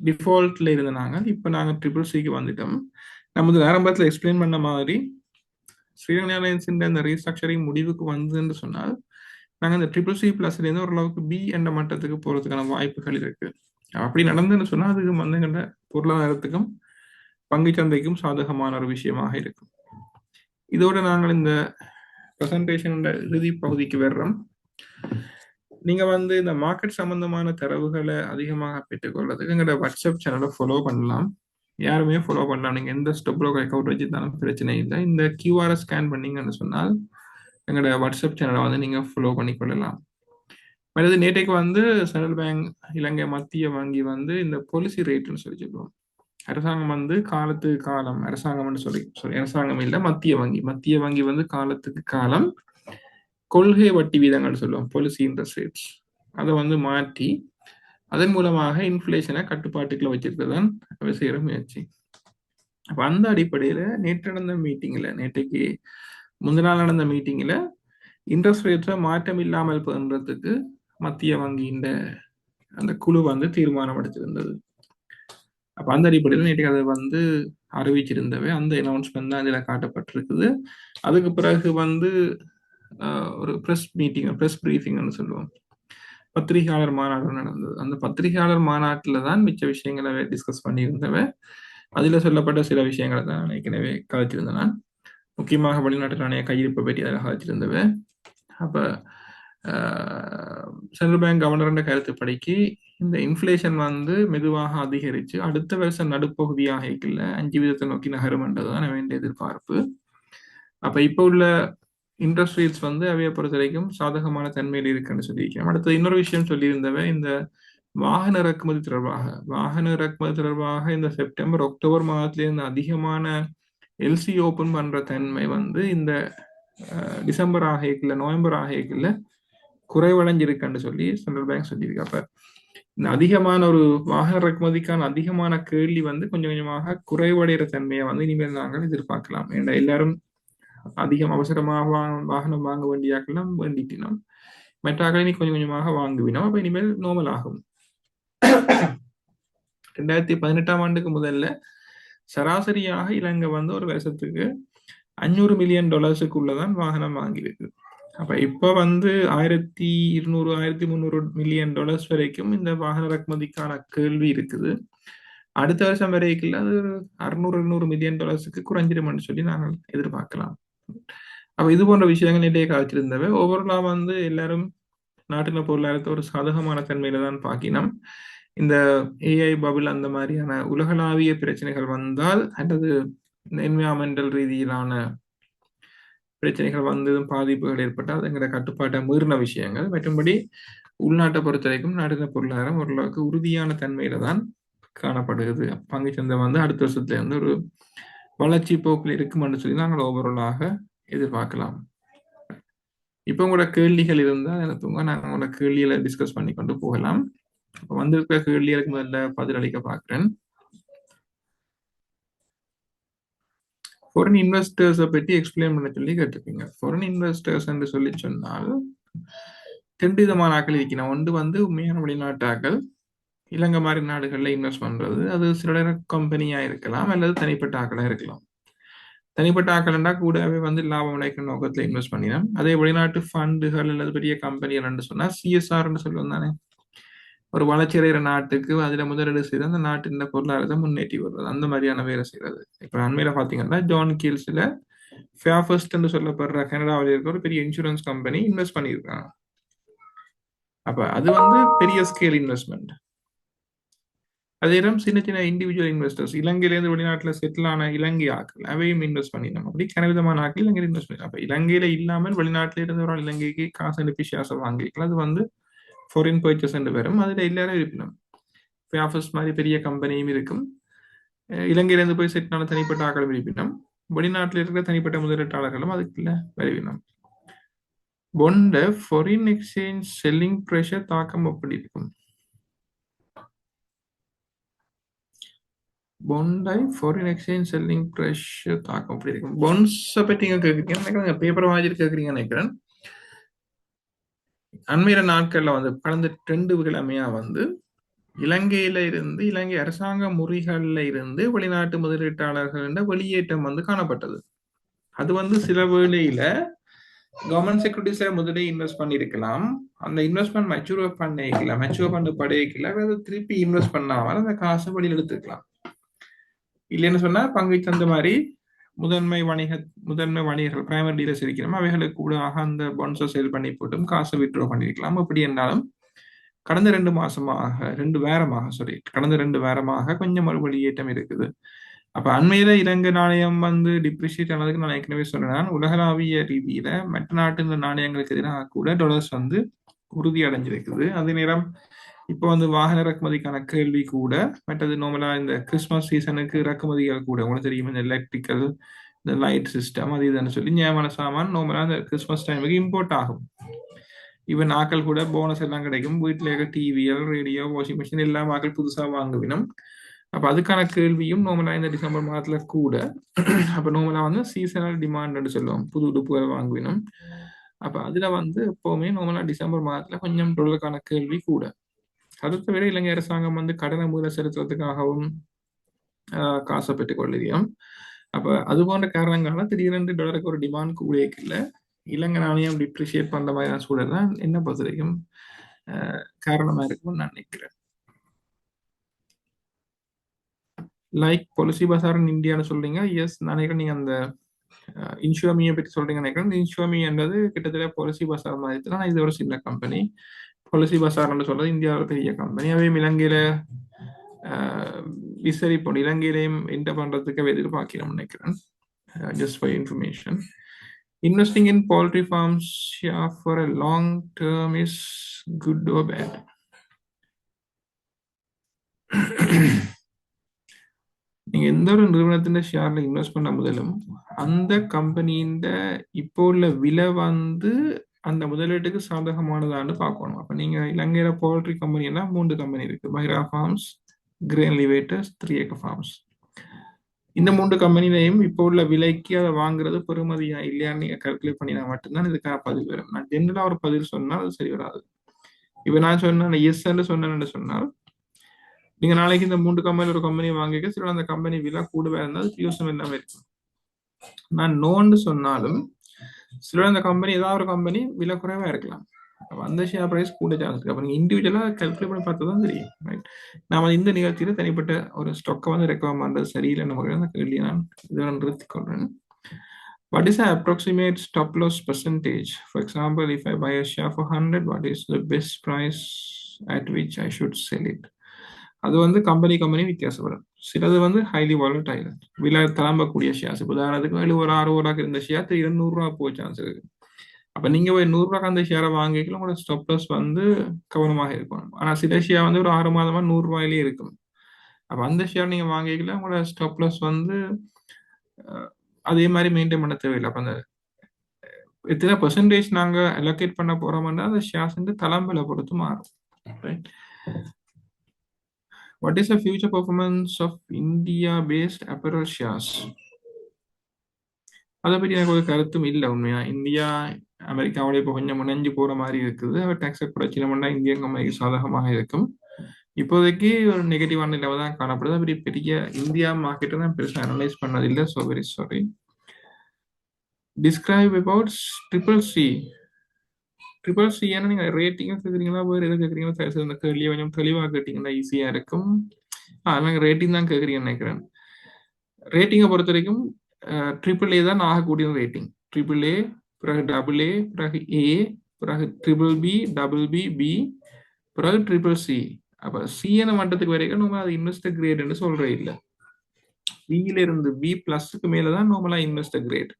டிஃபால்ட்ல இருந்த நாங்கள் இப்போ நாங்கள் CCC வந்துட்டோம். நம்ம வந்து ஆரம்பத்தில் எக்ஸ்பிளைன் பண்ண மாதிரி ஸ்ரீலங்கா ஏர்லைன்ஸின் அந்த ரீஸ்ட்ரக்சரிங் முடிவுக்கு வந்ததுன்னு சொன்னால் நாங்கள் இந்த CCC+லேருந்து ஓரளவுக்கு B என்ற மட்டத்துக்கு போகிறதுக்கான வாய்ப்புகள் இருக்கு. அப்படி நடந்துன்னு சொன்னால் அதுக்கு வந்து பொருளாதாரத்துக்கும் பங்கு சந்தைக்கும் சாதகமான ஒரு விஷயமாக இருக்கும். இதோட நாங்கள் இந்த ப்ரெசன்டேஷனோட இறுதி பகுதிக்கு வர்றோம். நீங்க வந்து இந்த மார்க்கெட் சம்பந்தமான தரவுகளை அதிகமாக பெற்றுக்கொள்றதுக்கு எங்களோட வாட்ஸ்அப் சேனலை ஃபாலோ பண்ணலாம். யாருமே ஃபாலோ பண்ணலாம். நீங்க எந்த ஸ்டெப் ப்ரோக்கர் அக்கௌண்ட் வச்சுருந்தாலும் பிரச்சனை இல்லை. இந்த QR ஸ்கேன் பண்ணீங்கன்னு சொன்னால் எங்களோட வாட்ஸ்அப் சேனலை வந்து நீங்க ஃபாலோ பண்ணிக்கொள்ளலாம். மற்றது நேற்றைக்கு வந்து சென்ட்ரல் பேங்க் இலங்கை மத்திய வங்கி வந்து இந்த பாலிசி ரேட்னு சொல்லி சொல்லுவோம். அரசாங்கம் வந்து காலத்துக்கு காலம், அரசாங்கம்னு சொல்லி அரசாங்கம் இல்லை, மத்திய வங்கி வந்து காலத்துக்கு காலம் கொள்கை வட்டி வீதங்கள் சொல்லுவோம், பாலிசி இன்ட்ரெஸ்ட் ரேட்ஸ், அதை வந்து மாற்றி அதன் மூலமாக இன்ஃப்ளேஷனை கட்டுப்பாட்டுக்குள்ள வச்சிருக்கதான் செய்கிற முயற்சி. அப்போ அந்த அடிப்படையில் நேற்று நடந்த மீட்டிங்கில், நேற்றைக்கு முந்தின நாள் நடந்த மீட்டிங்கில் இன்ட்ரெஸ்ட் ரேட்ஸை மாற்றம் இல்லாமல் பண்ணுறதுக்கு மத்திய வங்கியின் அந்த குழு வந்து தீர்மானம் எடுத்திருந்தது. அப்போ அந்த அடிப்படையில் நேற்று அதை வந்து அறிவிச்சிருந்தவை அந்த அனௌன்ஸ்மெண்ட் தான் இதில் காட்டப்பட்டிருக்குது. அதுக்கு பிறகு வந்து ஒரு ப்ரெஸ் ப்ரீஃபிங்னு சொல்லுவோம், பத்திரிகையாளர் மாநாடு நடந்தது. அந்த பத்திரிகையாளர் மாநாட்டில் தான் மிச்ச விஷயங்களை டிஸ்கஸ் பண்ணியிருந்தவை. அதில் சொல்லப்பட்ட சில விஷயங்களை தான் ஏற்கனவே கதைச்சிருந்தேன் நான். முக்கியமாக வெளிநாட்டு நாணய கையிருப்பை பற்றி அதில் கதைச்சிருந்தவை. அப்போ சென்ட்ரல் பேங்க் கவர்னரோட கருத்துப்படிக்கு இந்த இன்ஃப்ளேஷன் வந்து மெதுவாக அதிகரித்து அடுத்த வருஷம் நடுப்பகுதியாக இருக்குல்ல 5% நோக்கி நகரும் என்றதுதான் வேண்டிய எதிர்பார்ப்பு. அப்போ இப்போ உள்ள இன்ட்ரெஸ்ட் ரேட்ஸ் வந்து அவையை பொறுத்த வரைக்கும் சாதகமான தன்மையில் இருக்குன்னு சொல்லியிருக்கேன். அடுத்தது இன்னொரு விஷயம் சொல்லியிருந்தவை, இந்த வாகன இறக்குமதி தொடர்பாக இந்த செப்டம்பர் அக்டோபர் மாதத்திலிருந்து அதிகமான LC ஓப்பன் பண்ற தன்மை வந்து இந்த டிசம்பர் ஆகியக்குள்ள நவம்பர் ஆகியக்குள்ள குறைவடைஞ்சிருக்குன்னு சொல்லி சென்ட்ரல் பேங்க் சொல்லியிருக்கு. அப்ப இந்த அதிகமான ஒரு வாகன இறக்குமதிக்கான அதிகமான கேள்வி வந்து கொஞ்சம் கொஞ்சமாக குறைவடைகிற தன்மையை வந்து இனிமேல் நாங்கள் எதிர்பார்க்கலாம். ஏன்னா எல்லாரும் அதிகம் அவசரமாக வாகனம் வாங்க வேண்டியாக்கெல்லாம் வேண்டிட்டினோம், மற்றாக்களை நீ கொஞ்சம் கொஞ்சமாக வாங்குவினோம். அப்ப இனிமேல் நோமல் ஆகும். 2018ஆம் ஆண்டுக்கு முதல்ல சராசரியாக இலங்கை வந்து ஒரு வருஷத்துக்கு $500 மில்லியன் உள்ளதான் வாகனம் வாங்கியிருக்கு. அப்ப இப்ப வந்து 1200 1300 மில்லியன் வரைக்கும் இந்த வாகன இறக்குமதிக்கான கேள்வி இருக்குது. அடுத்த வருஷம் வரைக்கும் அது 600-700 மில்லியன் குறைஞ்சிருமென்னு சொல்லி நாங்கள் எதிர்பார்க்கலாம். அப்ப இது போன்ற விஷயங்கள் நிறைய காய்ச்சிருந்தவை. ஓவராலா வந்து எல்லாரும் நாட்டின பொருளாதாரத்தை ஒரு சாதகமான தன்மையில தான் பார்க்கணும். இந்த AI பபிள் அந்த மாதிரியான உலகளாவிய பிரச்சனைகள் வந்தால் அல்லது என்விரான்மெண்டல் ரீதியிலான பிரச்சனைகள் வந்து பாதிப்புகள் ஏற்பட்டால் அது எங்களோட கட்டுப்பாட்டை மீறின விஷயங்கள். மற்றும்படி உள்நாட்டை பொறுத்த வரைக்கும் நாட்டின பொருளாதாரம் ஓரளவுக்கு உறுதியான தன்மையில தான் காணப்படுகிறது. பங்குச்சந்தை வந்து அடுத்த வருஷத்துல இருந்து ஒரு வளர்ச்சி போக்கில் இருக்குமென்று சொல்லி நாங்கள் ஓவராலாக எதிர்பார்க்கலாம். இப்போ உங்களோட கேள்விகள் இருந்தால் எனக்குங்க நாங்கள் உங்களோட கேள்விகளை டிஸ்கஸ் பண்ணி கொண்டு போகலாம். இப்போ வந்திருக்கிற கேள்விகளுக்கு முதல்ல பதிலளிக்க பார்க்குறேன். ஃபாரின் இன்வெஸ்டர்ஸை பற்றி எக்ஸ்பிளைன் பண்ண சொல்லி கேட்டிருப்பீங்க. ஃபாரின் இன்வெஸ்டர்ஸ் என்று சொல்லி சொன்னால் 2 விதமான ஆக்கள் இருக்கணும். ஒன்று வந்து உண்மையான வெளிநாட்டு ஆக்கள் இலங்கை மாதிரி நாடுகளில் இன்வெஸ்ட் பண்றது. அது சில கம்பெனியா இருக்கலாம் அல்லது தனிப்பட்ட ஆக்களா இருக்கலாம். தனிப்பட்ட ஆக்கள்னா கூடவே வந்து லாபம் அடைக்கிற நோக்கத்தில் இன்வெஸ்ட் பண்ணினோம். அதே வெளிநாட்டு ஃபண்டுகள் அல்லது பெரிய கம்பெனிகள் சொன்னா CSRன்னு சொல்லுவோம் தானே, ஒரு வளர்ச்சி அடைகிற நாட்டுக்கு அதுல முதலீடு செய்து அந்த நாட்டின் பொருளாதாரத்தை முன்னேற்றி வருவது, அந்த மாதிரியான வேலை செய்யறது. இப்ப அண்மையில பாத்தீங்கன்னா ஜான் கீல்ஸ்ல ஃபேர்ஃபர்ஸ்ட்னு சொல்லப்படுற கனடாவில் இருக்கிற ஒரு பெரிய இன்சூரன்ஸ் கம்பெனி இன்வெஸ்ட் பண்ணியிருக்காங்க. அப்ப அது வந்து பெரிய ஸ்கேல் இன்வெஸ்ட்மெண்ட். அதே நேரம் சின்ன சின்ன இண்டிவிஜுவல் இன்வெஸ்டர்ஸ் இலங்கையிலேருந்து வெளிநாட்டில் செட்டில் ஆன இலங்கை ஆக்கள் அவையும் இன்வெஸ்ட் பண்ணிடணும். அப்படி கனவிதமான ஆக்கள் இலங்கையில் இன்வெஸ்ட் பண்ணி அப்ப இலங்கையில இல்லாமல் வெளிநாட்டில இருந்து ஒரு இலங்கைக்கு காசு அனுப்பி ஷேர்ஸை வாங்கிக்கலாம். அது வந்து ஃபாரின் பர்ச்சேஸ் என்று வரும். அதுல எல்லாரும் இருப்பினும் ஆஃபீஸ் மாதிரி பெரிய கம்பெனியும் இருக்கும். இலங்கையிலேருந்து போய் செட்டில் ஆன தனிப்பட்ட ஆக்களும் இருப்பினும் வெளிநாட்டில் இருக்கிற தனிப்பட்ட முதலீட்டாளர்களும் அதுக்குள்ள வருவினம். பொண்ட ஃபாரின் எக்ஸ்சேஞ்ச் செல்லிங் ப்ரெஷர் தாக்கம் எப்படி இருக்கும்? பொண்டை ஃபாரின் எக்ஸ்சேஞ்ச் செல்லிங் ப்ரெஷர் தாக்கம் எப்படி இருக்கும்? பொண்ட்ஸை பற்றி கேட்குறீங்க நினைக்கிறேன், பேப்பர் வாங்கிட்டு கேட்குறீங்கன்னு நினைக்கிறேன். அண்மையில நாட்கள்ல வந்து கடந்த 2 கிழமையா வந்து இலங்கையில இருந்து இலங்கை அரசாங்க முறிகள்ல இருந்து வெளிநாட்டு முதலீட்டாளர்கள் வெளியேற்றம் வந்து காணப்பட்டது. அது வந்து சில வேளையில கவர்மெண்ட் செக்யூரிட்டிஸ்ல முதலே இன்வெஸ்ட் பண்ணிருக்கலாம். அந்த இன்வெஸ்ட்மெண்ட் மெச்சூர் பண்ண படையக்கல திருப்பி இன்வெஸ்ட் பண்ணாமல் அந்த காசை வெளியில் எடுத்துக்கலாம். இல்லைன்னு சொன்னா பங்கு சந்தை மாதிரி முதன்மை வணிகர்கள் பிரைமரி டீலர்ஸ் இருக்கிறோம், அவைகளுக்கு கூட அந்த பாண்ட்ஸை சேல் பண்ணி போட்டும் காசை வித்ட்ரா பண்ணிருக்கலாம். அப்படி என்றாலும் கடந்த 2 வாரமாக கொஞ்சம் ஒரு வெளியேற்றம் இருக்குது. அப்ப அண்மையில இலங்கை நாணயம் வந்து டிப்ரிஷியேட் ஆனதுக்கு நான் ஏற்கனவே சொன்னேன். உலகளாவிய ரீதியில மற்ற நாட்டு நாணயங்களுக்கு எதிராக கூட டாலர்ஸ் வந்து உறுதி அடைஞ்சிருக்குது. அதே நேரம் இப்போ வந்து வாகன இறக்குமதிக்கான கேள்வி கூட, மற்றது நார்மலா இந்த கிறிஸ்துமஸ் சீசனுக்கு இறக்குமதிகள் கூட உங்களுக்கு தெரியும், இந்த எலக்ட்ரிக்கல் இந்த லைட் சிஸ்டம் அது இதுன்னு சொல்லி நியமன சாமான் நார்மலா இந்த கிறிஸ்துமஸ் டைமுக்கு இம்போர்ட் ஆகும். ஈவன் ஆக்கள் கூட போனஸ் எல்லாம் கிடைக்கும். வீட்டில் இருக்க டிவிஎல் ரேடியோ வாஷிங் மிஷின் எல்லாம் ஆக்கள் புதுசாக வாங்குவினும். அப்போ அதுக்கான கேள்வியும் நார்மலா இந்த டிசம்பர் மாதத்துல கூட. அப்போ நார்மலா வந்து சீசனல் டிமாண்ட் சொல்லுவோம், புது உடுப்புகள் வாங்குவினும். அப்போ அதுல வந்து எப்பவுமே நார்மலா டிசம்பர் மாதத்துல கொஞ்சம் டாலருக்கான கேள்வி கூட. அடுத்த விட இலங்கை அரசாங்கம் வந்து கடனை மூல செலுத்துவதற்காகவும் காசை பெற்றுக் கொள்ளுதியும். அப்ப அது போன்ற காரணங்களால திடீரென்று டாலருக்கு ஒரு டிமாண்ட் கூட இல்லை. இலங்கை நாணயம் டிப்ரிஷியேட் பண்ற மாதிரியான சூழல் தான் என்ன பொறுத்த வரைக்கும் காரணமா இருக்கும்னு நான் நினைக்கிறேன். லைக் பாலிசி பசார் இன் இந்தியான்னு சொல்றீங்க. எஸ், நினைக்கிறேன் நீங்க அந்த இன்ஷுவமியை பற்றி சொல்றீங்க நினைக்கிறேன். இன்ஷுவமி என்றது கிட்டத்தட்ட பாலிசி பசார் மாதிரி தான். இது ஒரு சின்ன கம்பெனி. பாலிசி பசார்ன்னு சொல்றது இந்தியாவில் பெரிய கம்பெனி. அவையும் இலங்கையில விசரி போன இலங்கையிலையும் என்டர் பண்றதுக்கு எதிர்பார்க்கிறோம் நினைக்கிறேன். Just for information. Investing in poultry farms for a long term is good or bad? நீங்க எந்த ஒரு நிறுவனத்தின் ஷேர்ல இன்வெஸ்ட் பண்ண முதலும் அந்த கம்பெனியின் இப்போ உள்ள விலை வந்து அந்த முதலீட்டுக்கு சாதகமானதான்னு பார்க்கணும். அப்ப நீங்க இலங்கையில போல்ட்ரி கம்பெனினா 3 கம்பெனி இருக்கு, Bahira forms, crane லிவேட்டர்ஸ், 3 acre forms. இந்த 3 கம்பெனிலையும் இப்போ உள்ள விலைக்கு அதை வாங்குறது பெருமதியா இல்லையான்னு நீங்க கால்குலேட் பண்ணினா மட்டும்தான் இதுக்கான பதில் வரும். நான் ஜென்ரலா ஒரு பதில் சொன்னால் அது சரி வராது. இப்ப நான் சொன்னேன் எஸ் சொன்னேன்னு சொன்னால் நீங்க நாளைக்கு இந்த 3 கம்பெனி ஒரு கம்பெனி வாங்கிக்க சில அந்த கம்பெனி விலை கூடவே இருந்தால் யோசனை எல்லாமே இருக்கும். நான் நோன்னு சொன்னாலும் சில அந்த கம்பெனி ஏதாவது ஒரு கம்பெனி விலை குறைவா இருக்கலாம். அந்த ஷேர் பிரைஸ் கூட சான்ஸ் இருக்கு. அப்ப நீங்க இண்டிவிஜுவலா கால்குலேட் பண்ணி பார்த்தா தான் தெரியும். ரைட், நாம இந்த நிகழ்ச்சியில தனிப்பட்ட ஒரு ஸ்டாக்கை வந்து ரெக்கவர் பண்றது சரியில்லை நமக்கு அந்த கேள்வியை நான் இதை நிறுத்திக் கொள்றேன். What is the approximate stop loss percentage? For example, if I buy a share for 100, what is the best price at which I should sell it? அது வந்து கம்பெனி வித்தியாசப்படும். சிலது வந்து ஹைலி வாலடைல், விலை தளம்பக்கூடிய ஷேர்ஸ். உதாரணத்துக்கு 60 இருந்த ஷேர் 200 போக chance இருக்கு. அப்ப நீங்க ஒரு 100 அந்த ஷேரை வாங்கிக்கலாம், உங்களோட ஸ்டாப் லாஸ் வந்து கவனமாக இருக்கணும். ஆனா சில ஷேர் வந்து ஒரு 6 மாதமா 100 இருக்கும். அப்ப அந்த ஷேர் நீங்க வாங்கிக்கலாம், உங்களோட ஸ்டாப் லாஸ் வந்து அதே மாதிரி மெயின்டைன் பண்ண தேவையில்லை. அப்ப அந்த எத்தனை பெர்சன்டேஜ் நாங்க அலோகேட் பண்ண போறோம்னா அந்த ஷேர்ஸ் வந்து தளம்பல பொறுத்து மாறும். What is the future performance of India-based apparel shares? அதை பற்றி எனக்கு ஒரு கருத்தும் இல்லை உண்மையா. இந்தியா அமெரிக்காவோட இப்போ கொஞ்சம் முனைஞ்சு போற மாதிரி இருக்குது. டாக்ஸை குறைச்சின பண்ணா இந்திய கம்பெனிக்கு சாதகமாக இருக்கும். இப்போதைக்கு ஒரு நெகட்டிவான லெவல் தான் காணப்படுது. அப்படி பெரிய இந்தியா மார்க்கெட்டை தான் பெருசாக அனலைஸ் பண்ணதில்லை. So very sorry. Describe about CCC. CCC ஏன்னா நீங்க ரேட்டிங்கும் கேட்குறீங்களா வேறு எது கேட்குறீங்களா? அந்த கேள்வியை கொஞ்சம் தெளிவாக கேட்டீங்கன்னா ஈஸியா இருக்கும். நாங்கள் ரேட்டிங் தான் கேட்குறீங்கன்னு நினைக்கிறேன். ரேட்டிங்கை பொறுத்த வரைக்கும் AAA தான் ஆகக்கூடிய ரேட்டிங். AAA, பிறகு AA, பிறகு A, பிறகு BBB, BB, பிறகு CCC. அப்ப சி என மட்டத்துக்கு வரைக்கும் நம்ம அது இன்வெஸ்டர் கிரேட்னு சொல்றே இல்லை. பியில இருந்து B+க்கு மேலதான் நார்மலா இன்வெஸ்டர் கிரேட்.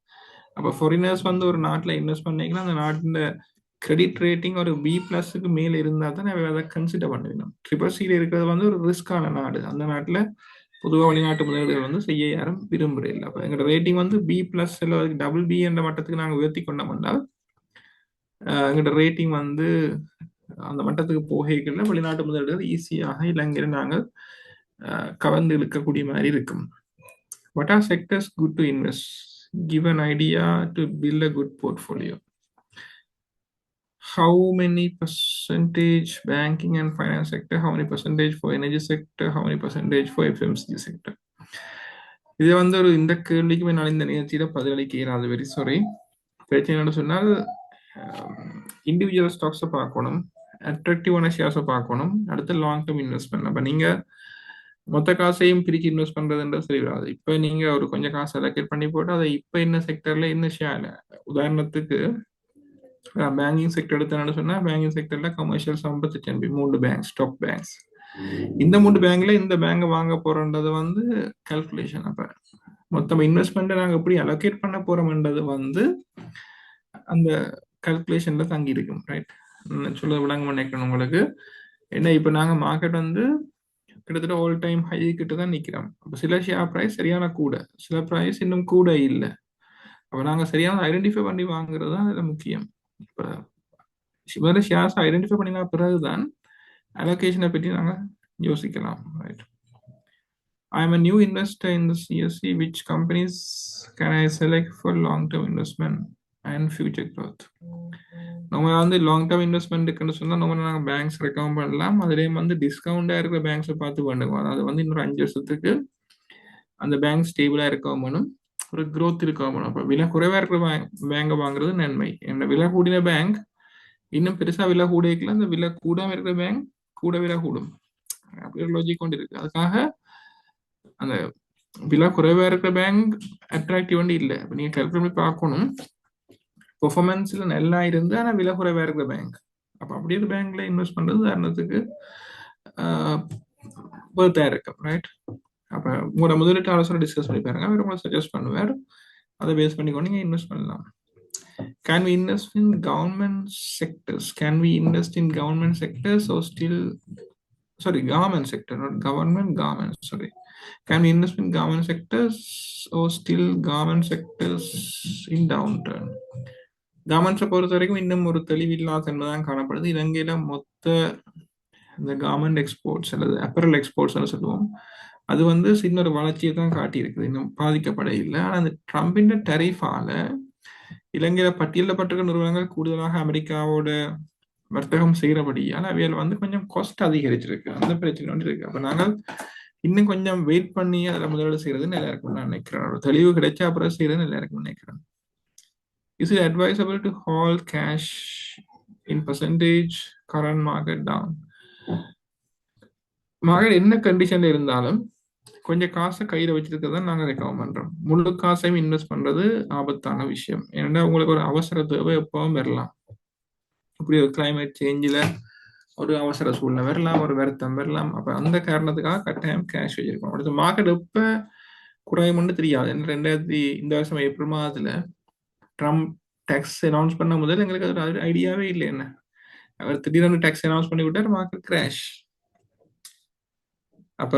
அப்ப ஃபாரினர்ஸ் வந்து ஒரு நாட்டுல இன்வெஸ்ட் பண்ணீங்கன்னா அந்த நாட்டின் கிரெடிட் ரேட்டிங் ஒரு B+க்கு மேல இருந்தா தான் அதை கன்சிடர் பண்ணுவேன். CCCல இருக்கிறது வந்து ஒரு ரிஸ்கான நாடு. அந்த நாட்டுல பொதுவாக வெளிநாட்டு முதலீடுகள் வந்து செய்ய யாரும் விரும்புறதில்லை. அப்ப எங்களோட ரேட்டிங் வந்து B+ BB என்ற மட்டத்துக்கு நாங்கள் உயர்த்தி கொண்டோம்னா எங்களோட ரேட்டிங் வந்து அந்த மட்டத்துக்கு போகைகள்ல வெளிநாட்டு முதலீடுகள் ஈஸியாக இலங்கையில நாங்கள் கவர்ந்து இழுக்கக்கூடிய மாதிரி இருக்கும். What are sectors good to invest? Give an idea to build a good portfolio. How many percentage banking and finance sector? How many percentage for energy sector? How many percentage for FMCG sector? இது வந்து ஒரு இந்த கேள்விக்கு நான் இந்த நிகழ்ச்சியில பதிலளிக்க இயலாது. Very sorry. பிரச்சனை சொன்னால் இண்டிவிஜுவல் ஸ்டாக்ஸை பார்க்கணும், அட்ராக்டிவான ஷேர்ஸை பார்க்கணும், அடுத்து லாங் டேர்ம் இன்வெஸ்ட்மெண்ட். அப்போ நீங்கள் மொத்த காசையும் பிரிச்சு இன்வெஸ்ட் பண்றதுன்றது சரி வராது. இப்போ நீங்க ஒரு கொஞ்சம் காசு அலோகேட் பண்ணி போட்டு அதை இப்போ என்ன செக்டர்ல என்ன ஷேர், உதாரணத்துக்கு பேங்கிங் செக்டர் எடுத்தோம்னு சொன்னா பேங்கிங் செக்டர்ல கமர்ஷியல் 58 3 பேங்க் ஸ்டாக் பேங்க்ஸ். இந்த 3 பேங்க்ல இந்த பேங்கை வாங்க போறோன்றது வந்து கால்குலேஷன். அப்ப மொத்தம் இன்வெஸ்ட்மெண்ட்டை நாங்கள் எப்படி அலோகேட் பண்ண போறோம்ன்றது வந்து அந்த கால்குலேஷன்ல தங்கி இருக்கும். ரைட், சொல்ல விளங்க நினைக்கணும் உங்களுக்கு. ஏன்னா இப்போ நாங்கள் மார்க்கெட் வந்து கிட்டத்தட்ட ஆல் டைம் ஹை கிட்ட தான் நிற்கிறோம். அப்போ சில ஷேர் ப்ரைஸ் சரியான கூட, சில ப்ரைஸ் இன்னும் கூட இல்லை. அப்போ நாங்கள் சரியான ஐடென்டிஃபை பண்ணி வாங்குறது தான் அதில் முக்கியம். இப்போ முதல்ல ஷேர்ஸ் ஐடென்டிஃபை பண்ணினா பிறகுதான் அலோகேஷனை பற்றி நாங்கள் யோசிக்கலாம். Right, I am a new investor in the CSE. Which companies can I select for long-term investment and future growth? நம்ம வந்து லாங் டேர்ம் இன்வெஸ்ட்மெண்ட்டுக்குன்னு சொன்னால் நம்ம நாங்கள் பேங்க்ஸ் ரெக்கமெண்ட் பண்ணலாம். அதுலேயே வந்து டிஸ்கவுண்டாக இருக்கிற பேங்க்ஸை பார்த்து பண்ணுவோம். அதாவது வந்து இன்னொரு 5 வருஷத்துக்கு அந்த பேங்க் ஸ்டேபிளாக இருக்கணும், ஒரு க்ரோத் இருக்கணும். அப்போ விலை குறைவாக இருக்கிற பேங்கை வாங்குறது நன்மை. என்ன விலை கூடின பேங்க் இன்னும் பெருசாக விலை கூடிக்கல, அந்த விலை கூடாமல் இருக்கிற பேங்க் கூட விலை கூடும். அப்படி ஒரு லாஜிக் கொண்டு இருக்கு. அதுக்காக அந்த விலை குறைவாக இருக்கிற பேங்க் அட்ராக்டிவ் வந்து இல்லை. இப்போ நீங்கள் கால்குலேட் பண்ணி பார்க்கணும், பெர்ஃபார்மன்ஸ்ல நல்லா இருந்து ஆனால் விலை குறைவாக இருக்கிற பேங்க். அப்போ அப்படி ஒரு பேங்க்ல இன்வெஸ்ட் பண்ணுறது உதாரணத்துக்கு பொறுத்தா இருக்கும். ரைட், அப்போ உங்களோட முதலீட்டு ஆலோசனை டிஸ்கஸ் பண்ணி பாருங்க, அவர் உங்களை சஜஸ்ட் பண்ணுவார். அதை பேஸ் பண்ணி கொண்டு நீங்கள் இன்வெஸ்ட் பண்ணலாம். Can we invest in government sectors? Can we invest in government sectors or still, sorry, government sector, not government, government, sorry. Can we invest in government sectors or still government sectors in downturn? கவர்மெண்ட்ஸை பொறுத்த வரைக்கும் இன்னும் ஒரு தெளிவில்லாத தன்மைதான் காணப்படுது. இலங்கையில மொத்த இந்த government exports அல்லது apparel exports சொல்லுவோம், அது வந்து சின்ன ஒரு வளர்ச்சியை தான் காட்டியிருக்குது, இன்னும் பாதிக்கப்பட இல்லை. ஆனால் அந்த ட்ரம்பின் டெரிஃபால இலங்கையில பட்டியலிடப்பட்டிருக்க நிறுவனங்கள் கூடுதலாக அமெரிக்காவோட வர்த்தகம் செய்யறபடியால் அவையில் வந்து கொஞ்சம் காஸ்ட் அதிகரிச்சிருக்கு. அந்த பிரச்சனை வந்து இருக்கு. அப்போ நாங்கள் இன்னும் கொஞ்சம் வெயிட் பண்ணி அதில் முதலீடு செய்யறது நல்லா இருக்கும்னு நான் நினைக்கிறேன். ஒரு தெளிவு கிடைச்சா அப்புறம் செய்யறது நல்லா இருக்கும்னு நினைக்கிறேன். Is it advisable to hold cash in percentage current market down? Market என்ன கண்டிஷன்ல இருந்தாலும் கொஞ்சம் காசை கையில் வச்சிருக்கிறத நாங்கள் ரெக்கமெண்ட் பண்றோம். முழு காசையும் இன்வெஸ்ட் பண்றது ஆபத்தான விஷயம். ஏன்னா உங்களுக்கு ஒரு அவசர தேவை எப்பவும் வரலாம். இப்படி ஒரு கிளைமேட் சேஞ்சில் ஒரு அவசர சூழ்நிலை வரலாம், ஒரு வருத்தம் வரலாம். அப்போ அந்த காரணத்துக்காக கட்டாயம் கேஷ் வச்சிருக்கோம். அடுத்த மார்க்கெட் எப்போ குறையும்னு தெரியாது. இந்த வருஷம் ஏப்ரல் மாதத்துல ட்ரம்ப் டேக்ஸ் அனௌன்ஸ் பண்ண முதல்ல எங்களுக்கு அது ஐடியாவே இல்லை. என்ன அவர் திடீர்னு டேக்ஸ் அனௌன்ஸ் பண்ணி விட்டார், மார்க்கெட் கிராஷ். அப்ப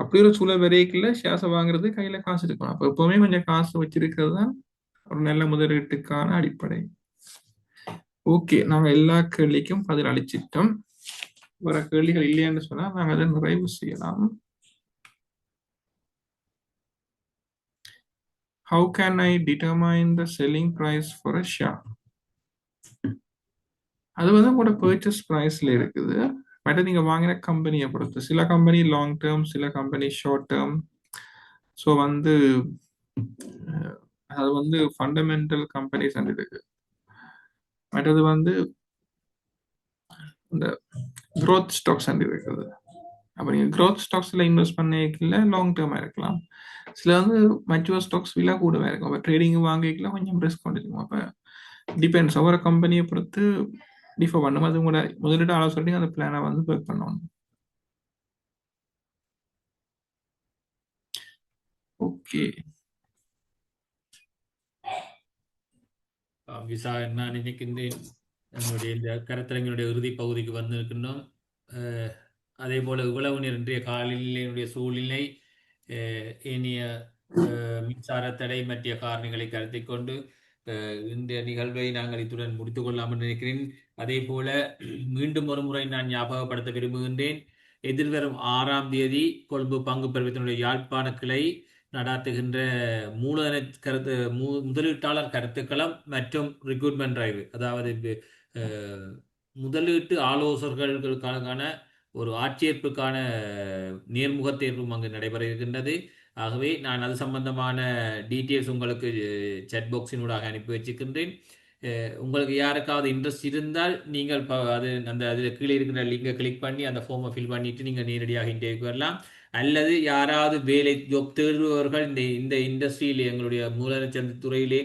அப்படி ஒரு சூழல் வரைக்குள்ள ஷேர்ஸை வாங்குறது கையில காசு இருக்கணும். அப்ப எப்பவுமே கொஞ்சம் காசு வச்சிருக்கிறது தான் ஒரு நல்ல முதலீட்டுக்கான அடிப்படை. ஓகே, நாங்க எல்லா கேள்விக்கும் பதில் அளிச்சிட்டோம். வர கேள்விகள் இல்லையான்னு சொன்னா நாங்க அதை நிறைவு செய்யலாம். How can I determine the selling price for a share? அது வந்து உங்களோட பர்ச்சேஸ் ப்ரைஸ்ல இருக்குது. பட் நீங்க வாங்கின கம்பெனியை பொறுத்து, சில கம்பெனி லாங் டேர்ம், சில கம்பெனி ஷார்ட் டேர்ம். ஸோ வந்து அது வந்து ஃபண்டமெண்டல் கம்பெனிஸ் இருக்கு. மற்றது வந்து இந்த க்ரோத் ஸ்டாக்ஸ் இருக்குது. அப்போ நீங்கள் க்ரோத் ஸ்டாக்ஸில் இன்வெஸ்ட் பண்ணிக்கல லாங் டேர்மாக இருக்கலாம். சில வந்து மெச்சுவர் ஸ்டாக்ஸ் விலை கூடவே இருக்கும். அப்போ ட்ரேடிங் வாங்கிக்கல கொஞ்சம் ரிஸ்க் கொண்டிருக்கும். அப்போ டிபெண்ட்ஸ் ஒவ்வொரு கம்பெனியை பொறுத்து டிஃபர் பண்ணும். அது உங்களோட முதலீட்டு ஆலோசனை அந்த பிளானை வந்து ஒர்க் பண்ணணும். ஓகே, விசா நான் நினைக்கின்றேன் நம்முடைய இந்த கருத்தரங்கினுடைய இறுதி பகுதிக்கு வந்திருக்கின்றோம். அதே போல இவ்வளவு நேரம் இன்றைய காலையினுடைய சூழ்நிலை இனிய மின்சார தடை மற்ற காரணிகளை கருத்தில் கொண்டு இந்த நிகழ்வை நாங்கள் இத்துடன் முடித்துக் கொள்ளாமல் நினைக்கிறேன். அதே போல மீண்டும் ஒரு முறை நான் ஞாபகப்படுத்த விரும்புகின்றேன். எதிர்வரும் 6ஆம் தேதி கொழும்பு பங்கு பருவத்தினுடைய யாழ்ப்பாண கிளை நடாத்துகின்ற மூலதன கருத்து முதலீட்டாளர் கருத்துக்களம் மற்றும் ரிக்ரூட்மெண்ட் டிரைவ், அதாவது முதலீட்டு ஆலோசகர்களுக்கான ஒரு ஆட்சேர்ப்புக்கான நேர்முக தேர்வும் அங்கு நடைபெற இருக்கின்றது. ஆகவே நான் அது சம்பந்தமான டீட்டெயில்ஸ் உங்களுக்கு சாட் பாக்ஸினூடாக அனுப்பி வச்சுக்கின்றேன். உங்களுக்கு யாருக்காவது இன்ட்ரெஸ்ட் இருந்தால் நீங்கள் அது அந்த அதில் கீழே இருக்கிற லிங்கை கிளிக் பண்ணி அந்த ஃபார்மை ஃபில் பண்ணிவிட்டு நீங்கள் நேரடியாக இன்டர்வியூக்கு வரலாம். அல்லது யாராவது வேலை ஜாப் தேடுபவர்கள் இந்த இண்டஸ்ட்ரியில் எங்களுடைய மூலதனச்சந்தை துறையிலே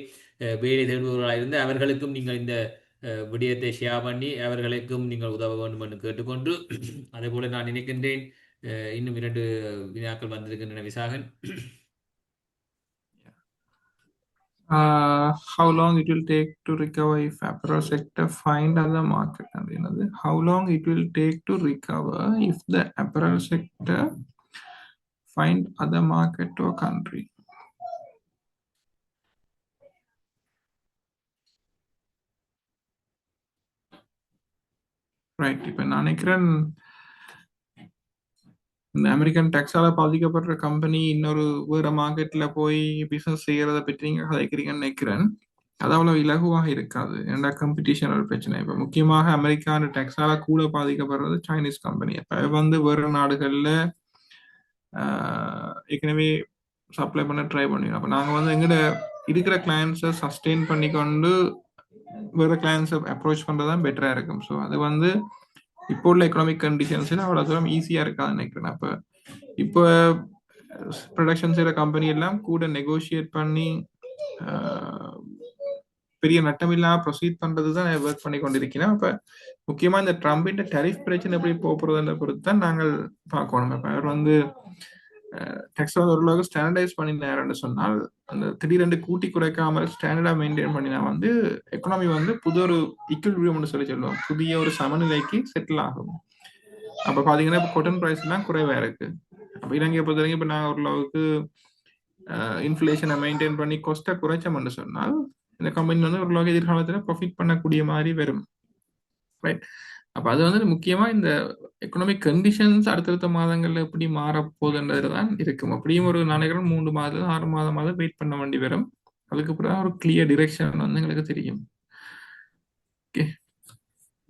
வேலை தேடுபவர்களாக இருந்து அவர்களுக்கும் நீங்கள் இந்த விடயத்தை ஷேர் பண்ணி அவர்களுக்கும் நீங்கள் உதவ வேண்டும் என்று கேட்டுக்கொண்டு, அதே போல நான் நினைக்கின்றேன் இன்னும் 2 வினாக்கள் வந்திருக்கின்றன. Visakan, how long it will take to recover if apparel sector find other market? அப்படின்னது how long it will take to recover if the apparel sector find other market or country? Right, இப்போ நான் நினைக்கிறேன் இந்த அமெரிக்கன் டேக்ஸால பாதிக்கப்படுற கம்பெனி இன்னொரு வேற மார்க்கெட்ல போய் business செய்யறத பற்றி நீங்க கதைக்கிறீங்கன்னு நினைக்கிறேன். அது அவ்வளவு இலகுவாக இருக்காது. ஏன்னா காம்படிஷன் ஒரு பிரச்சனை. இப்போ முக்கியமாக அமெரிக்கான டேக்ஸால கூட பாதிக்கப்படுறது சைனீஸ் கம்பெனி. இப்போ வந்து வேறு நாடுகள்ல ஏற்கனவே சப்ளை பண்ண ட்ரை பண்ணுவோம். அப்போ நாங்கள் வந்து எங்கட இருக்கிற கிளையன்ஸை சஸ்டெயின் பண்ணிக்கொண்டு வேற கிளையன்ஸை அப்ரோச் பண்ணுறது பெட்டராக இருக்கும். ஸோ அது வந்து இப்போ உள்ள எக்கனாமிக் கண்டிஷன்ஸில் அவ்வளோ தூரம் ஈஸியாக இருக்காதுன்னு நினைக்கிறேன். அப்போ இப்போ ப்ரொடக்ஷன் செய்கிற கம்பெனி எல்லாம் கூட நெகோஷியேட் பண்ணி பெரிய நட்டம் இல்லாமல் ப்ரொசீட் பண்ணுறது தான் ஒர்க் பண்ணி கொண்டிருக்கிறேன். அப்போ முக்கியமாக இந்த ட்ரம்பின் டெரிஃப் பிரச்சனை எப்படி போகிறதுன்ற பொறுத்து தான் நாங்கள் பார்க்கணும். இப்போ அவர் வந்து டெக்ஸ்ட் வந்து ஓரளவுக்கு ஸ்டாண்டர்டைஸ் பண்ணினாருன்னு சொன்னால் அந்த திடீரெண்டு கூட்டி குறைக்காமல் ஸ்டாண்டர்டாக மெயின்டைன் பண்ணினா வந்து எக்கனாமி வந்து புது ஒரு ஈக்குவலிபிரியம்னு சொல்லுவோம், புதிய ஒரு சமநிலைக்கு செட்டில் ஆகும். அப்போ பார்த்தீங்கன்னா இப்போ காட்டன் ப்ரைஸ் எல்லாம் குறைவாக இருக்கு. அப்போ இலங்கையை பொறுத்த வரைக்கும் இப்போ நாங்கள் ஓரளவுக்கு இன்ஃப்ளேஷனை மெயின்டைன் பண்ணி கொஸ்ட்டை குறைச்சோம்னு சொன்னால் இந்த கம்பெனி வந்து ஓரளவுக்கு எதிர்காலத்தில் ப்ராஃபிட் பண்ணக்கூடிய மாதிரி வரும். ரைட், அப்போ அது வந்து முக்கியமாக இந்த எக்கனாமிக் கண்டிஷன்ஸ் அடுத்தடுத்த மாதங்கள்ல எப்படி மாறப்போகுதுன்றது தான் இருக்கும். அப்படியும் ஒரு நினைக்கிறேன் 3 மாதம் 6 மாதம் வெயிட் பண்ண வேண்டி வரும். அதுக்கு அப்புறம் ஒரு கிளியர் டிரெக்ஷன் வந்து எங்களுக்கு தெரியும். ஓகே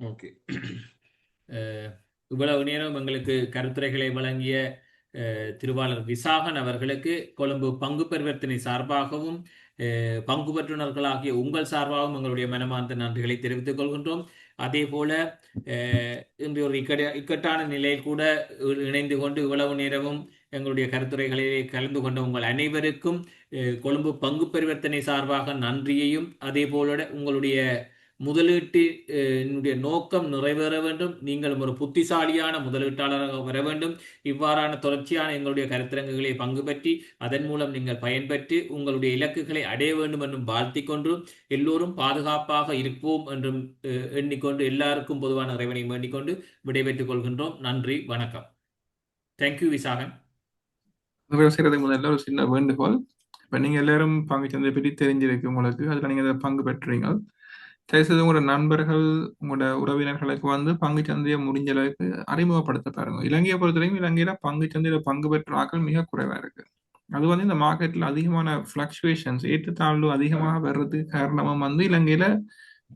ஓகே, இவ்வளவு நேரம் எங்களுக்கு கருத்துரைகளை வழங்கிய திருவாளர் விசாகன் அவர்களுக்கு கொழும்பு பங்கு பரிவர்த்தனை சார்பாகவும் பங்கு பெற்றுநர்களாகிய உங்கள் சார்பாகவும் எங்களுடைய மனமார்ந்த நன்றிகளை தெரிவித்துக் கொள்கின்றோம். அதே போல இன்று ஒரு இக்கட்டான நிலையில் கூட இணைந்து கொண்டு இவ்வளவு நேரமும் எங்களுடைய கருத்துரைகளிலே கலந்து கொண்ட உங்கள் அனைவருக்கும் கொழும்பு பங்கு பரிவர்த்தனை சார்பாக நன்றியையும், அதே போல உங்களுடைய முதலீட்டினுடைய நோக்கம் நிறைவேற வேண்டும், நீங்களும் ஒரு புத்திசாலியான முதலீட்டாளராக வர வேண்டும். இவ்வாறான தொடர்ச்சியான எங்களுடைய கருத்தரங்குகளை பங்கு பற்றி அதன் மூலம் நீங்கள் பயன்பெற்று உங்களுடைய இலக்குகளை அடைய வேண்டும் என்றும் வாழ்த்திக் கொண்டு எல்லோரும் பாதுகாப்பாக இருப்போம் என்றும் எண்ணிக்கொண்டு எல்லாருக்கும் பொதுவான இறைவனை வேண்டிக்கொண்டு விடைபெற்றுக் கொள்கின்றோம். நன்றி, வணக்கம். தேங்க்யூ விசாகன். செய்யறதுக்கு முதல்ல ஒரு சின்ன வேண்டுகோள். இப்போ நீங்க எல்லாரும் பங்கு சந்தை பற்றி தெரிஞ்சிருக்கு உங்களுக்கு, அதில் நீங்க பங்கு பெற்றீங்க. தயவுசெய்து உங்களோட நண்பர்கள் உங்களோட உறவினர்களுக்கு வந்து பங்கு சந்தையை முடிஞ்ச அளவுக்கு அறிமுகப்படுத்த பாருங்க. இலங்கையை பொறுத்தவரைக்கும் இலங்கையில பங்கு சந்தையில பங்கு பெற்ற ஆட்கள் மிக குறைவா இருக்கு. அது வந்து இந்த மார்க்கெட்ல அதிகமான பிளக்சுவேஷன்ஸ் ஏற்றத்தாழ்வு அதிகமாக வர்றதுக்கு காரணமும் வந்து இலங்கையில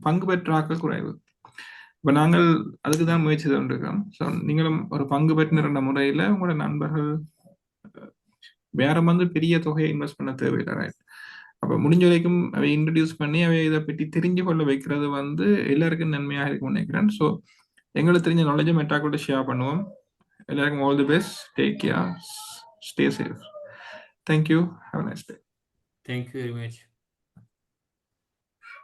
பங்கு பெற்ற ஆட்கள் குறைவு. இப்ப நாங்கள் அதுக்கு தான் முயற்சி கொண்டிருக்கோம். ஸோ நீங்களும் ஒரு பங்கு பெற்றின முறையில உங்களோட நண்பர்கள் வேற வந்து பெரிய தொகையை இன்வெஸ்ட் பண்ண தேவையில்லை. ரைட், அப்போ முடிஞ்ச வரைக்கும் அவை இன்ட்ரடியூஸ் பண்ணி அவை இதை பற்றி தெரிஞ்சு கொள்ள வைக்கிறது வந்து எல்லாருக்கும் நன்மையாக இருக்கும்னு நினைக்கிறேன். ஸோ எங்களுக்கு தெரிஞ்ச நாலேஜை மெட்டாக்கூட ஷேர் பண்ணுவோம். எல்லாருக்கும் all the best, take care, stay safe. Thank you, have a nice day. Thank you very much.